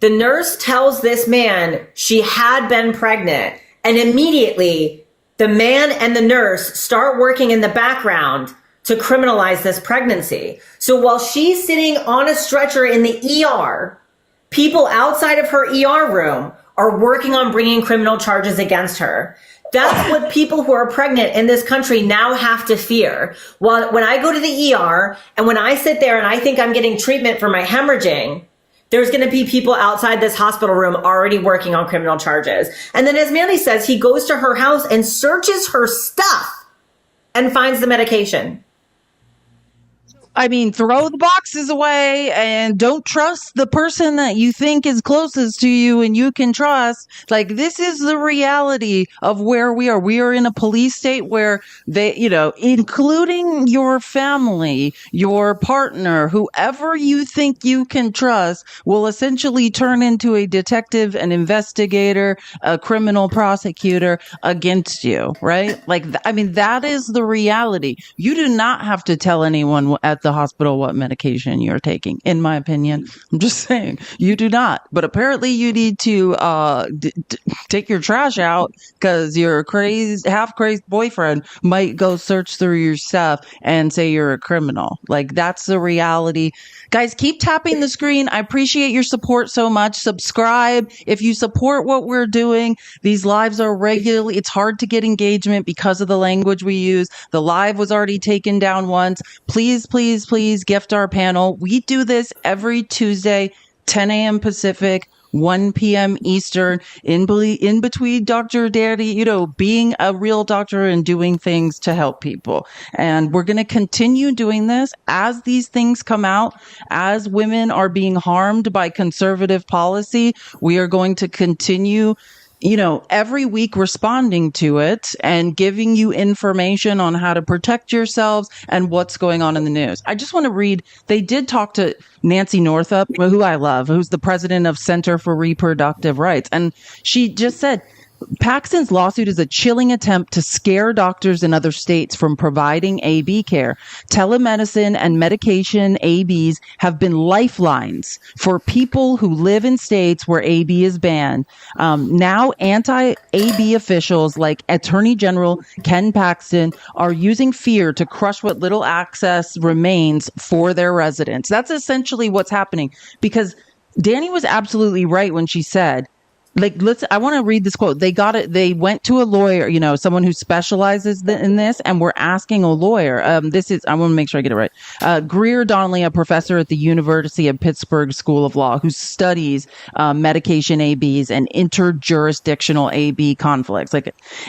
The nurse tells this man she had been pregnant, and immediately the man and the nurse start working in the background to criminalize this pregnancy. So while she's sitting on a stretcher in the ER, people outside of her ER room are working on bringing criminal charges against her. That's what people who are pregnant in this country now have to fear. When I go to the ER and when I sit there and I think I'm getting treatment for my hemorrhaging, there's going to be people outside this hospital room already working on criminal charges. And then as Mandy says, he goes to her house and searches her stuff and finds the medication. I mean, throw the boxes away and don't trust the person that you think is closest to you and you can trust. Like, this is the reality of where we are. We are in a police state where they, including your family, your partner, whoever you think you can trust will essentially turn into a detective, an investigator, a criminal prosecutor against you, right? Like, that is the reality. You do not have to tell anyone at the hospital what medication you're taking, in my opinion. I'm just saying, you do not. But apparently you need to take your trash out because your half crazed boyfriend might go search through your stuff and say you're a criminal. Like, that's the reality. Guys, keep tapping the screen. I appreciate your support so much. Subscribe if you support what we're doing. These lives are regularly, it's hard to get engagement because of the language we use. The live was already taken down once. Please, please, please gift our panel. We do this every Tuesday, 10 a.m. Pacific, 1 p.m. Eastern, in between Dr. Dani, being a real doctor and doing things to help people. And we're going to continue doing this as these things come out, as women are being harmed by conservative policy. We are going to continue every week responding to it and giving you information on how to protect yourselves and what's going on in the news. I just want to read, they did talk to Nancy Northup, who I love, who's the president of Center for Reproductive Rights. And she just said, Paxton's lawsuit is a chilling attempt to scare doctors in other states from providing AB care. Telemedicine and medication ABs have been lifelines for people who live in states where AB is banned. Now, anti-AB officials like Attorney General Ken Paxton are using fear to crush what little access remains for their residents. That's essentially what's happening, because Dani was absolutely right when she said, like, I want to read this quote. They went to a lawyer, someone who specializes in this, and we're asking a lawyer. I want to make sure I get it right. Greer Donnelly, a professor at the University of Pittsburgh School of Law, who studies medication ABs and interjurisdictional AB conflicts.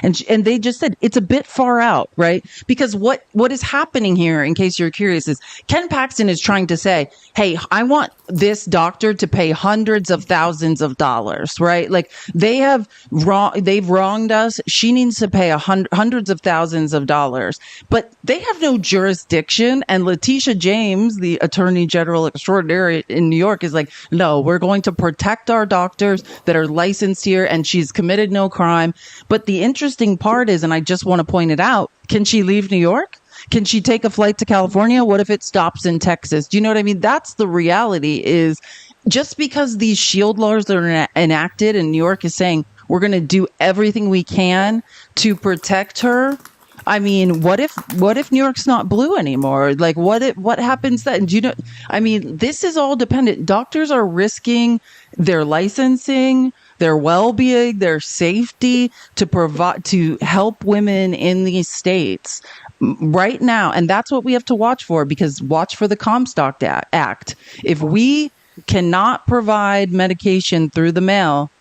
And they just said it's a bit far out, right? Because what is happening here, in case you're curious, is Ken Paxton is trying to say, hey, I want this doctor to pay hundreds of thousands of dollars, right? Like they've wronged us. She needs to pay hundreds of thousands of dollars, but they have no jurisdiction. And Letitia James, the Attorney General Extraordinary in New York, is like, no, we're going to protect our doctors that are licensed here, and she's committed no crime. But the interesting part is, and I just want to point it out, can she leave New York? Can she take a flight to California? What if it stops in Texas? Do you know what I mean? That's the reality. Is just because these shield laws are enacted and New York is saying we're going to do everything we can to protect her. I mean, what if New York's not blue anymore? Like what happens then? Do this is all dependent. Doctors are risking their licensing, their well-being, their safety to help women in these states right now. And that's what we have to watch for, because watch for the Comstock Act. If we cannot provide medication through the mail,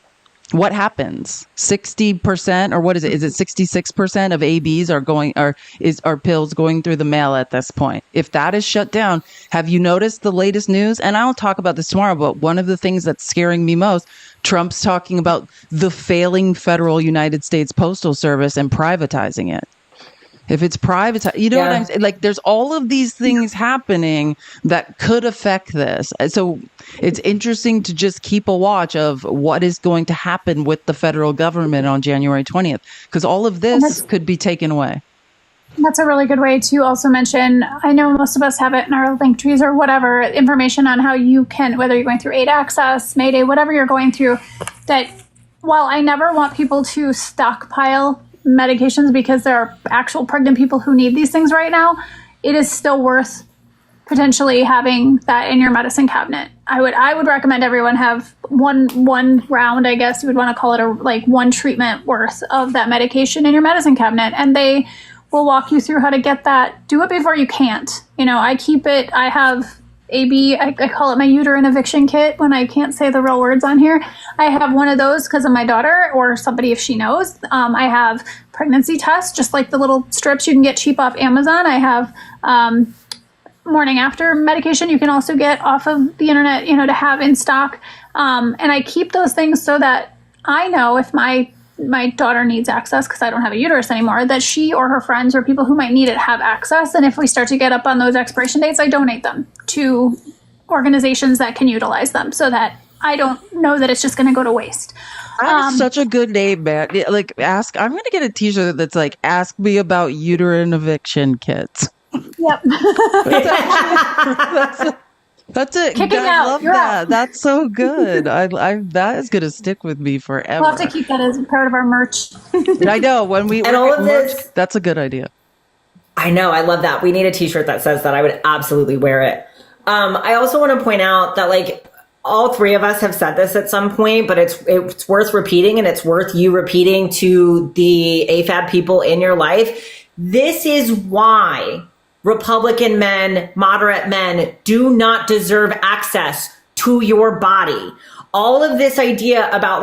what happens? 60%, or what is it? Is it 66% of ABs are pills going through the mail at this point? If that is shut down, have you noticed the latest news? And I'll talk about this tomorrow, but one of the things that's scaring me most, Trump's talking about the failing federal United States Postal Service and privatizing it. If it's privatized, what I'm saying? Like, there's all of these things happening that could affect this. So it's interesting to just keep a watch of what is going to happen with the federal government on January 20th, because all of this could be taken away. That's a really good way to also mention, I know most of us have it in our link trees or whatever, information on how you can, whether you're going through aid access, Mayday, whatever you're going through, that while I never want people to stockpile medications because there are actual pregnant people who need these things right now, it is still worth potentially having that in your medicine cabinet. I would recommend everyone have one round, I guess you would want to call it, one treatment worth of that medication in your medicine cabinet, and they will walk you through how to get that. Do it before you can't. I keep it. I have AB, I call it my uterine eviction kit when I can't say the real words on here. I have one of those because of my daughter or somebody if she knows. I have pregnancy tests, just like the little strips you can get cheap off Amazon. I have morning after medication you can also get off of the internet, to have in stock. And I keep those things so that I know if my daughter needs access, because I don't have a uterus anymore, that she or her friends or people who might need it have access. And if we start to get up on those expiration dates, I donate them to organizations that can utilize them so that I don't know that it's just going to go to waste. That's such a good name, man. Like, I'm going to get a t-shirt that's like, ask me about uterine eviction kits. Yep. That's it. Kicking out. I love You're that. out. That's so good. that is going to stick with me forever. We'll have to keep that as part of our merch. I know. When we and all of merch, this, that's a good idea. I know. I love that. We need a t-shirt that says that. I would absolutely wear it. I also want to point out that all three of us have said this at some point, but it's worth repeating, and it's worth you repeating to the AFAB people in your life. This is why Republican men, moderate men do not deserve access to your body. All of this idea about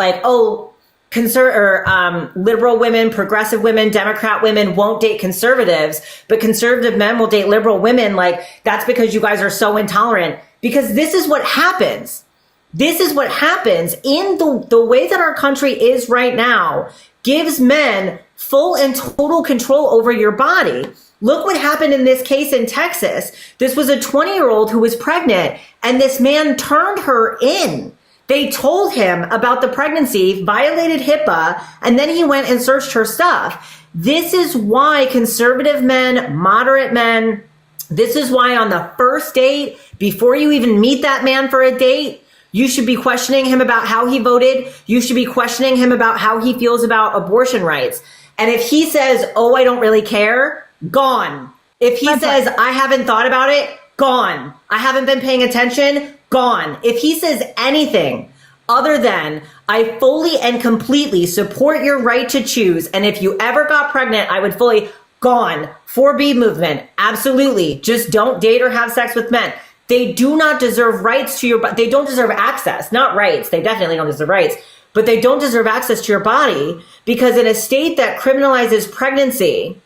liberal women, progressive women, Democrat women won't date conservatives, but conservative men will date liberal women. That's because you guys are so intolerant. Because this is what happens. This is what happens in the way that our country is right now, gives men full and total control over your body. Look what happened in this case in Texas. This was a 20-year-old who was pregnant, and this man turned her in. They told him about the pregnancy, violated HIPAA, and then he went and searched her stuff. This is why conservative men, moderate men, this is why on the first date, before you even meet that man for a date, you should be questioning him about how he voted. You should be questioning him about how he feels about abortion rights. And if he says, oh, I don't really care, gone. If he says, I haven't thought about it, gone. I haven't been paying attention, gone. If he says anything other than I fully and completely support your right to choose. And if you ever got pregnant, I would fully gone 4B movement. Absolutely. Just don't date or have sex with men. They do not deserve rights to your body. They don't deserve access, not rights. They definitely don't deserve rights, but they don't deserve access to your body because in a state that criminalizes pregnancy,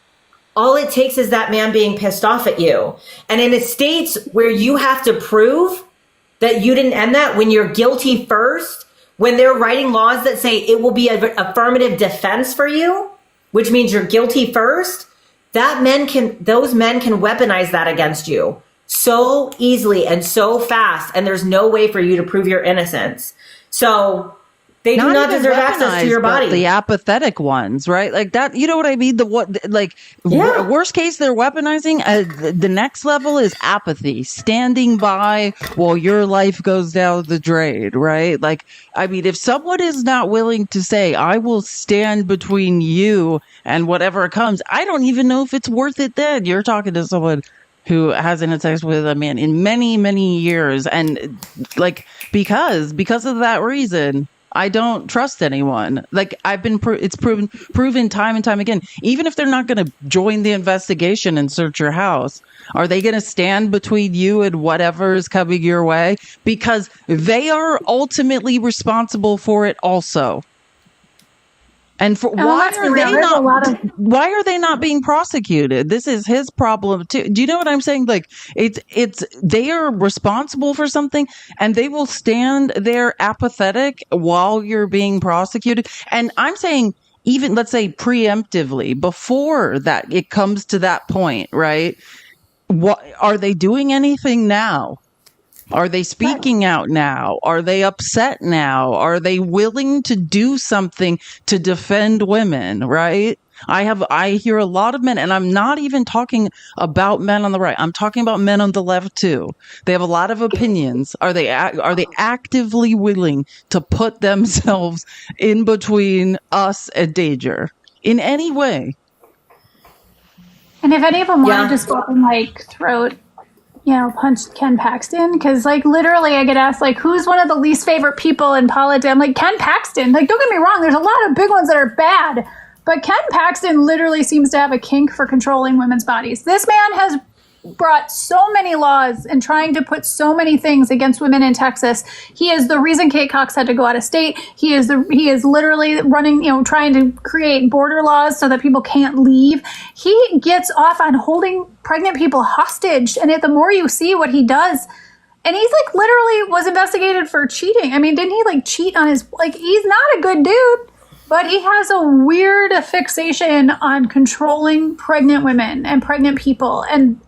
all it takes is that man being pissed off at you. And in a states where you have to prove that you didn't end that, when you're guilty first, when they're writing laws that say it will be an affirmative defense for you, which means you're guilty first, those men can weaponize that against you so easily and so fast. And there's no way for you to prove your innocence. So they do not deserve access to your body. The apathetic ones, right? Like that, you know what I mean? Worst case, they're weaponizing. The next level is apathy, standing by while your life goes down the drain, right? Like, I mean, if someone is not willing to say, I will stand between you and whatever comes, I don't even know if it's worth it then. You're talking to someone who hasn't had sex with a man in many, many years. And like, because of that reason, I don't trust anyone. Like it's proven time and time again. Even if they're not going to join the investigation and search your house, are they going to stand between you and whatever is coming your way? Because they are ultimately responsible for it also. And why are they not being prosecuted? This is his problem too. Do you know what I'm saying? Like they are responsible for something and they will stand there apathetic while you're being prosecuted. And I'm saying even, let's say preemptively, before that it comes to that point, right? What are they doing anything now? Are they speaking out now? Are they upset now? Are they willing to do something to defend women, right? I hear a lot of men, and I'm not even talking about men on the right. I'm talking about men on the left too. They have a lot of opinions. Are they actively willing to put themselves in between us and danger in any way? And if any of them want to just fucking like throat, punch Ken Paxton, because like literally I get asked like who's one of the least favorite people in politics. I'm like, Ken Paxton. Like, don't get me wrong, there's a lot of big ones that are bad, but Ken Paxton literally seems to have a kink for controlling women's bodies. This man has brought so many laws and trying to put so many things against women in Texas. He is the reason Kate Cox had to go out of state. He is literally running, trying to create border laws so that people can't leave. He gets off on holding pregnant people hostage. And the more you see what he does, and he's like literally was investigated for cheating. I mean, didn't he like cheat on he's not a good dude, but he has a weird fixation on controlling pregnant women and pregnant people. And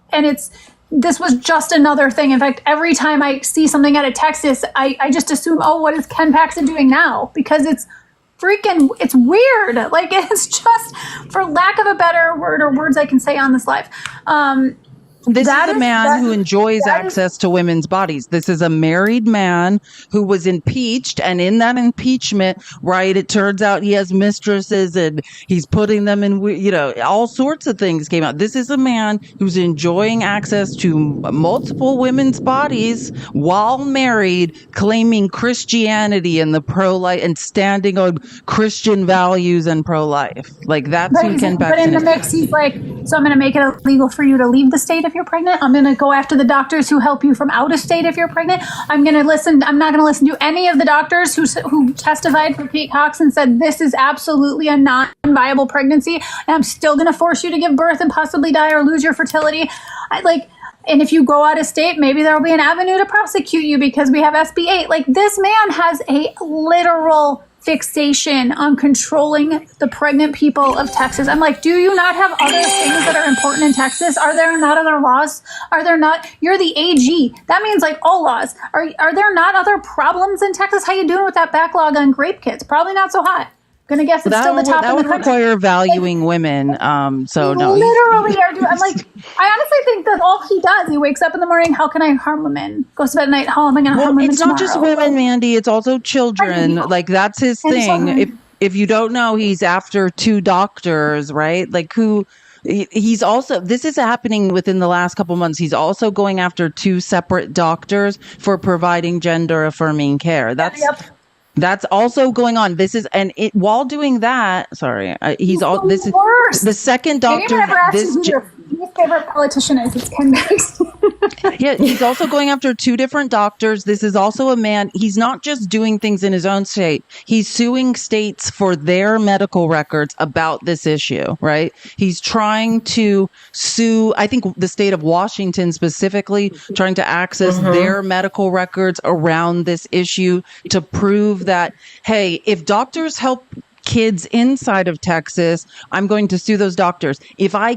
this was just another thing. In fact, every time I see something out of Texas, I just assume, what is Ken Paxton doing now? Because it's weird. Like, it's just, for lack of a better word or words I can say on this live. This is a man who enjoys access to women's bodies. This is a married man who was impeached. And in that impeachment, right, it turns out he has mistresses and he's putting them in, all sorts of things came out. This is a man who's enjoying access to multiple women's bodies while married, claiming Christianity and the pro-life and standing on Christian values and pro-life. Like, that's who Ken Paxton is. But in the mix, he's like, so I'm going to make it illegal for you to leave the state if you're pregnant. I'm going to go after the doctors who help you from out of state if you're pregnant. I'm not going to listen to any of the doctors who testified for Kate Cox and said this is absolutely a non-viable pregnancy, and I'm still going to force you to give birth and possibly die or lose your fertility. And if you go out of state, maybe there will be an avenue to prosecute you because we have SB 8. Like, this man has a literal fixation on controlling the pregnant people of Texas. I'm like, do you not have other things that are important in Texas? Are there not other laws? Are there not? You're the AG. That means like all laws. Are there not other problems in Texas? How you doing with that backlog on grape kits? Probably not so hot. Gonna guess it's still the top that in the would country. require valuing women. So no, literally are doing. I'm like, I honestly think that all he does, he wakes up in the morning. How can I harm women? Goes to bed at night. How am I going to harm women? It's not just women, Mandy. It's also children. Like, that's his thing. If you don't know, he's after 2 doctors, right? Like, he's also, this is happening within the last couple months. He's also going after 2 separate doctors for providing gender affirming care. That's also going on. This is, and it, while doing that, sorry, he's all, this is worst. the second doctor. Never asked This, you who your least favorite politician is. It's Ken Banks. yeah, he's also going after two different doctors. This is also a man. He's not just doing things in his own state. He's suing states for their medical records about this issue, right? He's trying to sue, I think the state of Washington specifically, trying to access their medical records around this issue to prove that, hey, if doctors help kids inside of Texas, I'm going to sue those doctors. If I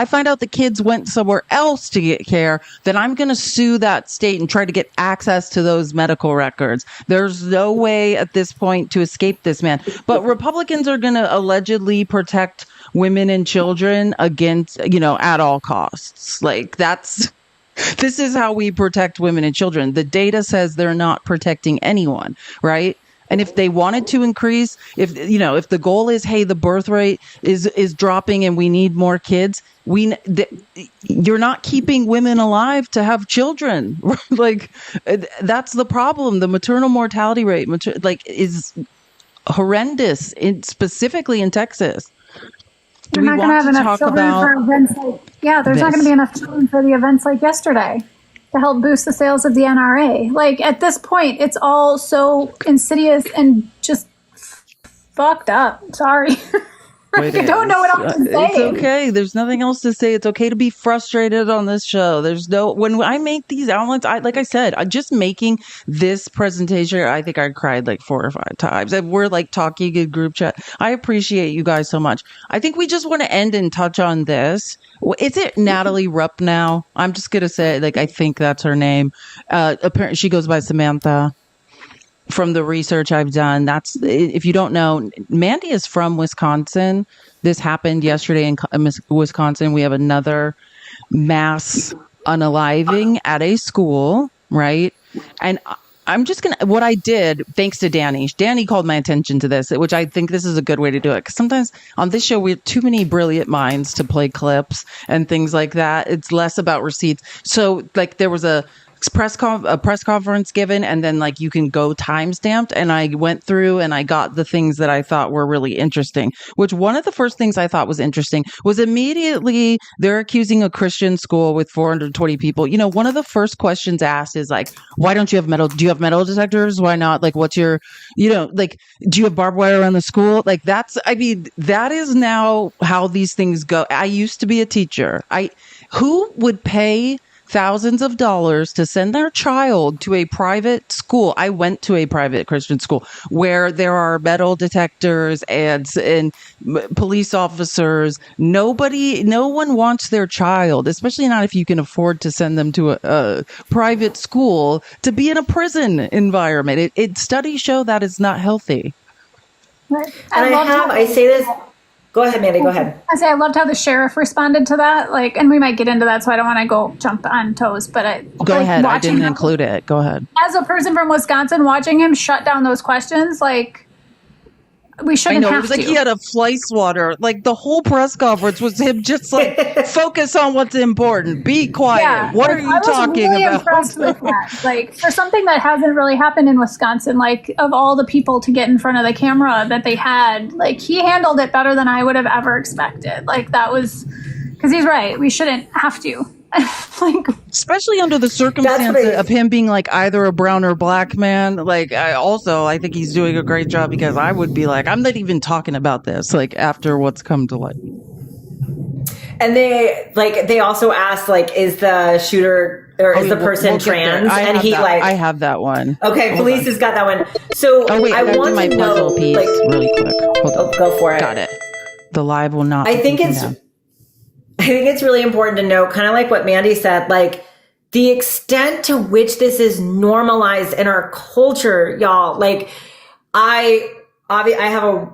find out the kids went somewhere else to get care, then I'm going to sue that state and try to get access to those medical records. There's no way at this point to escape this man. But Republicans are going to allegedly protect women and children against, at all costs. Like this is how we protect women and children. The data says they're not protecting anyone, right? And if they wanted to increase, if the goal is, hey, the birth rate is dropping and we need more kids, you're not keeping women alive to have children. Like, that's the problem. The maternal mortality rate, is horrendous, specifically in Texas. You're not going to have enough children for events there's not going to be enough children for the events like yesterday to help boost the sales of the NRA. Like, at this point, it's all so insidious and just fucked up. Sorry. I don't know what else to say. It's okay. There's nothing else to say. It's okay to be frustrated on this show. When I make these outlets, like I said, I'm just making this presentation. I think I cried like 4 or 5 times. And we're like talking in group chat. I appreciate you guys so much. I think we just want to end and touch on this. Is it Natalie Rupp now? I'm just going to say, I think that's her name. Apparently she goes by Samantha. From the research I've done, if you don't know, Mandy is from Wisconsin. This happened yesterday in Wisconsin. We have another mass unaliving at a school, right? And I'm just what I did, thanks to Dani. Dani called my attention to this, which I think this is a good way to do it. Because sometimes on this show, we have too many brilliant minds to play clips and things like that. It's less about receipts. So there was a press conference given, and then you can go time stamped, and I went through and I got the things that I thought were really interesting, which one of the first things I thought was interesting was immediately they're accusing a Christian school with 420 people. One of the first questions asked is why don't you have do you have metal detectors? Why not? What's your, do you have barbed wire around the school? That is now how these things go. I used to be a teacher. Who would pay thousands of dollars to send their child to a private school? I went to a private Christian school where there are metal detectors and police officers. No one wants their child, especially not if you can afford to send them to a private school, to be in a prison environment. Studies show that is not healthy. Right. I say this. Go ahead, Mandy. Go ahead. I loved how the sheriff responded to that. And we might get into that, so I don't want to go jump on toes. But go ahead. I didn't include it. Go ahead. As a person from Wisconsin, watching him shut down those questions, we shouldn't have to. It was he had a fly swatter. The whole press conference was him just focus on what's important. Be quiet. Yeah, what are you talking really about? Impressed with that. For something that hasn't really happened in Wisconsin, of all the people to get in front of the camera that they had, he handled it better than I would have ever expected. That was, because he's right. We shouldn't have to. Especially under the circumstances of him being either a brown or black man. I think he's doing a great job, because I would be I'm not even talking about this after what's come to light. And they also asked is the shooter or is the person trans? And I have that one. Okay, Felice has got that one. So I want to know piece really quick. Hold on. Go for it. Got it. The live will not. I think it's really important to note, kind of what Mandy said, the extent to which this is normalized in our culture, y'all. I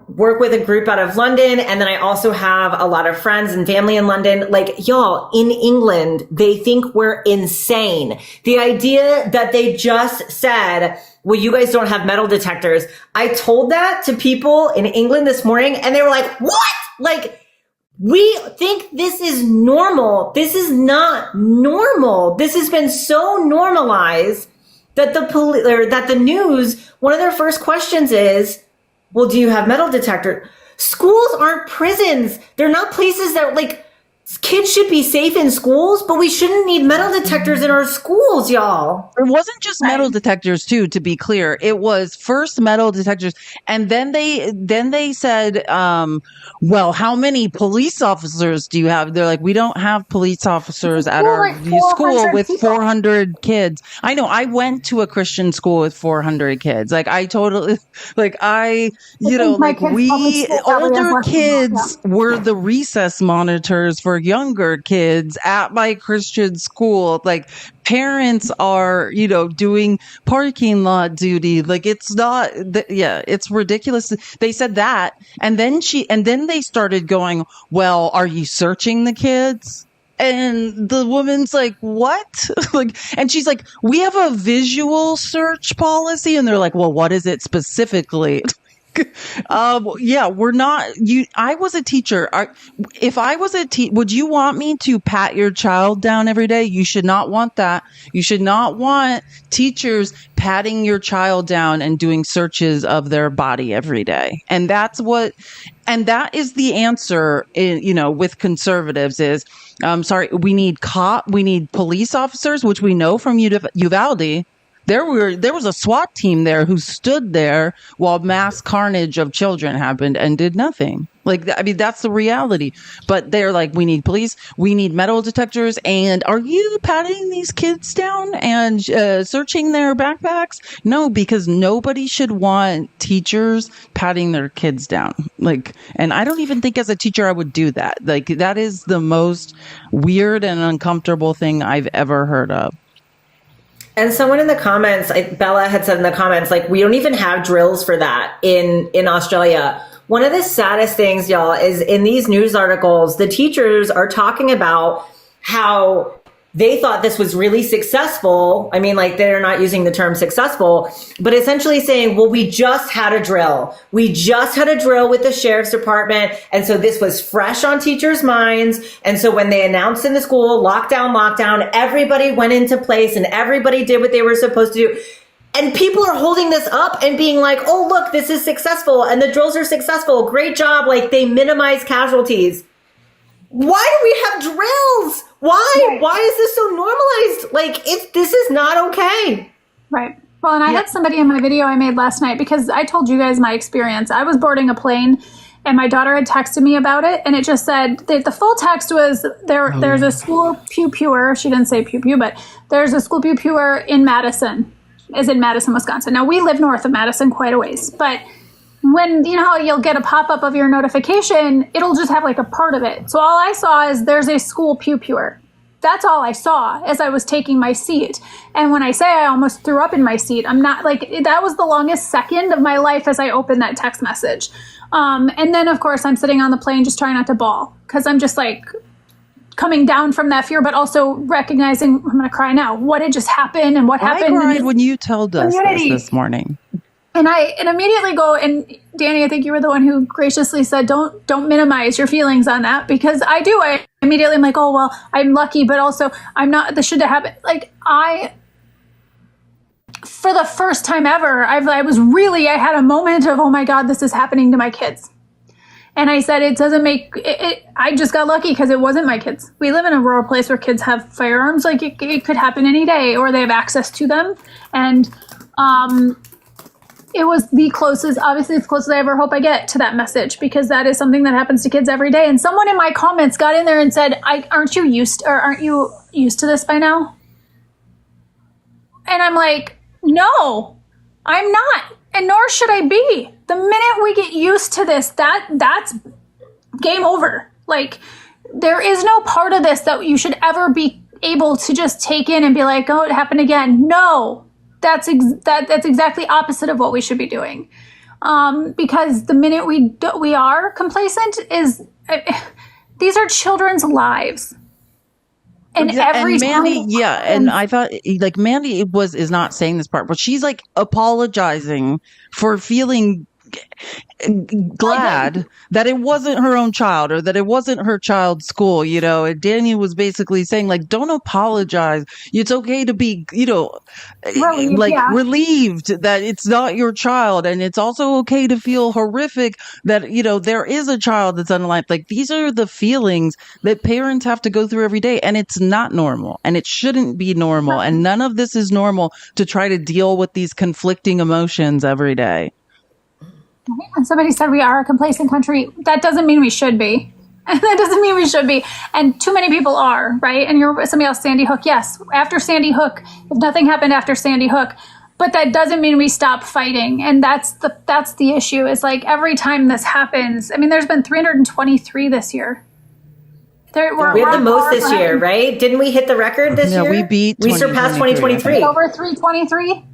work with a group out of London, and then I also have a lot of friends and family in London. Y'all, in England, they think we're insane. The idea that they just said, well, you guys don't have metal detectors. I told that to people in England this morning, and they were like, what? We think this is normal. This is not normal. This has been so normalized that that the news, one of their first questions is, well, do you have metal detector? Schools aren't prisons. They're not places that, like, kids should be safe in schools, but we shouldn't need metal detectors in our schools, y'all. It wasn't just metal detectors, too, to be clear. It was first metal detectors, and then they said, well, how many police officers do you have? They're like, we don't have police officers at our school with 400 kids. I know. I went to a Christian school with 400 kids. Like, I totally, like, we older kids were the recess monitors for younger kids at my Christian school. Like, parents are, doing parking lot duty. Like, it's not, it's ridiculous. They said that. And then they started going, well, are you searching the kids? And the woman's like, what? And she's like, we have a visual search policy. And they're like, well, what is it specifically? We're not. I was a teacher. If I was a teacher, would you want me to pat your child down every day? You should not want that. You should not want teachers patting your child down and doing searches of their body every day. And that is the answer. With conservatives is, we need police officers, which we know from Uvalde. There was a SWAT team there who stood there while mass carnage of children happened and did nothing. That's the reality. But they're like, we need police, we need metal detectors, and are you patting these kids down and searching their backpacks? No, because nobody should want teachers patting their kids down. And I don't even think as a teacher I would do that. That is the most weird and uncomfortable thing I've ever heard of. And someone in the comments, Bella had said in the comments, we don't even have drills for that in Australia. One of the saddest things, y'all, is in these news articles, the teachers are talking about how they thought this was really successful. I mean, they're not using the term successful, but essentially saying, well, we just had a drill. We just had a drill with the sheriff's department. And so this was fresh on teachers' minds. And so when they announced in the school, lockdown, everybody went into place and everybody did what they were supposed to do. And people are holding this up and being like, oh, look, this is successful. And the drills are successful. Great job. They minimize casualties. Why do we have drills? Why? Right. Why is this so normalized? This is not okay. Right. Well, and I had somebody in my video I made last night, because I told you guys my experience. I was boarding a plane and my daughter had texted me about it. And it just said, the full text was, there's a school pew-pewer. She didn't say pew-pew, but there's a school pew-pewer in Madison, Wisconsin. Now, we live north of Madison quite a ways, but when, how you'll get a pop-up of your notification, it'll just have a part of it. So all I saw is there's a school pew-pewer. That's all I saw as I was taking my seat. And when I say I almost threw up in my seat, I'm not that was the longest second of my life as I opened that text message. And then, of course, I'm sitting on the plane just trying not to bawl, because I'm just coming down from that fear, but also recognizing, I'm going to cry now, what had just happened and what happened. I cried when you told us this morning. And I immediately go, and Dani, I think you were the one who graciously said, don't minimize your feelings on that, because I do. I immediately am like, oh, well, I'm lucky, but also I'm not, this should have happened. For the first time ever, I had a moment of, oh my God, this is happening to my kids. And I said, it doesn't make it. I just got lucky because it wasn't my kids. We live in a rural place where kids have firearms. It could happen any day, or they have access to them. And, it was obviously as close as I ever hope I get to that message, because that is something that happens to kids every day. And someone in my comments got in there and said, aren't you used to this by now? And I'm like, no, I'm not. And nor should I be. The minute we get used to this, that's game over. There is no part of this that you should ever be able to just take in and be like, oh, it happened again. No. That's exactly opposite of what we should be doing, because the minute we are complacent, these are children's lives, and every Mandy, and I thought Mandy is not saying this part, but she's apologizing for feeling glad that it wasn't her own child or that it wasn't her child's school, you know. And Dani was basically saying, like, don't apologize. It's okay to be, you know, Relieved, like yeah. relieved that it's not your child. And it's also okay to feel horrific that, you know, there is a child that's unalived. Like, these are the feelings that parents have to go through every day. And it's not normal and it shouldn't be normal. And none of this is normal to try to deal with these conflicting emotions every day. And somebody said we are a complacent country. That doesn't mean we should be. That doesn't mean we should be. And too many people are, right? And you're somebody else, Sandy Hook. Yes, after Sandy Hook, if nothing happened after Sandy Hook, but that doesn't mean we stop fighting. And that's the issue. Is like every time this happens, I mean, there's been 323 this year. We had the most this year, right? Didn't we hit the record this year? We surpassed 2023. Over 323.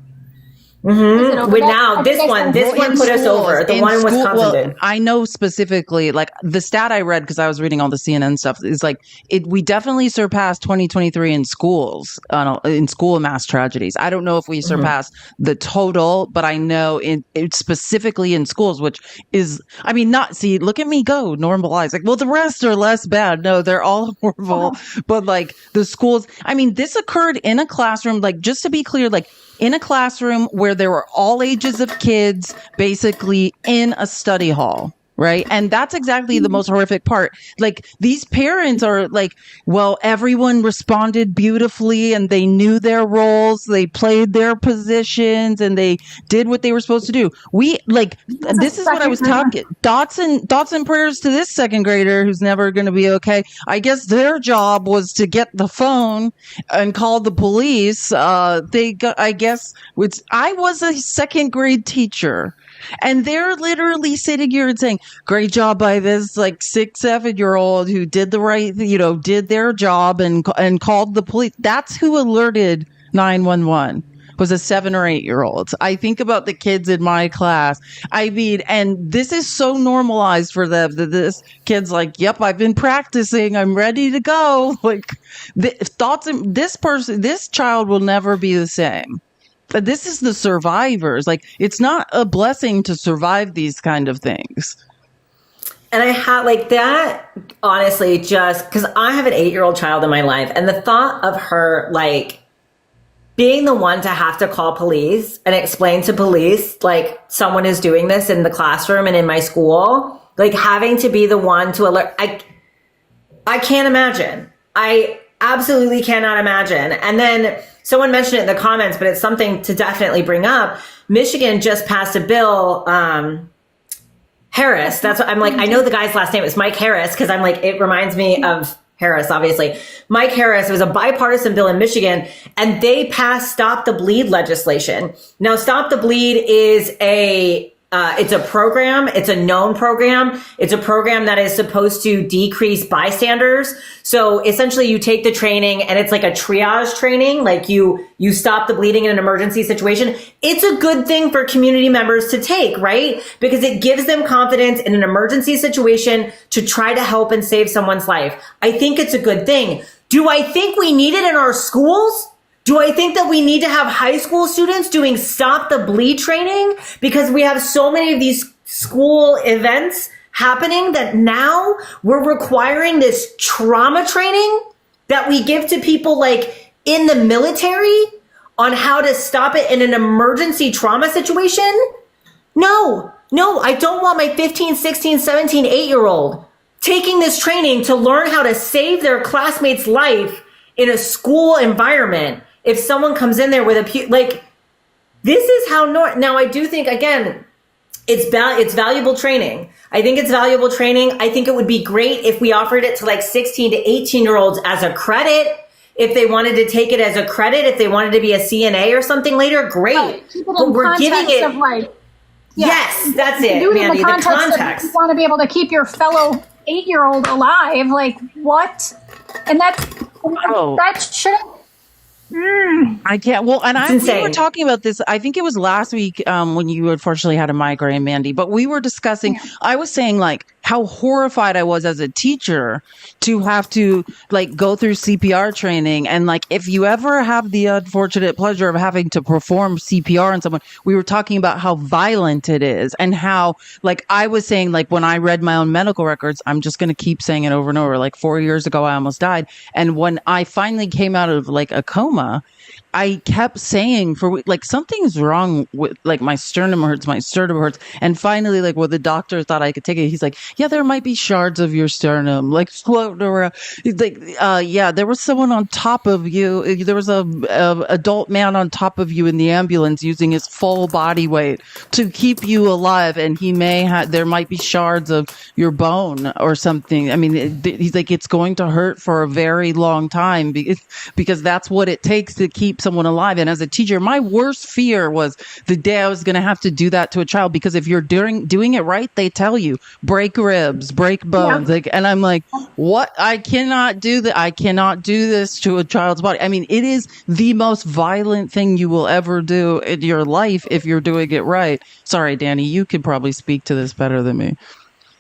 Mm-hmm. With now this one put us over. The one in Wisconsin well, did. I know specifically, like the stat I read because I was reading all the CNN stuff is like we definitely surpassed 2023 in schools, in school mass tragedies. I don't know if we surpassed the total, but I know it specifically in schools, which is, I mean, look at me go normalize. Like, well, the rest are less bad. No, they're all horrible. But like the schools, I mean, this occurred in a classroom. Like, just to be clear, like, in a classroom where there were all ages of kids, basically in a study hall, right? And that's exactly the most horrific part. Like, these parents are like, well, everyone responded beautifully and they knew their roles, they played their positions, and they did what they were supposed to do. This is what I was talking. Thoughts and prayers to this second grader who's never going to be okay. I guess their job was to get the phone and call the police. I was a second grade teacher. And they're literally sitting here and saying, great job by this like 6-7-year-old who did the right, you know, did their job and called the police. That's who alerted 911. Was a 7 or 8-year-old. I think about the kids in my class. I mean, and this is so normalized for them that this kid's like, yep, I've been practicing. I'm ready to go. Like, this child will never be the same. But this is the survivors. Like, it's not a blessing to survive these kind of things. And I had like that, honestly, just because I have an 8-year-old child in my life, and the thought of her, like, being the one to have to call police and explain to police, like, someone is doing this in the classroom and in my school, like, having to be the one to alert. I can't imagine. I absolutely cannot imagine. And then someone mentioned it in the comments, but it's something to definitely bring up. Michigan just passed a bill, Harris. That's what I'm like. I know the guy's last name is Mike Harris because I'm like, it reminds me of Harris, obviously. Mike Harris. It was a bipartisan bill in Michigan, and they passed Stop the Bleed legislation. Now, Stop the Bleed is it's a program. It's a known program. It's a program that is supposed to decrease bystanders. So essentially you take the training and it's like a triage training. Like you stop the bleeding in an emergency situation. It's a good thing for community members to take, right? Because it gives them confidence in an emergency situation to try to help and save someone's life. I think it's a good thing. Do I think we need it in our schools? Do I think that we need to have high school students doing Stop the Bleed training? Because we have so many of these school events happening that now we're requiring this trauma training that we give to people like in the military on how to stop it in an emergency trauma situation? No, I don't want my 15, 16, 17, 8-year-old taking this training to learn how to save their classmate's life in a school environment. If someone comes in there with this is how now I do think, again, it's valuable training. I think it's valuable training. I think it would be great if we offered it to like 16 to 18-year-olds as a credit. If they wanted to take it as a credit, if they wanted to be a CNA or something later, great. Right. But we're giving it. Of like, yes, that's it, do it Mandy. In the context. You want to be able to keep your fellow 8-year-old alive. Like, what? And that shouldn't. I can't. Well, and we were talking about this. I think it was last week when you unfortunately had a migraine, Mandy. But we were discussing. I was saying, like, how horrified I was as a teacher to have to like go through CPR training. And like, if you ever have the unfortunate pleasure of having to perform CPR on someone, we were talking about how violent it is and how, like, I was saying, like, when I read my own medical records, I'm just going to keep saying it over and over. Like 4 years ago, I almost died. And when I finally came out of like a coma, I kept saying like something's wrong with like my sternum hurts. And finally, like, well, the doctor thought I could take it. He's like, yeah, there might be shards of your sternum like floating around. He's like, yeah, there was someone on top of you. There was a adult man on top of you in the ambulance using his full body weight to keep you alive. And there might be shards of your bone or something. I mean, he's like, it's going to hurt for a very long time because that's what it takes to keep someone alive. And as a teacher, my worst fear was the day I was going to have to do that to a child, because if you're doing it right, they tell you break ribs, break bones. Yeah. Like, and I'm like, what? I cannot do that. I cannot do this to a child's body. I mean, it is the most violent thing you will ever do in your life if you're doing it right. Sorry, Dani, you could probably speak to this better than me.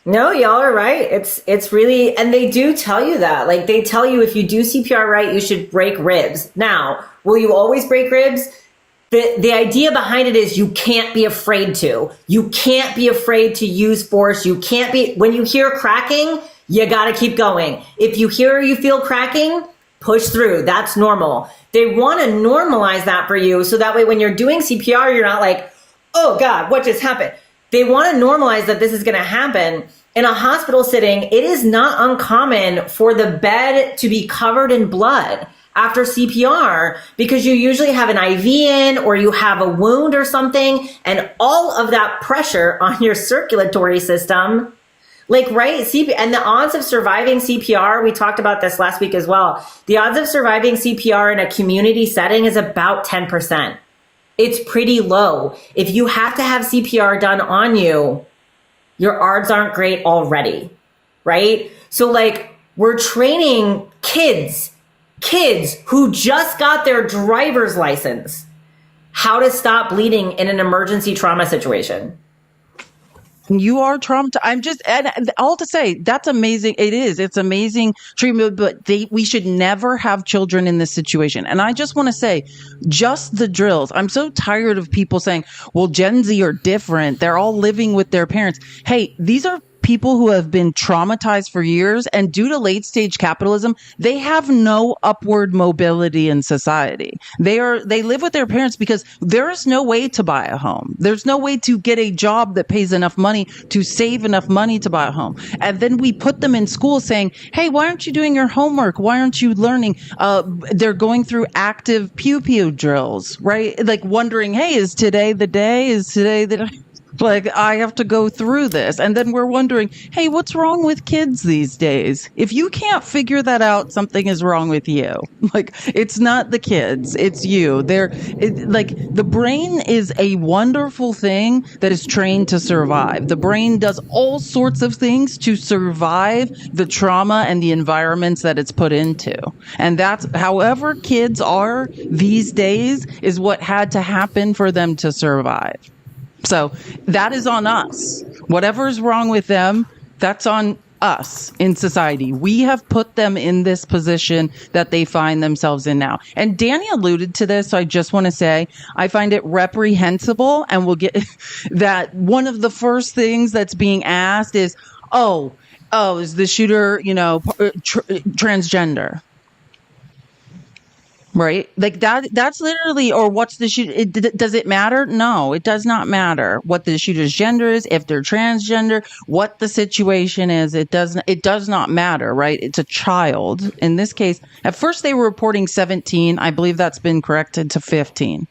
No, y'all are right. It's really, and they do tell you that. Like, they tell you if you do CPR right, you should break ribs. Now, will you always break ribs? The idea behind it is you can't be afraid to. You can't be afraid to use force. You can't be, when you hear cracking, you got to keep going. If you hear or you feel cracking, push through. That's normal. They want to normalize that for you. So that way, when you're doing CPR, you're not like, oh God, what just happened? They want to normalize that this is going to happen. In a hospital setting, it is not uncommon for the bed to be covered in blood after CPR, because you usually have an IV in or you have a wound or something, and all of that pressure on your circulatory system, like, right? And the odds of surviving CPR, we talked about this last week as well. The odds of surviving CPR in a community setting is about 10%. It's pretty low. If you have to have CPR done on you, your odds aren't great already, right? So like, we're training kids who just got their driver's license how to stop bleeding in an emergency trauma situation. You are traumatized. And all to say, that's amazing. It is. It's amazing treatment, but we should never have children in this situation. And I just want to say, just the drills. I'm so tired of people saying, well, Gen Z are different. They're all living with their parents. Hey, these are people who have been traumatized for years, and due to late stage capitalism, they have no upward mobility in society. They live with their parents because there is no way to buy a home. There's no way to get a job that pays enough money to save enough money to buy a home. And then we put them in school saying, hey, why aren't you doing your homework? Why aren't you learning? They're going through active pew pew drills, right? Like wondering, hey, is today the day? Is today the day? Like, I have to go through this. And then we're wondering, hey, what's wrong with kids these days? If you can't figure that out, something is wrong with you. Like, it's not the kids, it's you. The brain is a wonderful thing that is trained to survive. The brain does all sorts of things to survive the trauma and the environments that it's put into. And that's, however kids are these days, is what had to happen for them to survive. So that is on us. Whatever's wrong with them, that's on us in society. We have put them in this position that they find themselves in now. And Dani alluded to this, so I just want to say I find it reprehensible, and we'll get that one of the first things that's being asked is, is the shooter, transgender? Right? Like that's literally, or what's the shoot? Does it matter? No, it does not matter what the shooter's gender is, if they're transgender, what the situation is. It does not matter, right? It's a child. In this case, at first they were reporting 17. I believe that's been corrected to 15.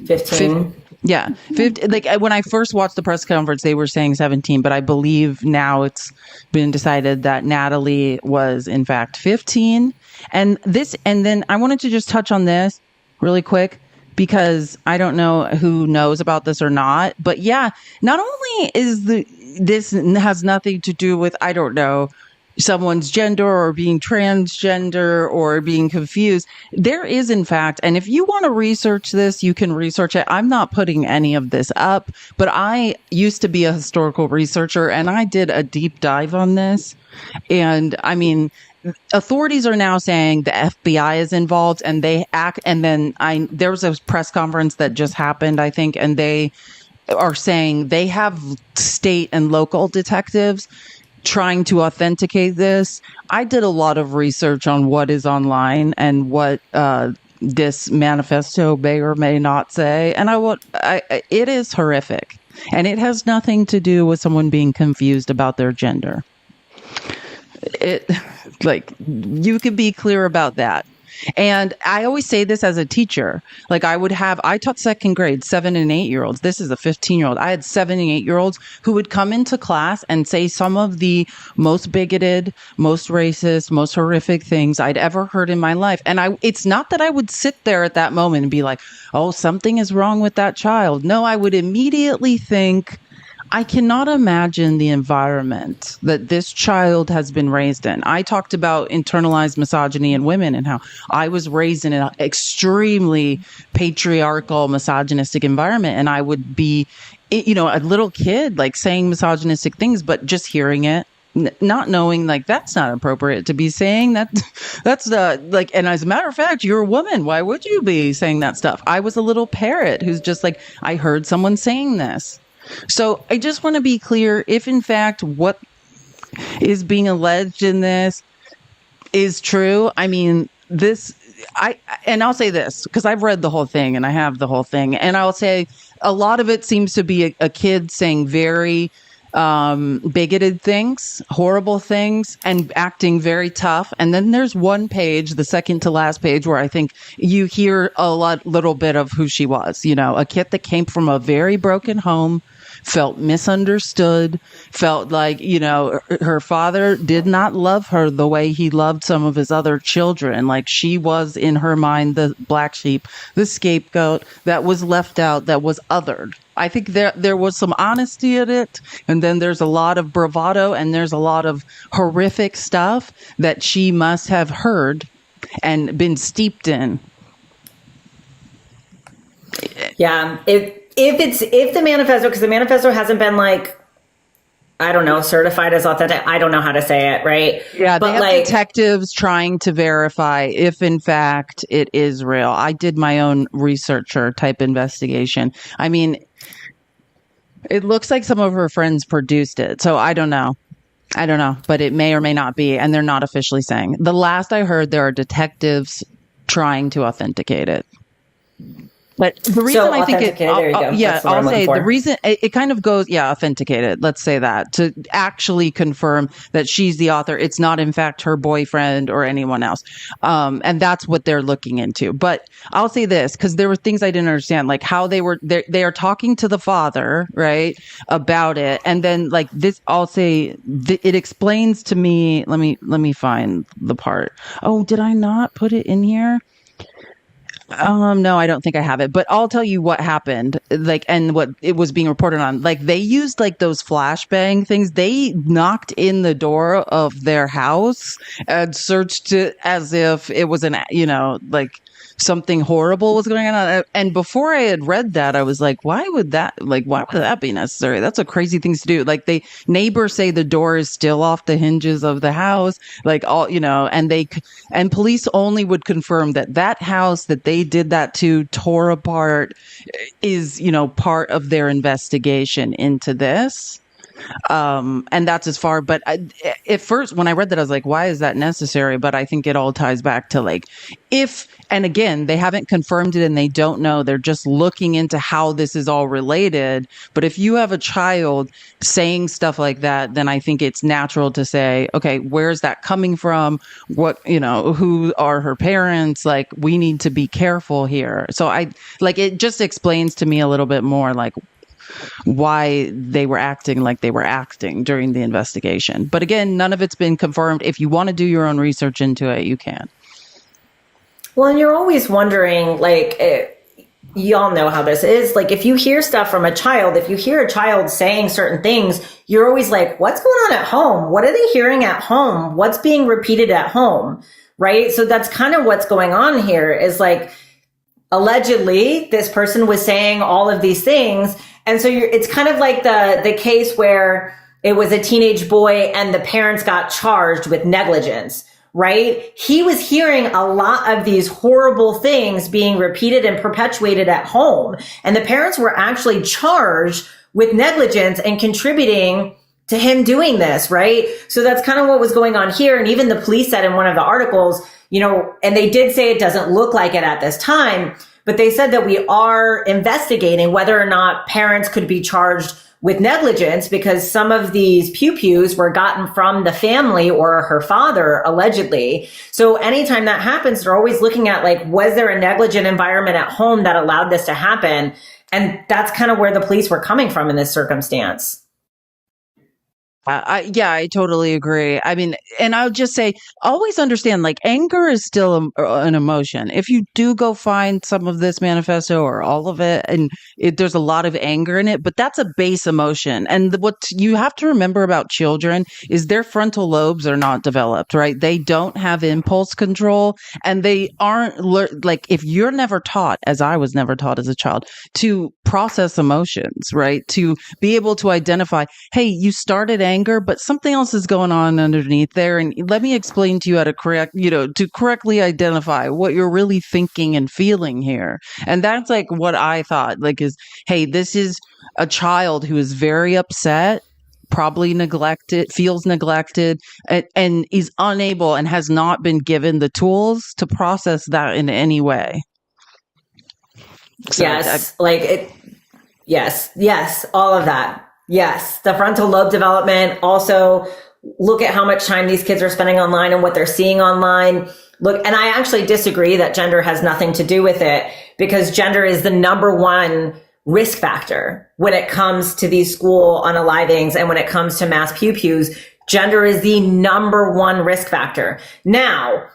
15. Yeah. 50, like when I first watched the press conference, they were saying 17, but I believe now it's been decided that Natalie was in fact 15. And then I wanted to just touch on this really quick, because I don't know who knows about this or not, but yeah, not only is this has nothing to do with, I don't know, someone's gender or being transgender or being confused. There is, in fact, and if you want to research this, you can research it. I'm not putting any of this up, but I used to be a historical researcher and I did a deep dive on this. And I mean, authorities are now saying the FBI is involved and they act. And then there was a press conference that just happened, I think, and they are saying they have state and local detectives trying to authenticate this. I did a lot of research on what is online and what this manifesto may or may not say, and it is horrific, and it has nothing to do with someone being confused about their gender. You could be clear about that. And I always say this as a teacher. Like I taught second grade, 7 and 8 year olds. This is a 15-year-old. I had 7 and 8 year olds who would come into class and say some of the most bigoted, most racist, most horrific things I'd ever heard in my life. And it's not that I would sit there at that moment and be like, oh, something is wrong with that child. No, I would immediately think, I cannot imagine the environment that this child has been raised in. I talked about internalized misogyny in women and how I was raised in an extremely patriarchal, misogynistic environment. And I would be, a little kid, like saying misogynistic things, but just hearing it, not knowing like that's not appropriate to be saying that. That's and as a matter of fact, you're a woman. Why would you be saying that stuff? I was a little parrot who's just like, I heard someone saying this. So I just want to be clear, if in fact what is being alleged in this is true, I mean, I'll say this because I've read the whole thing and I have the whole thing. And I'll say a lot of it seems to be a kid saying very bigoted things, horrible things, and acting very tough. And then there's one page, the second to last page, where I think you hear little bit of who she was. A kid that came from a very broken home, felt misunderstood, felt like, her father did not love her the way he loved some of his other children. Like she was, in her mind, the black sheep, the scapegoat that was left out, that was othered. I think there was some honesty in it. And then there's a lot of bravado and there's a lot of horrific stuff that she must have heard and been steeped in. Yeah. If the manifesto, because the manifesto hasn't been certified as authentic. I don't know how to say it, right? Yeah, but they have detectives trying to verify if in fact it is real. I did my own researcher type investigation. I mean, it looks like some of her friends produced it. So I don't know, but it may or may not be. And they're not officially saying. The last I heard, there are detectives trying to authenticate it. But the reason I think I'll say the reason it kind of goes, authenticated. Let's say that to actually confirm that she's the author. It's not, in fact, her boyfriend or anyone else. And that's what they're looking into. But I'll say this, because there were things I didn't understand, like how they are talking to the father, right, about it. And then like this, I'll say it explains to me. Let me find the part. Oh, did I not put it in here? No, I don't think I have it, but I'll tell you what happened, and what it was being reported on. Like, they used those flashbang things. They knocked in the door of their house and searched it as if it was something horrible was going on. And before I had read that, I was like, why would that be necessary? That's a crazy thing to do. Like, the neighbors say the door is still off the hinges of the house, and police only would confirm that house that they did that to, tore apart, is, part of their investigation into this. And that's as far, but at first when I read that, I was like, why is that necessary? But I think it all ties back to and again, they haven't confirmed it and they don't know. They're just looking into how this is all related. But if you have a child saying stuff like that, then I think it's natural to say, okay, where's that coming from? What, who are her parents? Like, we need to be careful here. So it just explains to me a little bit more, why they were acting like they were acting during the investigation. But again, none of it's been confirmed. If you want to do your own research into it, you can. Well, and you're always wondering, y'all know how this is. Like, if you hear stuff from a child, if you hear a child saying certain things, you're always like, what's going on at home? What are they hearing at home? What's being repeated at home? Right? So that's kind of what's going on here is like, allegedly, this person was saying all of these things. And so it's kind of like the case where it was a teenage boy and the parents got charged with negligence, right? He was hearing a lot of these horrible things being repeated and perpetuated at home. And the parents were actually charged with negligence and contributing to him doing this, right? So that's kind of what was going on here. And even the police said in one of the articles, you know, and they did say it doesn't look like it at this time, but they said that we are investigating whether or not parents could be charged with negligence because some of these pew-pews were gotten from the family or her father, allegedly. So anytime that happens, they're always looking at like, was there a negligent environment at home that allowed this to happen? And that's kind of where the police were coming from in this circumstance. I totally agree. I mean, and I would just say, always understand, like, anger is still an emotion. If you do go find some of this manifesto or all of it, and there's a lot of anger in it, but that's a base emotion. And what you have to remember about children is their frontal lobes are not developed, right? They don't have impulse control, and they aren't, like, if you're never taught, as I was never taught as a child, to process emotions, right? To be able to identify, hey, you started anger, but something else is going on underneath there. And let me explain to you how to to correctly identify what you're really thinking and feeling here. And that's like what I thought, like, is, hey, this is a child who is very upset, probably feels neglected, and is unable and has not been given the tools to process that in any way. So yes, all of that. Yes, the frontal lobe development. Also, look at how much time these kids are spending online and what they're seeing online. Look, and I actually disagree that gender has nothing to do with it, because gender is the number one risk factor when it comes to these school unalivings and when it comes to mass pew-pews. Gender is the number one risk factor. Now,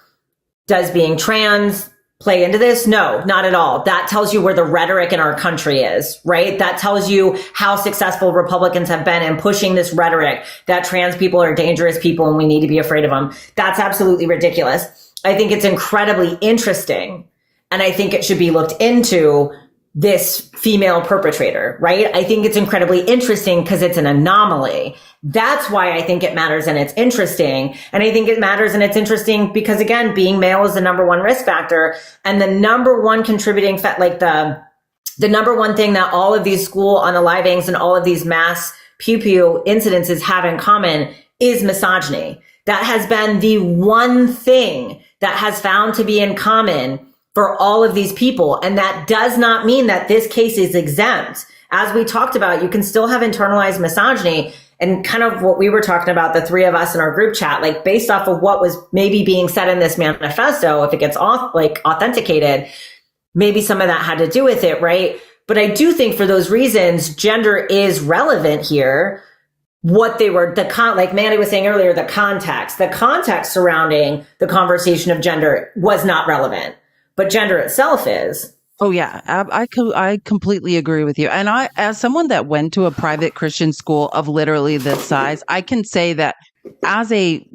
does being trans play into this? No, not at all. That tells you where the rhetoric in our country is, right? That tells you how successful Republicans have been in pushing this rhetoric that trans people are dangerous people and we need to be afraid of them. That's absolutely ridiculous. I think it's incredibly interesting, and I think it should be looked into, this female perpetrator, right? I think it's incredibly interesting because it's an anomaly. That's why I think it matters and it's interesting. And I think it matters and it's interesting because, again, being male is the number one risk factor, and the number one contributing the number one thing that all of these school unalivings and all of these mass pew-pew incidences have in common is misogyny. That has been the one thing that has found to be in common for all of these people. And that does not mean that this case is exempt. As we talked about, you can still have internalized misogyny, and kind of what we were talking about, the three of us in our group chat, like based off of what was maybe being said in this manifesto, if it gets authenticated, maybe some of that had to do with it, right? But I do think for those reasons, gender is relevant here. What they were, like Mandy was saying earlier, the context surrounding the conversation of gender was not relevant. But gender itself is. Oh, yeah. I completely agree with you. And I, as someone that went to a private Christian school of literally this size, I can say that as a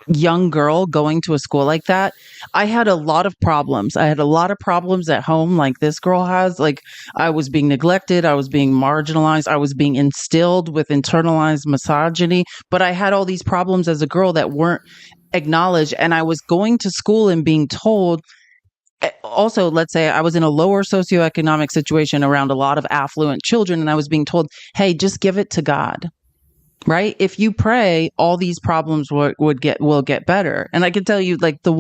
young girl going to a school like that, I had a lot of problems. I had a lot of problems at home, like this girl has. Like, I was being neglected. I was being marginalized. I was being instilled with internalized misogyny. But I had all these problems as a girl that weren't acknowledged. And I was going to school and being told, also, let's say I was in a lower socioeconomic situation around a lot of affluent children, and I was being told, hey, just give it to God, right? If you pray, all these problems will get better. And I can tell you, like, the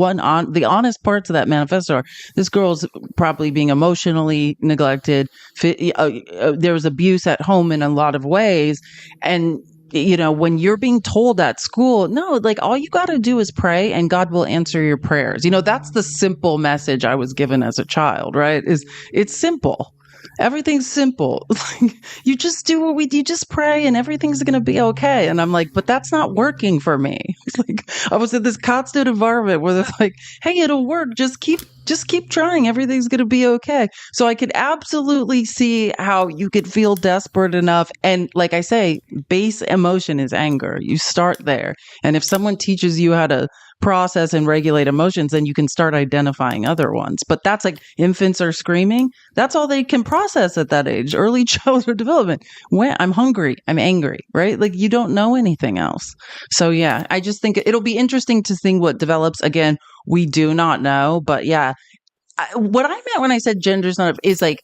honest parts of that manifesto are, this girl's probably being emotionally neglected. There was abuse at home in a lot of ways. And when you're being told at school, no, like, all you got to do is pray and God will answer your prayers. That's the simple message I was given as a child, right? It's simple. Everything's simple. Like, you just do you just pray and everything's going to be okay. And I'm like, but that's not working for me. Like, I was in this constant environment where it's like, hey, it'll work. Just keep trying. Everything's going to be okay. So I could absolutely see how you could feel desperate enough. And like I say, base emotion is anger. You start there. And if someone teaches you how to process and regulate emotions, then you can start identifying other ones. But that's like infants are screaming. That's all they can process at that age, early childhood development. When I'm hungry, I'm angry, right? Like you don't know anything else. So yeah, I just think it'll be interesting to see what develops. Again, we do not know, but yeah, what I meant when I said gender's not is like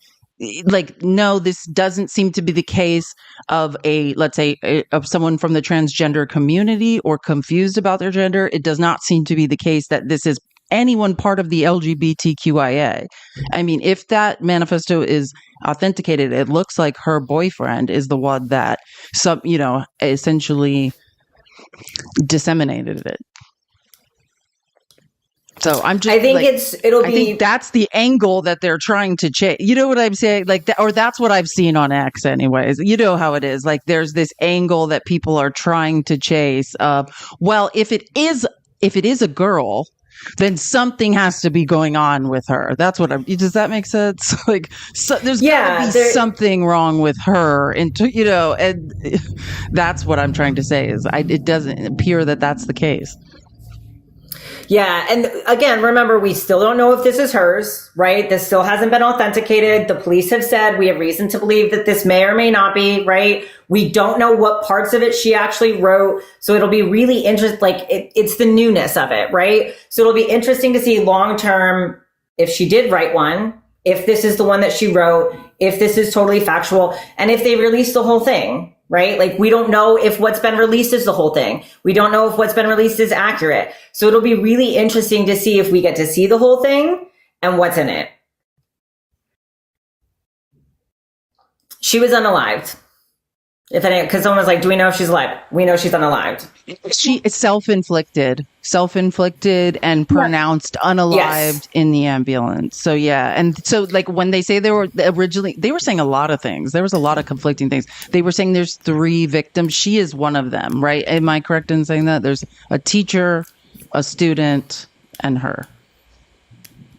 no, this doesn't seem to be the case of let's say of someone from the transgender community or confused about their gender. It does not seem to be the case that this is anyone part of the LGBTQIA. I mean, if that manifesto is authenticated, it looks like her boyfriend is the one that essentially disseminated it. So I'm just, I think I think that's the angle that they're trying to change. You know what I'm saying? Like that, or that's what I've seen on X anyways. You know how it is. Like there's this angle that people are trying to chase of, well, if it is a girl, then something has to be going on with her. That's what does that make sense? Like, so there's gotta be something wrong with her. And that's what I'm trying to say is it doesn't appear that that's the case. Yeah. And again, remember, we still don't know if this is hers, right? This still hasn't been authenticated. The police have said we have reason to believe that this may or may not be, right? We don't know what parts of it she actually wrote. So it'll be really interesting. Like it's the newness of it, right? So it'll be interesting to see long term if she did write one, if this is the one that she wrote, if this is totally factual, and if they release the whole thing. Right? Like we don't know if what's been released is the whole thing. We don't know if what's been released is accurate. So it'll be really interesting to see if we get to see the whole thing and what's in it. She was unalived. Because someone was like, do we know if she's alive? We know she's unalived. She is self-inflicted and pronounced unalived in the ambulance. So yeah. And so like when they say they were saying a lot of things. There was a lot of conflicting things. They were saying there's 3 victims. She is one of them, right? Am I correct in saying that? There's a teacher, a student, and her.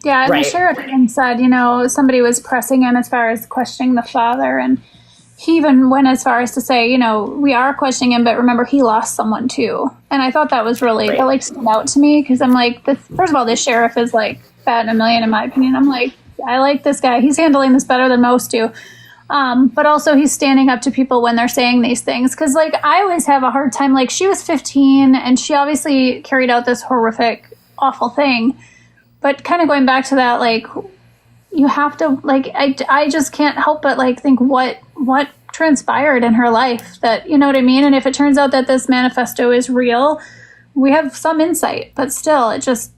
Yeah, and the sheriff even said, somebody was pressing him as far as questioning the father, and he even went as far as to say, we are questioning him, but remember, he lost someone too. And I thought that was really, that stood out to me, because I'm like, first of all, this sheriff is like bat in a million, in my opinion. I'm like, I like this guy. He's handling this better than most do. But also he's standing up to people when they're saying these things. Because like, I always have a hard time, like she was 15 and she obviously carried out this horrific, awful thing. But kind of going back to that, like, you have to, like, I just can't help but like think what transpired in her life, that, you know what I mean? And if it turns out that this manifesto is real, we have some insight, but still it just,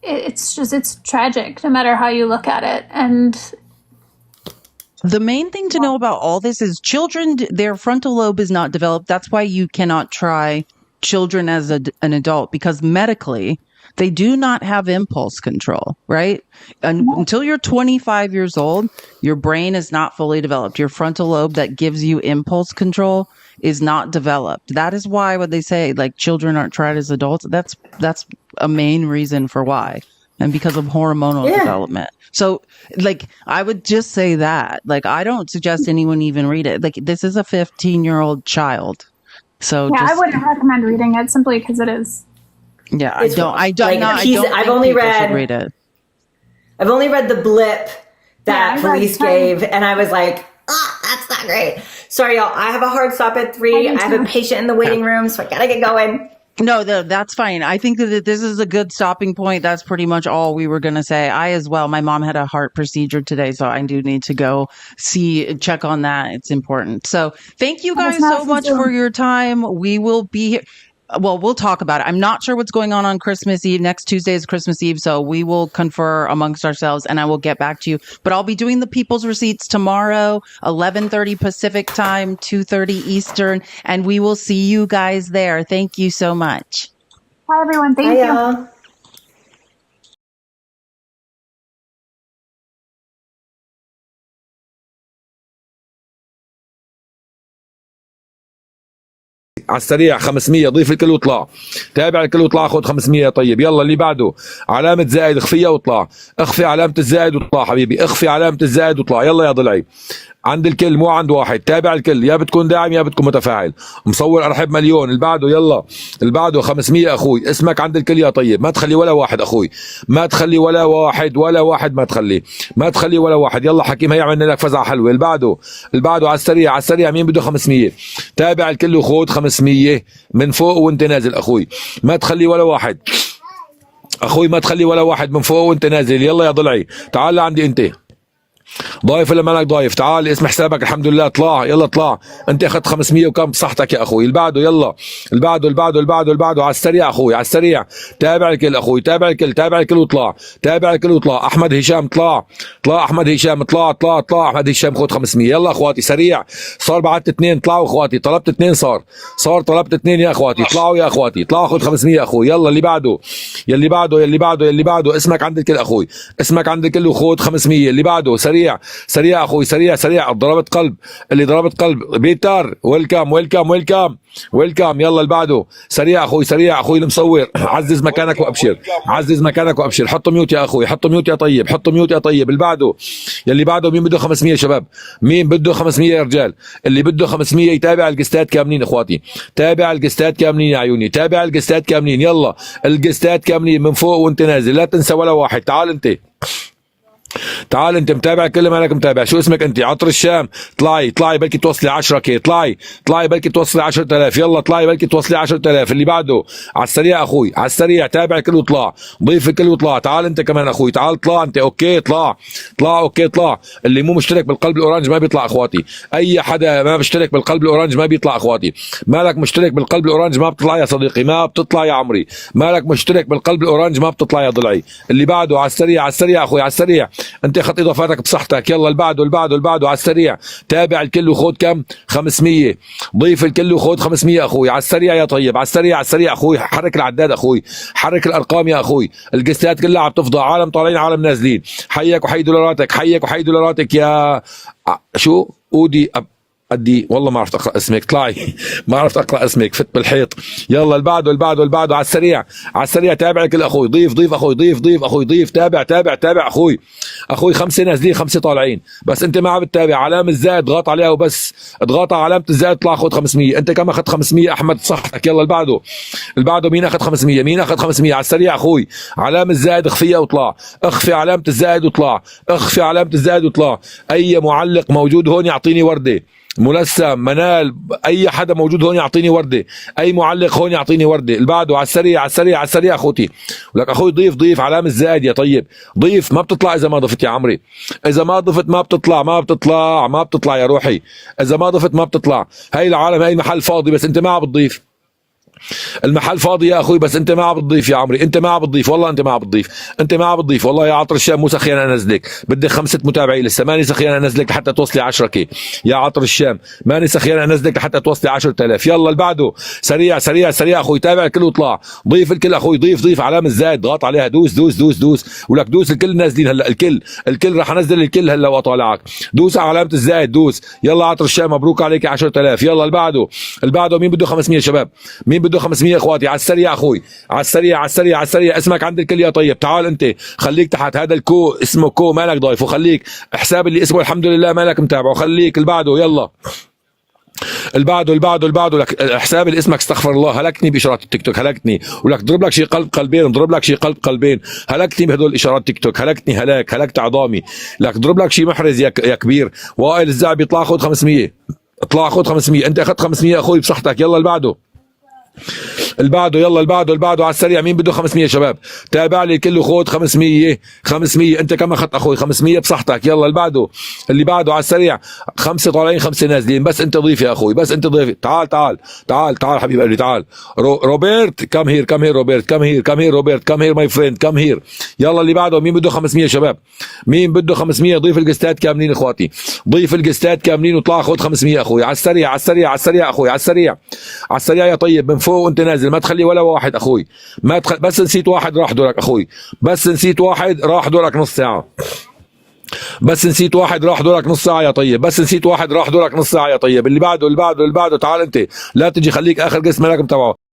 it's tragic no matter how you look at it. And the main thing to know about all this is children, their frontal lobe is not developed. That's why you cannot try children as an adult, because medically they do not have impulse control, right? Until you're 25 years old, your brain is not fully developed. Your frontal lobe that gives you impulse control is not developed. That is why when they say like children aren't tried as adults, that's a main reason for why. And because of hormonal development. So like, I would just say that, like, I don't suggest anyone even read it. Like, this is a 15-year-old child. So yeah, I wouldn't recommend reading it simply because it is. Yeah, I've only read it. I've only read the blip that Felice gave, and I was like, that's not great. Sorry, y'all. I have a hard stop at 3. I have a patient in the waiting room, so I gotta get going. No, that's fine. I think that this is a good stopping point. That's pretty much all we were going to say. I as well. My mom had a heart procedure today, so I do need to go check on that. It's important. So thank you guys so much for your time. We will be here. Well, we'll talk about it. I'm not sure what's going on Christmas Eve. Next Tuesday is Christmas Eve, so we will confer amongst ourselves, and I will get back to you. But I'll be doing the People's Receipts tomorrow, 11:30 Pacific time, 2:30 Eastern, and we will see you guys there. Thank you so much. Bye, everyone. Thank you. على السريع 500 ضيف الكل واطلع. تابع الكل واطلع خد 500. طيب يلا اللي بعده علامة زائد اخفيها واطلع. اخفي علامة الزائد واطلع حبيبي، اخفي علامة الزائد واطلع. يلا يا ضلعي عند الكل مو عند واحد. تابع الكل، يا بتكون داعم يا بتكون متفاعل. مصور ارحب مليون. اللي بعده يلا اللي بعده 500 اخوي. اسمك عند الكل يا طيب، ما تخلي ولا واحد اخوي، ما تخلي ولا واحد، ولا واحد ما تخلي، ما تخلي ولا واحد. يلا حكيم هيعمل لك فزعه حلوه. اللي بعده اللي بعده على السريع على السريع. مين بده 500؟ تابع الكل وخذ 500 من فوق وانت نازل اخوي، ما تخلي ولا واحد اخوي، ما تخلي ولا واحد من فوق وانت نازل. يلا يا ضلعي تعال لعندي انت ضايف ولا مالك ضايف؟ تعال اسم حسابك الحمد لله. اطلع يلا اطلع. انت اخذت 500 وكم بصحتك يا اخوي. اللي بعده يلا اللي بعده اللي بعده اللي بعده اللي بعده على السريع اخوي على السريع. تابع الكل اخوي، تابع الكل، تابع الكل واطلع، تابع الكل واطلع. احمد هشام طلع، طلع احمد هشام، طلع طلع طلع احمد هشام خذ 500. يلا اخواتي سريع. صار بعدت اثنين. طلعوا اخواتي، طلبت اثنين. صار طلبت اثنين يا اخواتي. طلعوا يا اخواتي، طلعوا خذ 500 اخوي. يلا اللي بعده يلي بعده يلي بعده يلي بعده. اسمك عند الكل اخوي، اسمك عند الكل وخذ 500. اللي بعده سريع سريع اخوي سريع سريع. ضربت قلب، اللي ضربت قلب بيتر. ويلكم ويلكم ويلكم ويلكم. يلا اللي بعده سريع اخوي سريع اخوي المصور. عزز مكانك وابشر، عزز مكانك وابشر. حط ميوت يا اخوي، حط ميوت يا طيب، حط ميوت يا طيب. اللي بعده يلي بعده مين بده 500 شباب؟ مين بده 500 يا رجال؟ اللي بده 500 يتابع القستات كاملين اخواتي، تابع القستات كاملين يا عيوني، تابع القستات كاملين. يلا القستات كاملين من فوق وانت نازل، لا تنسى ولا واحد. تعال انت، تعال انت متابع كل مالك متابع. شو اسمك انت؟ عطر الشام. طلعي طلعي بلكي توصلي 10 كي. طلعي طلعي بلكي توصلي 10000. يلا طلعي بلكي توصلي 10000. اللي بعده على السريع اخوي على السريع. تابع الكل وطلع، ضيف الكل وطلع. تعال انت كمان اخوي، تعال طلع انت. اوكي طلع طلع اوكي طلع. اللي مو مشترك بالقلب الاورنج ما بيطلع اخواتي. اي حدا ما بيشترك بالقلب الاورنج ما بيطلع اخواتي. مالك مشترك بالقلب الاورنج ما بتطلع يا صديقي، ما بتطلع يا عمري. مالك مشترك بالقلب الاورنج ما بتطلع يا ضلعي. اللي بعده على السريع على السريع اخوي على السريع. انت اخذت اضافاتك بصحتك. يلا اللي بعده اللي بعده اللي بعده على السريع. تابع الكل وخذ كم؟ 500. ضيف الكل وخذ 500 اخوي على السريع يا طيب. على السريع على السريع اخوي. حرك العداد اخوي، حرك الارقام يا اخوي. القستات كلها عم تفضى، عالم طالعين عالم نازلين. حيك وحي دولاراتك، حيك وحي دولاراتك يا شو اودي أدي. والله ما عرفت اقرا اسمك. طلعي ما عرفت اقرا اسمك، فت بالحيط. يلا اللي بعده اللي بعده اللي بعده على السريع على السريع. تابع الكل اخوي. ضيف ضيف اخوي، ضيف ضيف اخوي، ضيف. تابع تابع تابع اخوي اخوي. 5 نازلين 5 طالعين، بس انت ما عم بتتابع. علامه الزائد اضغط عليها وبس، اضغط على علامه الزائد طلع خذ 500. انت كم اخذت 500 احمد صحتك. يلا اللي بعده اللي بعده. مين اخذ 500؟ مين اخذ 500 على السريع اخوي؟ علامه الزائد اخفيها وطلع، اخفي علامه الزائد وطلع، اخفي علامه الزائد وطلع. اي معلق موجود هون يعطيني ورده. ملسم منال اي حدا موجود هون يعطيني ورده، اي معلق هون يعطيني ورده. اللي بعده على السريع على السريع على السريع اخوتي. ولك اخوي ضيف ضيف علامه الزائد يا طيب. ضيف ما بتطلع اذا ما ضفت يا عمري، اذا ما ضفت ما بتطلع ما بتطلع ما بتطلع يا روحي. اذا ما ضفت ما بتطلع. هاي العالم هاي المحل فاضي بس انت ما عم بتضيف. المحل فاضي يا اخوي بس انت ما عم بتضيف يا عمري، انت ما عم بتضيف. والله انت ما عم بتضيف، انت ما عم بتضيف. والله يا عطر الشام مو سخيان انزلك، بدي 5 متابعين لسه. ماني سخيان انزلك لحتى توصلي 10 كي يا عطر الشام. ماني سخيان انزلك لحتى توصلي 10000. يلا اللي بعده سريع سريع سريع اخوي. تابع الكل وطلع، ضيف الكل اخوي. ضيف ضيف علامه الزائد ضغط عليها. دوس دوس دوس دوس. ولك دوس الكل نازلين هلا. الكل راح انزل الكل هلا واطالعك. دوس على علامه الزائد دوس. يلا عطر الشام مبروك عليك 10000. يلا اللي بعده اللي بعده. مين بده 500 شباب؟ مين بده 500 اخواتي؟ على السريع اخوي على السريع على السريع على السريع. اسمك عند الكل يا طيب. تعال انت خليك تحت هذا الكو اسمه كو مالك ضايف، وخليك حساب اللي اسمه الحمد لله مالك متابعه. خليك اللي بعده. يلا اللي بعده اللي بعده اللي بعده. لك حساب اللي اسمك استغفر الله هلكتني باشارات التيك توك، هلكتني. ولك ضرب لك شي قلب قلبين، ضرب لك شي قلب قلبين. هلكتني بهدول اشارات تيك توك، هلكتني هلاك، هلكت عظامي. لك ضرب لك شي محرز يا كبير. وائل الزعبي اطلع خذ 500. اطلع خذ 500. انت اخذت 500 اخوي بصحتك. يلا اللي بعده اللي بعده. يلا اللي بعده اللي بعده على السريع. مين بده 500 شباب؟ تابع لي الكل وخذ 500 500. انت كم اخذت اخوي؟ 500 بصحتك. يلا اللي بعده اللي بعده على السريع. 5 طالعين 5 نازلين، بس انت ضيف يا اخوي، بس انت ضيف. تعال تعال تعال تعال حبيب قلبي تعال. روبرت كم هير كم هير روبرت كم هير كم هير روبرت كم هير ماي فريند كم هير. يلا اللي بعده. مين بده 500 شباب؟ مين بده 500؟ ضيف القستات كاملين اخواتي، ضيف القستات كاملين وطلع خذ 500 اخوي على السريع على السريع على السريع اخوي على السريع على السريع يا طيب. من فوق وانت نازل ما تخلي ولا واحد اخوي، ما بس نسيت واحد راح دورك اخوي، بس نسيت واحد راح دورك نص ساعه. بس نسيت واحد راح دورك نص ساعه يا طيب، بس نسيت واحد راح دورك نص ساعه يا طيب. اللي بعده اللي بعده اللي بعده، تعال انت لا تجي خليك اخر قسم مالك متابعه.